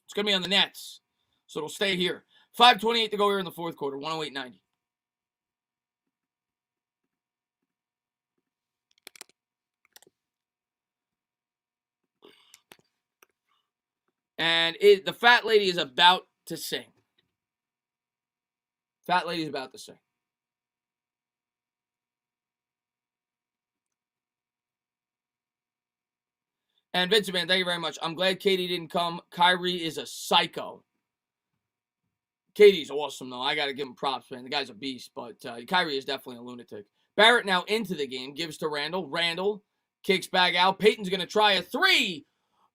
S1: It's going to be on the Nets. So it'll stay here. 5:28 to go here in the fourth quarter. 108-90. And the fat lady is about to sing. Fat lady's about to sing. And Vincent, man, thank you very much. I'm glad Katie didn't come. Kyrie is a psycho. Katie's awesome, though. I got to give him props, man. The guy's a beast, but Kyrie is definitely a lunatic. Barrett now into the game. Gives to Randall. Randall kicks back out. Peyton's going to try a three.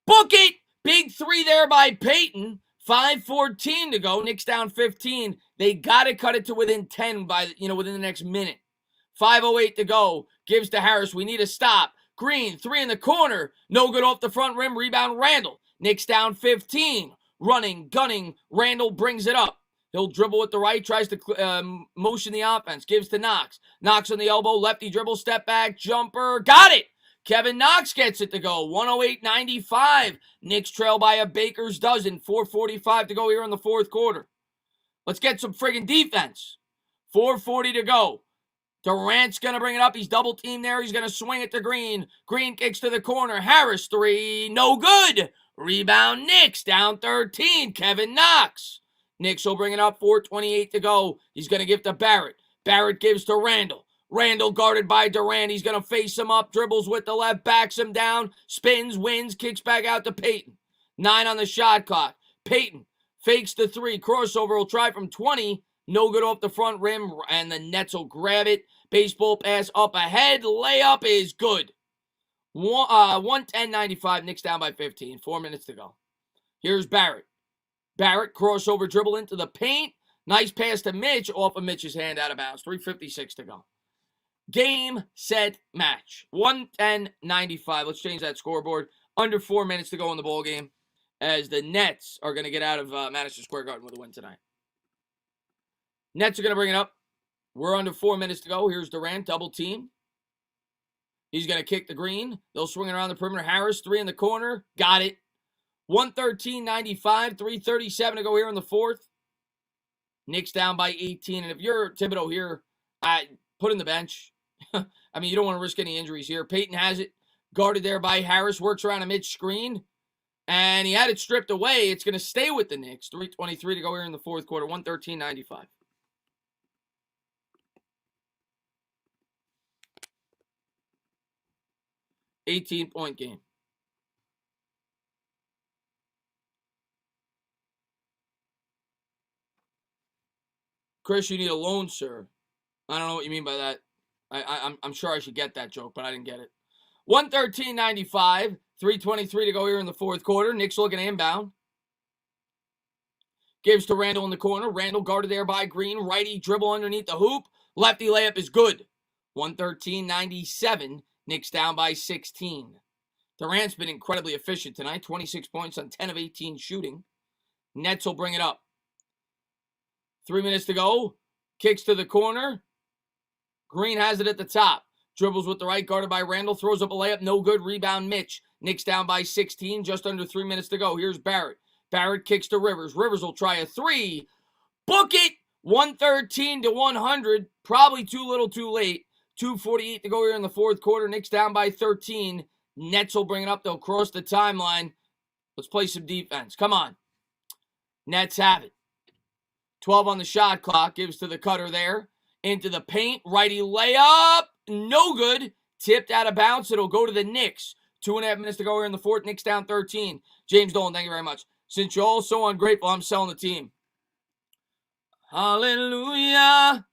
S1: Book it! Big three there by Peyton. 5:14 to go. Knicks down 15. They got to cut it to within 10 within the next minute. 5:08 to go. Gives to Harris. We need a stop. Green, three in the corner. No good off the front rim. Rebound, Randall. Knicks down 15. running, gunning. Randall brings it up. He'll dribble with the right, tries to motion the offense, gives to Knox. Knox on the elbow, lefty dribble, step back, jumper, got it! Kevin Knox gets it to go, 108-95. Knicks trail by a baker's dozen, 4:45 to go here in the fourth quarter. Let's get some friggin' defense. 4:40 to go. Durant's going to bring it up. He's double teamed there. He's going to swing it to Green. Green kicks to the corner. Harris, three. No good. Rebound Knicks. Down 13. Kevin Knox. Knicks will bring it up. 4:28 to go. He's going to give to Barrett. Barrett gives to Randall. Randall guarded by Durant. He's going to face him up. Dribbles with the left. Backs him down. Spins. Wins. Kicks back out to Payton. 9 on the shot clock. Payton fakes the three. Crossover will try from 20. No good off the front rim, and the Nets will grab it. Baseball pass up ahead. Layup is good. 110-95. Knicks down by 15. 4 minutes to go. Here's Barrett. Barrett, crossover dribble into the paint. Nice pass to Mitch. Off of Mitch's hand, out of bounds. 3:56 to go. Game, set, match. 110-95. Let's change that scoreboard. Under 4 minutes to go in the ball game, as the Nets are going to get out of Madison Square Garden with a win tonight. Nets are going to bring it up. We're under 4 minutes to go. Here's Durant, double team. He's going to kick the Green. They'll swing it around the perimeter. Harris, three in the corner. Got it. 113-95. 3:37 to go here in the fourth. Knicks down by 18. And if you're Thibodeau here, put in the bench. I mean, you don't want to risk any injuries here. Payton has it. Guarded there by Harris. Works around a mid-screen. And he had it stripped away. It's going to stay with the Knicks. 3:23 to go here in the fourth quarter. 113-95. 18-point game. Chris, you need a loan, sir. I don't know what you mean by that. I'm sure I should get that joke, but I didn't get it. 113-95. 3:23 to go here in the fourth quarter. Knicks looking inbound. Gives to Randall in the corner. Randall guarded there by Green. Righty dribble underneath the hoop. Lefty layup is good. 113-97. Knicks down by 16. Durant's been incredibly efficient tonight. 26 points on 10 of 18 shooting. Nets will bring it up. 3 minutes to go. Kicks to the corner. Green has it at the top. Dribbles with the right, guarded by Randall. Throws up a layup. No good. Rebound Mitch. Knicks down by 16. Just under 3 minutes to go. Here's Barrett. Barrett kicks to Rivers. Rivers will try a three. Book it. 113-100. Probably too little too late. 2:48 to go here in the fourth quarter. Knicks down by 13. Nets will bring it up. They'll cross the timeline. Let's play some defense. Come on. Nets have it. 12 on the shot clock. Gives to the cutter there. Into the paint. Righty layup. No good. Tipped out of bounds. It'll go to the Knicks. 2.5 minutes to go here in the fourth. Knicks down 13. James Dolan, thank you very much. Since you're all so ungrateful, I'm selling the team. Hallelujah.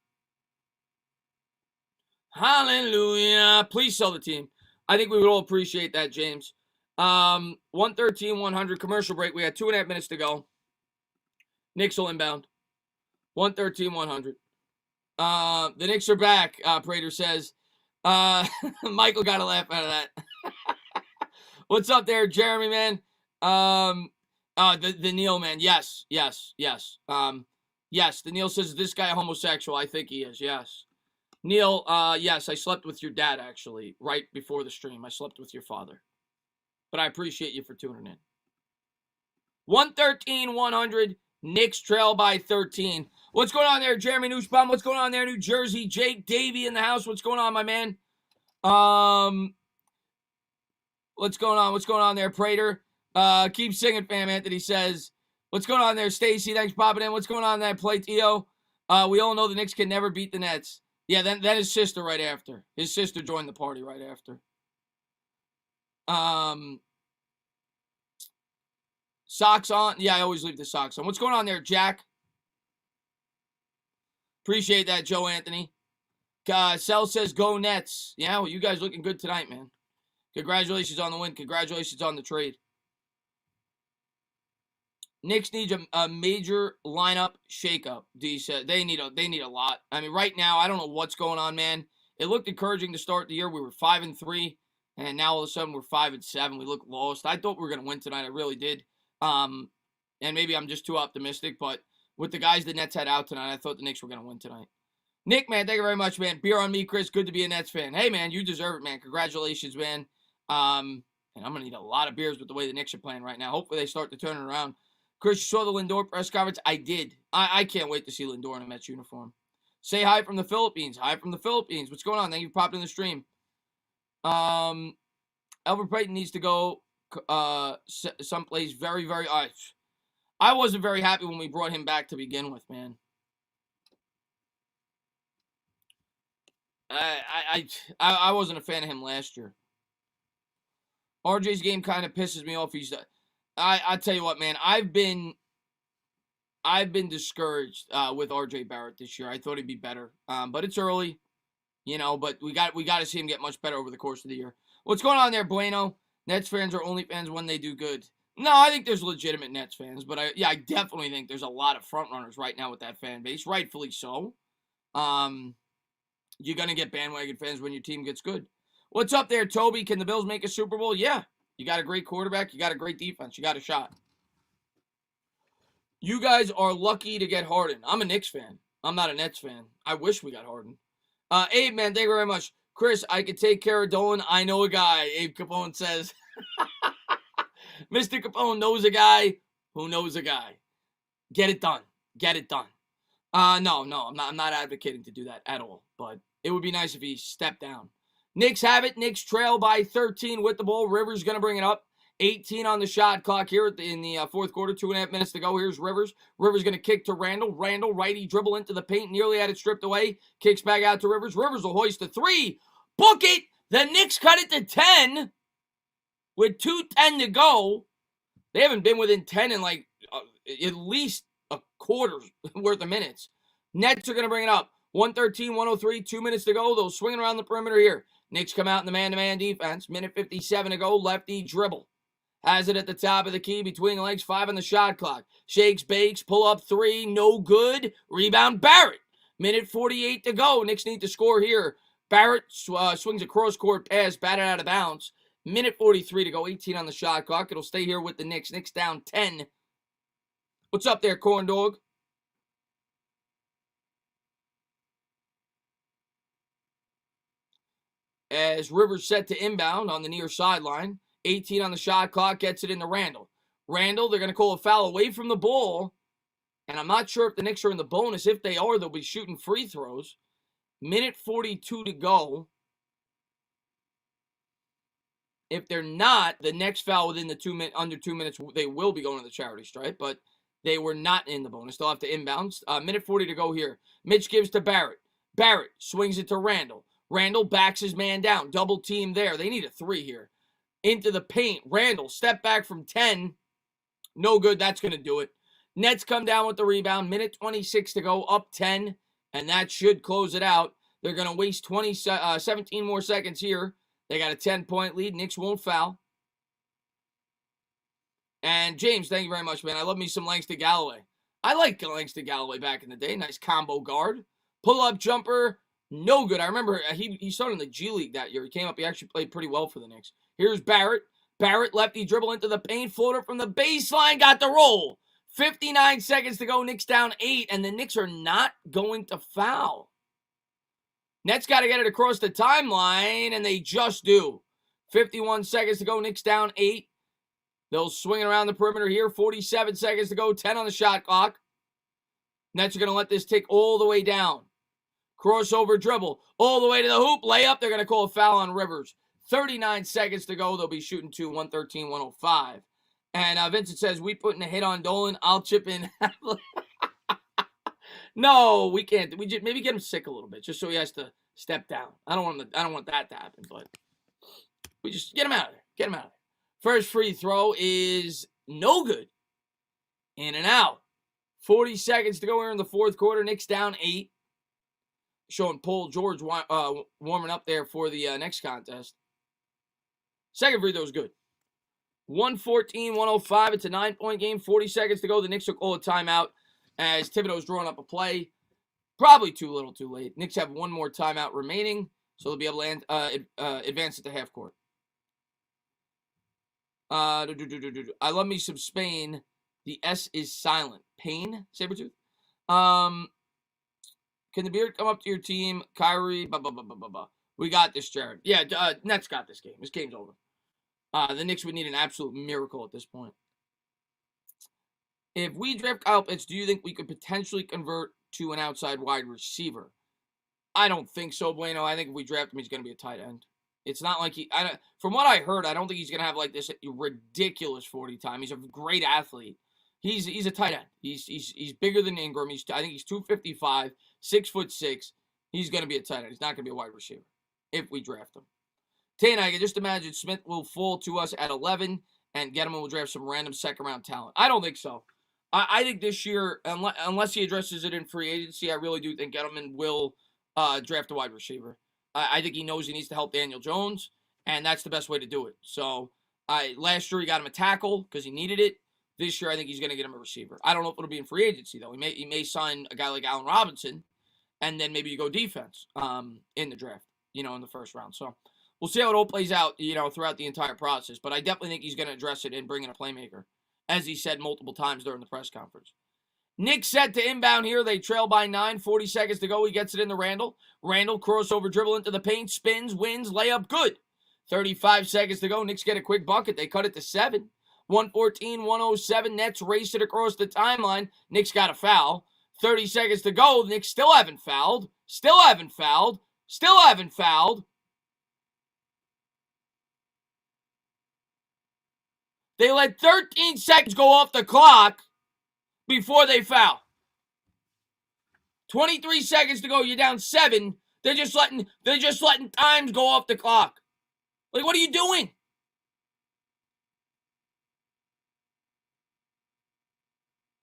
S1: Hallelujah. Please sell the team. I think we would all appreciate that, James. 113-100. Commercial break. We had 2.5 minutes to go. Knicks will inbound. 113-100. The Knicks are back, Prater says. Michael got a laugh out of that. What's up there, Jeremy, man? The Neil, man. Yes. Yes, the Neil says, is this guy a homosexual? I think he is, yes. Neil, yes, I slept with your dad, actually, right before the stream. I slept with your father. But I appreciate you for tuning in. 113-100. Knicks trail by 13. What's going on there, Jeremy Nussbaum? What's going on there, New Jersey? Jake Davey in the house. What's going on, my man? What's going on? What's going on there, Prater? Keep singing, fam. Anthony says, what's going on there, Stacy? Thanks for popping in. What's going on there, Play Tio? We all know the Knicks can never beat the Nets. Yeah, then his sister right after. His sister joined the party right after. Socks on? Yeah, I always leave the socks on. What's going on there, Jack? Appreciate that, Joe Anthony. Sel says, go Nets. Yeah, well, you guys looking good tonight, man. Congratulations on the win. Congratulations on the trade. Knicks needs a major lineup shakeup. D said they need a lot. I mean, right now, I don't know what's going on, man. It looked encouraging to start the year. We were 5-3, and now all of a sudden we're 5-7. We look lost. I thought we were gonna win tonight. I really did. And maybe I'm just too optimistic, but with the guys the Nets had out tonight, I thought the Knicks were going to win tonight. Nick, man, thank you very much, man. Beer on me, Chris. Good to be a Nets fan. Hey, man, you deserve it, man. Congratulations, man. And I'm going to need a lot of beers with the way the Knicks are playing right now. Hopefully they start to turn it around. Chris, you saw the Lindor press conference? I did. I can't wait to see Lindor in a Mets uniform. Say hi from the Philippines. Hi from the Philippines. What's going on? Thank you for popping in the stream. Albert Payton needs to go someplace very, very... I wasn't very happy when we brought him back to begin with, man. I wasn't a fan of him last year. RJ's game kind of pisses me off. I tell you what, man. I've been discouraged with RJ Barrett this year. I thought he'd be better, but it's early, you know. But we got to see him get much better over the course of the year. What's going on there, Bueno? Nets fans are only fans when they do good. No, I think there's legitimate Nets fans, but I definitely think there's a lot of front runners right now with that fan base, rightfully so. You're going to get bandwagon fans when your team gets good. What's up there, Toby? Can the Bills make a Super Bowl? Yeah. You got a great quarterback. You got a great defense. You got a shot. You guys are lucky to get Harden. I'm a Knicks fan. I'm not a Nets fan. I wish we got Harden. Abe, man, thank you very much. Chris, I could take care of Dolan. I know a guy, Abe Capone says. Mr. Capone knows a guy who knows a guy. Get it done. Get it done. No, I'm not advocating to do that at all. But it would be nice if he stepped down. Knicks have it. Knicks trail by 13 with the ball. Rivers going to bring it up. 18 on the shot clock here in the fourth quarter. 2.5 minutes to go. Here's Rivers. Rivers going to kick to Randall. Randall, righty dribble into the paint. Nearly had it stripped away. Kicks back out to Rivers. Rivers will hoist a three. Book it. The Knicks cut it to 10 with 2:10 to go. They haven't been within 10 in like at least a quarter worth of minutes. Nets are going to bring it up. 113, 103, 2 minutes to go. They'll swing around the perimeter here. Knicks come out in the man-to-man defense. Minute 57 to go. Lefty dribble. Has it at the top of the key between the legs. 5 on the shot clock. Shakes, bakes, pull up 3. No good. Rebound Barrett. Minute 48 to go. Knicks need to score here. Barrett swings a cross-court pass. Batted out of bounds. Minute 43 to go. 18 on the shot clock. It'll stay here with the Knicks. Knicks down 10. What's up there, corn dog? As Rivers set to inbound on the near sideline. 18 on the shot clock, gets it into Randall. Randall, they're going to call a foul away from the ball. And I'm not sure if the Knicks are in the bonus. If they are, they'll be shooting free throws. Minute 42 to go. If they're not, the next foul within the under 2 minutes, they will be going to the charity stripe. But they were not in the bonus. They'll have to inbound. Minute 40 to go here. Mitch gives to Barrett. Barrett swings it to Randall. Randall backs his man down. Double team there. They need a 3 here. Into the paint. Randall, step back from 10. No good. That's going to do it. Nets come down with the rebound. Minute 26 to go. Up 10. And that should close it out. They're going to waste 17 more seconds here. They got a 10-point lead. Knicks won't foul. And James, thank you very much, man. I love me some Langston Galloway. I like Langston Galloway back in the day. Nice combo guard. Pull-up jumper. No good. I remember he started in the G League that year. He came up. He actually played pretty well for the Knicks. Here's Barrett. Barrett, lefty dribble into the paint. Floater from the baseline. Got the roll. 59 seconds to go. Knicks down 8. And the Knicks are not going to foul. Nets got to get it across the timeline. And they just do. 51 seconds to go. Knicks down 8. They'll swing it around the perimeter here. 47 seconds to go. 10 on the shot clock. Nets are going to let this tick all the way down. Crossover dribble. All the way to the hoop. Layup. They're going to call a foul on Rivers. 39 seconds to go. They'll be shooting 113, 105. And Vincent says, we putting a hit on Dolan. I'll chip in. No, we can't. We just maybe get him sick a little bit just so he has to step down. I don't want that to happen, but we just get him out of there. Get him out of there. First free throw is no good. In and out. 40 seconds to go here in the fourth quarter. Knicks down 8. Showing Paul George warming up there for the next contest. Second free throw is good. 114, 105. It's a 9-point game. 40 seconds to go. The Knicks will call a timeout as Thibodeau's drawing up a play. Probably too little too late. Knicks have one more timeout remaining, so they'll be able to advance it to half court. I love me some Spain. The S is silent. Pain, Sabretooth. Can the Beard come up to your team? Kyrie, blah, blah, blah, blah, blah, blah. We got this, Jared. Yeah, Nets got this game. This game's over. The Knicks would need an absolute miracle at this point. If we draft Kyle Pitts, do you think we could potentially convert to an outside wide receiver? I don't think so, Bueno. I think if we draft him, he's going to be a tight end. It's not like from what I heard, I don't think he's going to have like this ridiculous 40 time. He's a great athlete. He's a tight end. He's bigger than Ingram. I think he's 255, 6'6". He's going to be a tight end. He's not going to be a wide receiver if we draft him. Tane, I can just imagine Smith will fall to us at 11 and Gettleman will draft some random second-round talent. I don't think so. I think this year, unless he addresses it in free agency, I really do think Gettleman will draft a wide receiver. I think he knows he needs to help Daniel Jones, and that's the best way to do it. So last year he got him a tackle because he needed it. This year I think he's going to get him a receiver. I don't know if it'll be in free agency, though. He may sign a guy like Allen Robinson, and then maybe you go defense in the draft, in the first round. So we'll see how it all plays out, throughout the entire process. But I definitely think he's going to address it and bring in a playmaker, as he said multiple times during the press conference. Knicks set to inbound here. They trail by 9, 40 seconds to go. He gets it into Randall. Randall, crossover dribble into the paint, spins, wins, layup, good. 35 seconds to go. Knicks get a quick bucket. They cut it to 7. 114-107. Nets race it across the timeline. Knicks got a foul. 30 seconds to go. Knicks still haven't fouled. Still haven't fouled. Still haven't fouled. They let 13 seconds go off the clock before they foul. 23 seconds to go. You're down 7. They're just letting times go off the clock. Like, what are you doing?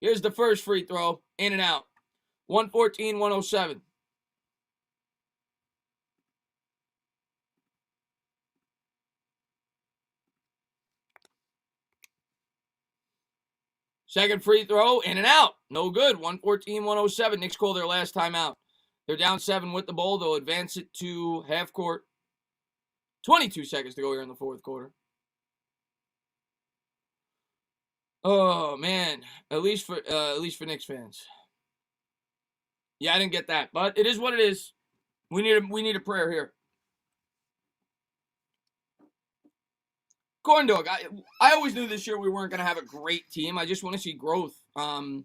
S1: Here's the first free throw. In and out. 114-107. Second free throw, in and out. No good. 114-107. Knicks call their last timeout. They're down 7 with the ball. They'll advance it to half court. 22 seconds to go here in the fourth quarter. Oh, man. At least for Knicks fans. Yeah, I didn't get that. But it is what it is. We need a prayer here. Corn Dog, I always knew this year we weren't going to have a great team. I just want to see growth. And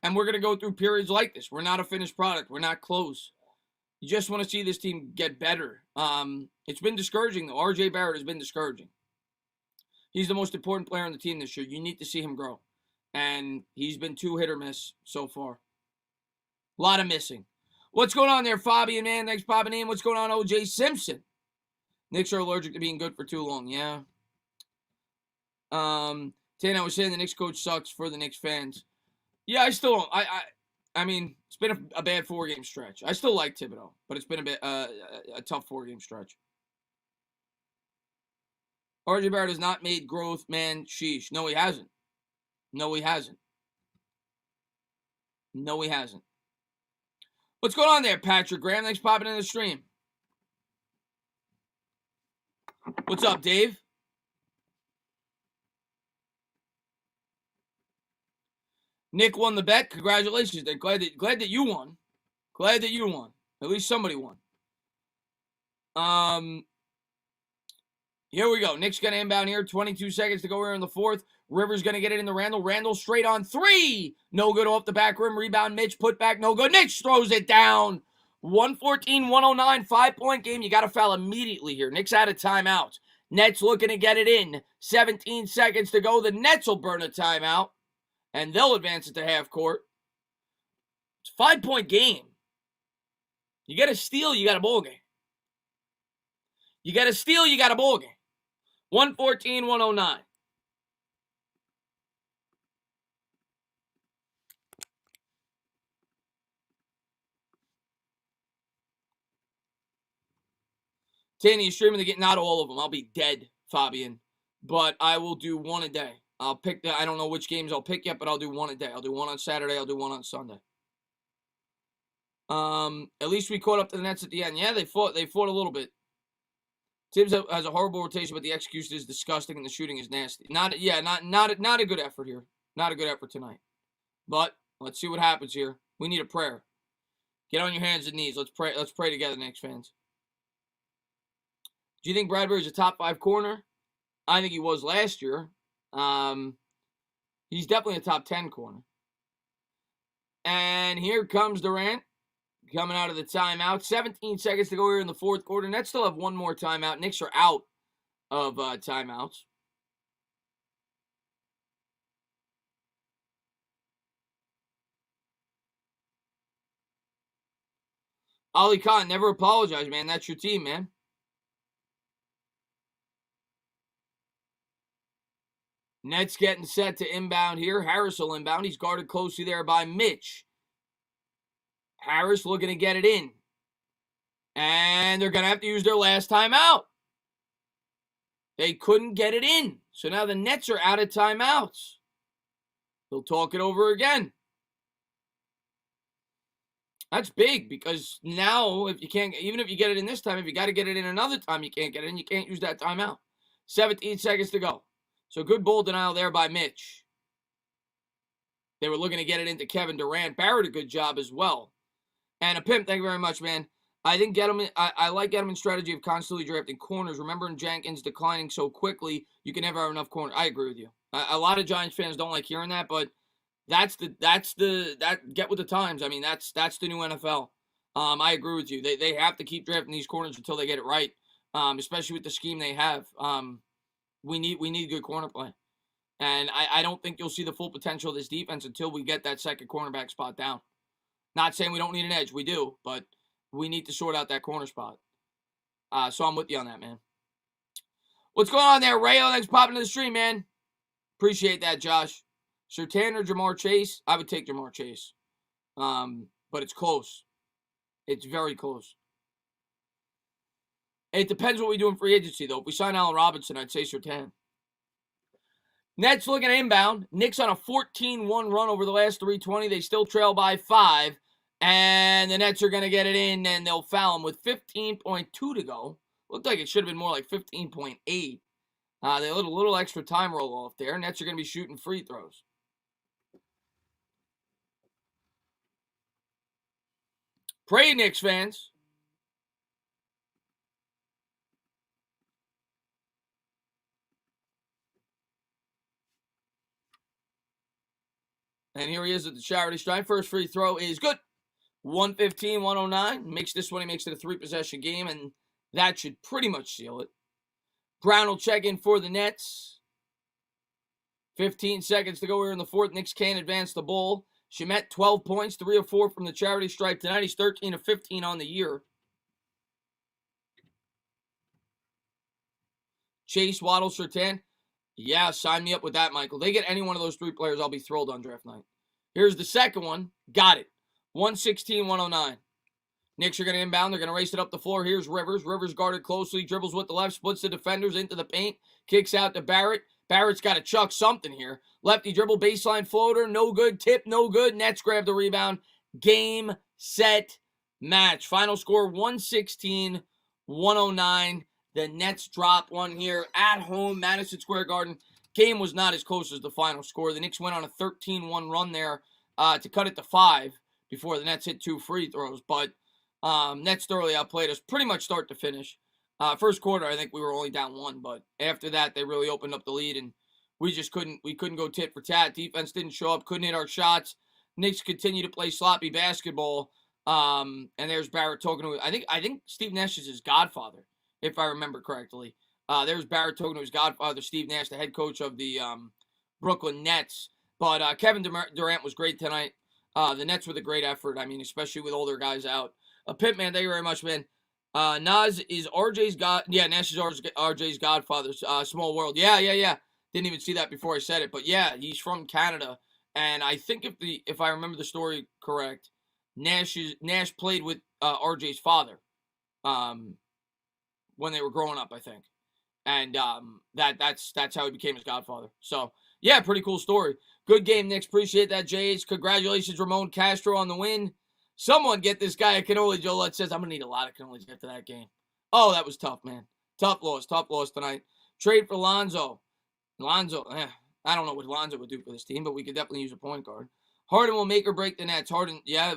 S1: we're going to go through periods like this. We're not a finished product. We're not close. You just want to see this team get better. It's been discouraging, though. R.J. Barrett has been discouraging. He's the most important player on the team this year. You need to see him grow. And he's been too hit or miss so far. A lot of missing. What's going on there, Fabian, man? Thanks, popping in. What's going on, O.J. Simpson? Knicks are allergic to being good for too long. Yeah. Tana was saying the Knicks coach sucks for the Knicks fans. Yeah, I still don't. I mean, it's been a bad 4-game stretch. I still like Thibodeau, but it's been a tough 4-game stretch. R.J. Barrett has not made growth, man. Sheesh. No, he hasn't. No, he hasn't. No, he hasn't. What's going on there, Patrick Graham? Thanks for popping in the stream. What's up, Dave? Nick won the bet. Congratulations. They're glad that you won. Glad that you won. At least somebody won. Here we go. Knicks going to inbound here. 22 seconds to go here in the fourth. Rivers going to get it into Randall. Randall straight on 3. No good off the back rim. Rebound, Mitch. Put back. No good. Knicks throws it down. 114-109. 5-point game. You got to foul immediately here. Knicks out of timeout. Nets looking to get it in. 17 seconds to go. The Nets will burn a timeout. And they'll advance it to half court. It's a 5-point game. You got to steal, you got a ball game. You got to steal, you got a ball game. 114-109. Tanny, you're streaming to get not all of them. I'll be dead, Fabian. But I will do one a day. I'll pick I don't know which games I'll pick yet, but I'll do one a day. I'll do one on Saturday. I'll do one on Sunday. At least we caught up to the Nets at the end. Yeah, they fought a little bit. Tibbs has a horrible rotation, but the execution is disgusting and the shooting is nasty. Not a good effort here. Not a good effort tonight. But let's see what happens here. We need a prayer. Get on your hands and knees. Let's pray. Let's pray together, Knicks fans. Do you think Bradbury's a top 5 corner? I think he was last year. He's definitely a top 10 corner. And here comes Durant coming out of the timeout. 17 seconds to go here in the fourth quarter. Nets still have one more timeout. Knicks are out of timeouts. Ali Khan, never apologize, man. That's your team, man. Nets getting set to inbound here. Harris will inbound. He's guarded closely there by Mitch. Harris looking to get it in. And they're going to have to use their last timeout. They couldn't get it in. So now the Nets are out of timeouts. They'll talk it over again. That's big because now if you can't, even if you get it in this time, if you got to get it in another time, you can't get it in. You can't use that timeout. 17 seconds to go. So good ball denial there by Mitch. They were looking to get it into Kevin Durant. Barrett, a good job as well. And a pimp, thank you very much, man. I think Gettleman, I like Gettleman's strategy of constantly drafting corners. Remembering Jenkins declining so quickly, you can never have enough corners. I agree with you. A lot of Giants fans don't like hearing that, but that get with the times. I mean, that's the new NFL. I agree with you. They have to keep drafting these corners until they get it right, especially with the scheme they have. We need good corner play. And I don't think you'll see the full potential of this defense until we get that second cornerback spot down. Not saying we don't need an edge. We do, but we need to sort out that corner spot. So I'm with you on that, man. What's going on there, Rayo? Thanks for popping to the stream, man. Appreciate that, Josh. Surtain or Jamar Chase? I would take Jamar Chase. But it's close. It's very close. It depends what we do in free agency, though. If we sign Allen Robinson, I'd say Surtain. Nets looking at inbound. Knicks on a 14-1 run over the last 320. They still trail by 5. And the Nets are going to get it in, and they'll foul them with 15.2 to go. Looked like it should have been more like 15.8. They let a little extra time roll off there. Nets are going to be shooting free throws. Pray, Knicks fans. And here he is at the charity stripe. First free throw is good. 115-109. Makes this one. He makes it a 3-possession game, and that should pretty much seal it. Brown will check in for the Nets. 15 seconds to go here in the fourth. Knicks can't advance the ball. Shamet, 12 points, 3 of 4 from the charity stripe tonight. He's 13 of 15 on the year. Chase, Waddle, Surtain. Yeah, sign me up with that, Michael. They get any one of those 3 players, I'll be thrilled on draft night. Here's the second one. Got it. 116-109. Knicks are going to inbound. They're going to race it up the floor. Here's Rivers. Rivers guarded closely. Dribbles with the left. Splits the defenders into the paint. Kicks out to Barrett. Barrett's got to chuck something here. Lefty dribble. Baseline floater. No good. Tip. No good. Nets grab the rebound. Game, set, match. Final score 116-109. The Nets drop one here at home. Madison Square Garden. Game was not as close as the final score. The Knicks went on a 13-1 run there to cut it to 5 before the Nets hit 2 free throws. But Nets thoroughly outplayed us pretty much start to finish. First quarter, I think we were only down 1, but after that, they really opened up the lead, and we couldn't go tit for tat. Defense didn't show up, couldn't hit our shots. Knicks continue to play sloppy basketball. And there's Barrett talking to, I think Steve Nash is his godfather, if I remember correctly. There's Barrett talking to his godfather, Steve Nash, the head coach of the Brooklyn Nets. But Kevin Durant was great tonight. The Nets with a great effort. I mean, especially with all their guys out. Pip, man, thank you very much, man. Nas is RJ's god. Yeah, Nash is RJ's godfather. Small world. Yeah. Didn't even see that before I said it, but yeah, he's from Canada, and I think if I remember the story correct, Nash played with RJ's father, when they were growing up, I think, and that's how he became his godfather. So yeah, pretty cool story. Good game, Knicks. Appreciate that, JH. Congratulations, Ramon Castro, on the win. Someone get this guy a cannoli. Joe says, I'm going to need a lot of cannolis after that game. Oh, that was tough, man. Tough loss tonight. Trade for Lonzo. I don't know what Lonzo would do for this team, but we could definitely use a point guard. Harden will make or break the Nets. Harden, yeah.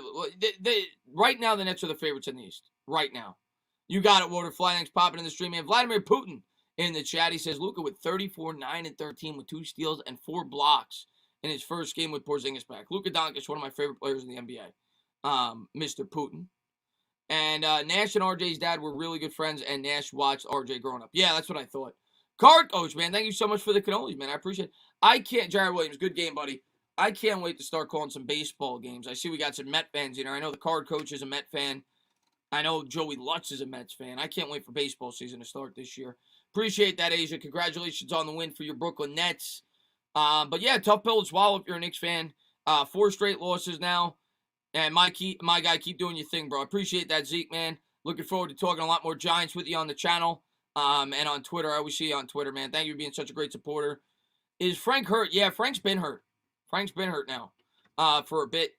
S1: Right now, the Nets are the favorites in the East. Right now. You got it, Water. Flying's popping in the stream, man. Vladimir Putin in the chat. He says, Luka with 34, 9, and 13 with 2 steals and 4 blocks in his first game with Porzingis back. Luka Doncic, one of my favorite players in the NBA. Mr. Putin. And Nash and RJ's dad were really good friends, and Nash watched RJ growing up. Yeah, that's what I thought. Card Coach, man, thank you so much for the cannolis, man. I appreciate it. I can't, Jared Williams, good game, buddy. I can't wait to start calling some baseball games. I see we got some Met fans in here. I know the Card Coach is a Met fan. I know Joey Lutz is a Mets fan. I can't wait for baseball season to start this year. Appreciate that, Asia. Congratulations on the win for your Brooklyn Nets. But yeah, tough pill to swallow if you're a Knicks fan. 4 straight losses now. And my guy, keep doing your thing, bro. I appreciate that, Zeke, man. Looking forward to talking a lot more Giants with you on the channel and on Twitter. I always see you on Twitter, man. Thank you for being such a great supporter. Is Frank hurt? Yeah, Frank's been hurt. Frank's been hurt now for a bit.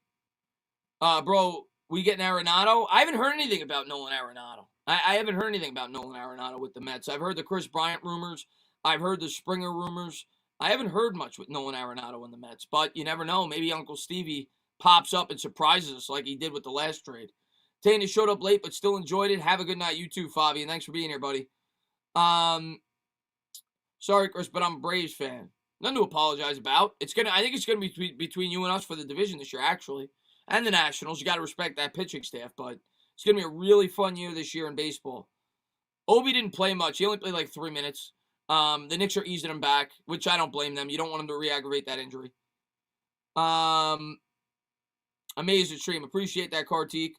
S1: Bro, we getting Arenado? I haven't heard anything about Nolan Arenado. I haven't heard anything about Nolan Arenado with the Mets. I've heard the Chris Bryant rumors. I've heard the Springer rumors. I haven't heard much with Nolan Arenado in the Mets. But you never know. Maybe Uncle Stevie pops up and surprises us like he did with the last trade. Tana showed up late but still enjoyed it. Have a good night. You too, Fabi. And thanks for being here, buddy. Sorry, Chris, but I'm a Braves fan. Nothing to apologize about. I think it's gonna be between you and us for the division this year, actually. And the Nationals. You got to respect that pitching staff, but it's going to be a really fun year this year in baseball. Obi didn't play much. He only played like 3 minutes. The Knicks are easing him back, which I don't blame them. You don't want him to re-aggravate that injury. Amazing stream. Appreciate that, Kartik.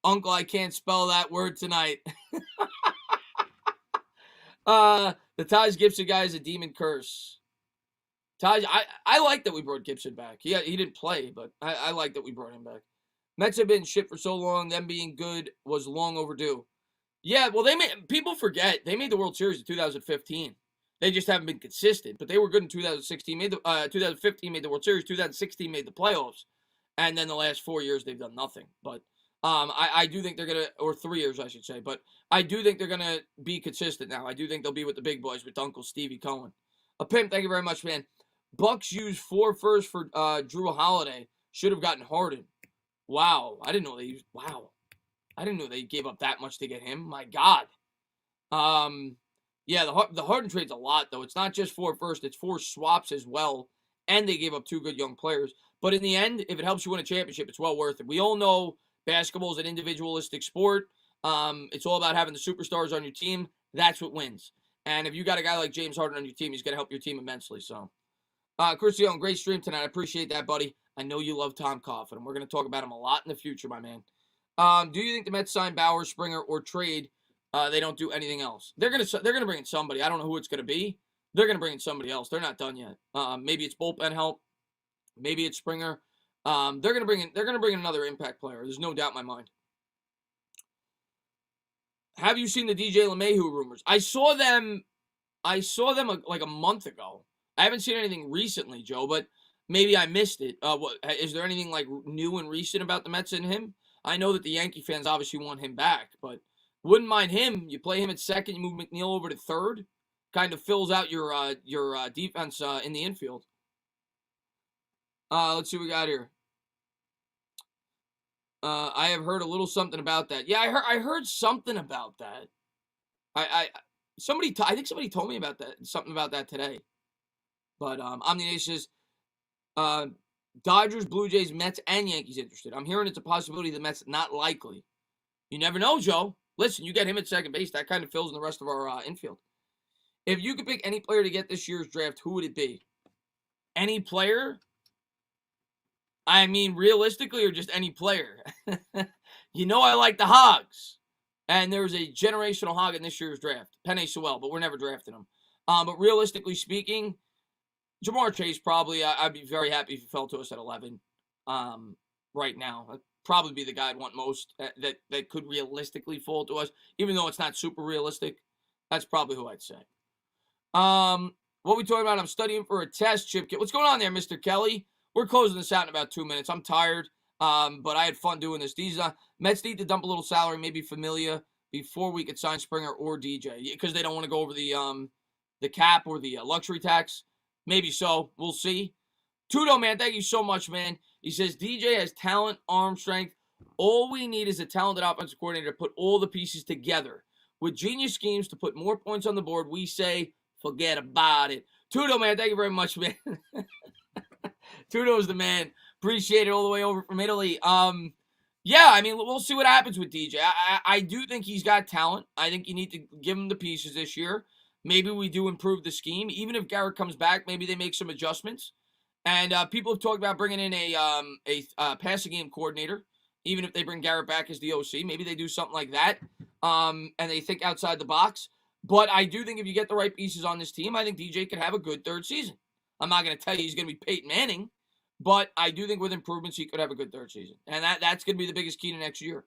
S1: Uncle, I can't spell that word tonight. The Taj Gibson guy is a demon curse. Taj, I like that we brought Gibson back. He didn't play, but I like that we brought him back. Mets have been shit for so long. Them being good was long overdue. Yeah, well, people forget they made the World Series in 2015. They just haven't been consistent, but they were good in 2016. 2015 made the World Series. 2016 made the playoffs, and then the last 4 years they've done nothing. But I do think they're gonna, or 3 years I should say. But I do think they're gonna be consistent now. I do think they'll be with the big boys with Uncle Stevie Cohen. A pimp, thank you very much, man. Bucks used 4 firsts for Drew Holiday. Should have gotten Harden. Wow, I didn't know they used. Wow, I didn't know they gave up that much to get him. My God. Yeah, the Harden trade's a lot though. It's not just 4 firsts; it's 4 swaps as well, and they gave up 2 good young players. But in the end, if it helps you win a championship, it's well worth it. We all know basketball is an individualistic sport. It's all about having the superstars on your team. That's what wins. And if you got a guy like James Harden on your team, he's going to help your team immensely. So. Chris Young, great stream tonight. I appreciate that, buddy. I know you love Tom Coughlin, and we're going to talk about him a lot in the future, my man. Do you think the Mets sign Bauer, Springer, or trade? They don't do anything else. They're going to bring in somebody. I don't know who it's going to be. They're going to bring in somebody else. They're not done yet. Maybe it's bullpen help. Maybe it's Springer. They're going to bring in another impact player. There's no doubt in my mind. Have you seen the DJ LeMahieu rumors? I saw them like a month ago. I haven't seen anything recently, Joe, but maybe I missed it. Is there anything like new and recent about the Mets and him? I know that the Yankee fans obviously want him back, but wouldn't mind him. You play him at second, you move McNeil over to third, kind of fills out your defense in the infield. Let's see what we got here. I have heard a little something about that. Yeah, I heard something about that. I think somebody told me about that, something about that today. But Omni says, Dodgers, Blue Jays, Mets, and Yankees interested. I'm hearing it's a possibility the Mets not likely. You never know, Joe. Listen, you get him at second base. That kind of fills in the rest of our infield. If you could pick any player to get this year's draft, who would it be? Any player? I mean, realistically, or just any player? You know I like the Hogs. And there's a generational Hog in this year's draft. Penei Sewell, but we're never drafting him. But realistically speaking, Jamar Chase probably, I'd be very happy if he fell to us at 11 right now. That'd probably be the guy I'd want most that could realistically fall to us, even though it's not super realistic. That's probably who I'd say. What we talking about? I'm studying for a test, Chip. What's going on there, Mr. Kelly? We're closing this out in about 2 minutes. I'm tired, but I had fun doing this. These Mets need to dump a little salary, maybe Familia, before we could sign Springer or DJ, because they don't want to go over the cap or the luxury tax. Maybe so. We'll see. Tudo, man, thank you so much, man. He says, DJ has talent, arm strength. All we need is a talented offensive coordinator to put all the pieces together. With genius schemes to put more points on the board, we say, forget about it. Tudo, man, thank you very much, man. Tudo is the man. Appreciate it all the way over from Italy. Yeah, I mean, we'll see what happens with DJ. I do think he's got talent. I think you need to give him the pieces this year. Maybe we do improve the scheme. Even if Garrett comes back, maybe they make some adjustments. And people have talked about bringing in a passing game coordinator, even if they bring Garrett back as the OC. Maybe they do something like that, and they think outside the box. But I do think if you get the right pieces on this team, I think DJ could have a good third season. I'm not going to tell you he's going to be Peyton Manning, but I do think with improvements, he could have a good third season. And that's going to be the biggest key to next year.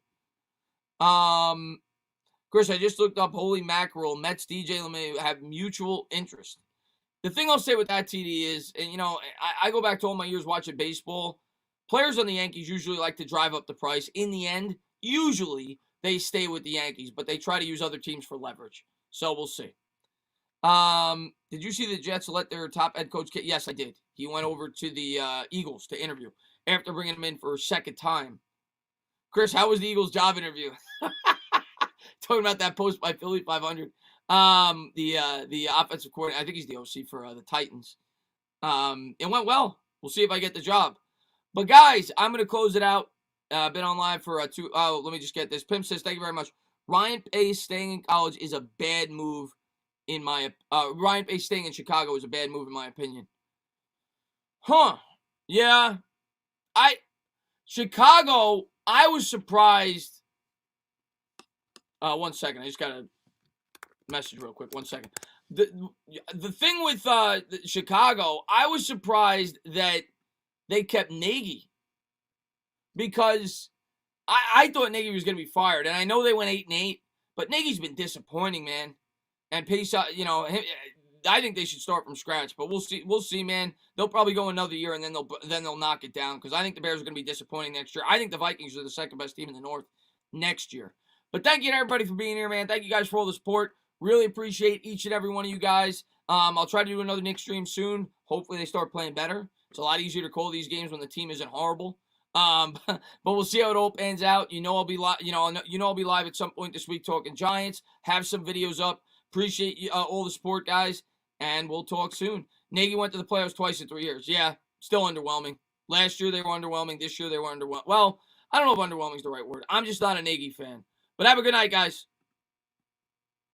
S1: Chris, I just looked up holy mackerel. Mets DJ LeMay have mutual interest. The thing I'll say with that, TD, is, and I go back to all my years watching baseball. Players on the Yankees usually like to drive up the price. In the end, usually they stay with the Yankees, but they try to use other teams for leverage. So we'll see. Did you see the Jets let their top head coach get? Yes, I did. He went over to the Eagles to interview after bringing him in for a second time. Chris, how was the Eagles' job interview? Talking about that post by Philly 500. The offensive coordinator, I think he's the OC for the Titans. It went well. We'll see if I get the job. But guys, I'm going to close it out. Been on live for let me just get this. Pim says, thank you very much. Ryan Pace staying in college is a bad move in my Ryan Pace staying in Chicago is a bad move in my opinion. Huh. Yeah. Chicago, I was surprised. 1 second. I just got to message real quick. 1 second. The thing with Chicago, I was surprised that they kept Nagy because I thought Nagy was going to be fired, and I know they went 8-8, but Nagy's been disappointing, man. And Pace, I think they should start from scratch, but we'll see. We'll see, man. They'll probably go another year, and then they'll knock it down because I think the Bears are going to be disappointing next year. I think the Vikings are the second best team in the North next year. But thank you to everybody for being here, man. Thank you guys for all the support. Really appreciate each and every one of you guys. I'll try to do another Knicks stream soon. Hopefully they start playing better. It's a lot easier to call these games when the team isn't horrible. But we'll see how it all pans out. I'll be live. I'll be live at some point this week talking Giants. Have some videos up. Appreciate all the support, guys, and we'll talk soon. Nagy went to the playoffs twice in 3 years. Yeah, still underwhelming. Last year they were underwhelming. This year they were underwhelming. Well, I don't know if underwhelming is the right word. I'm just not a Nagy fan. But have a good night, guys.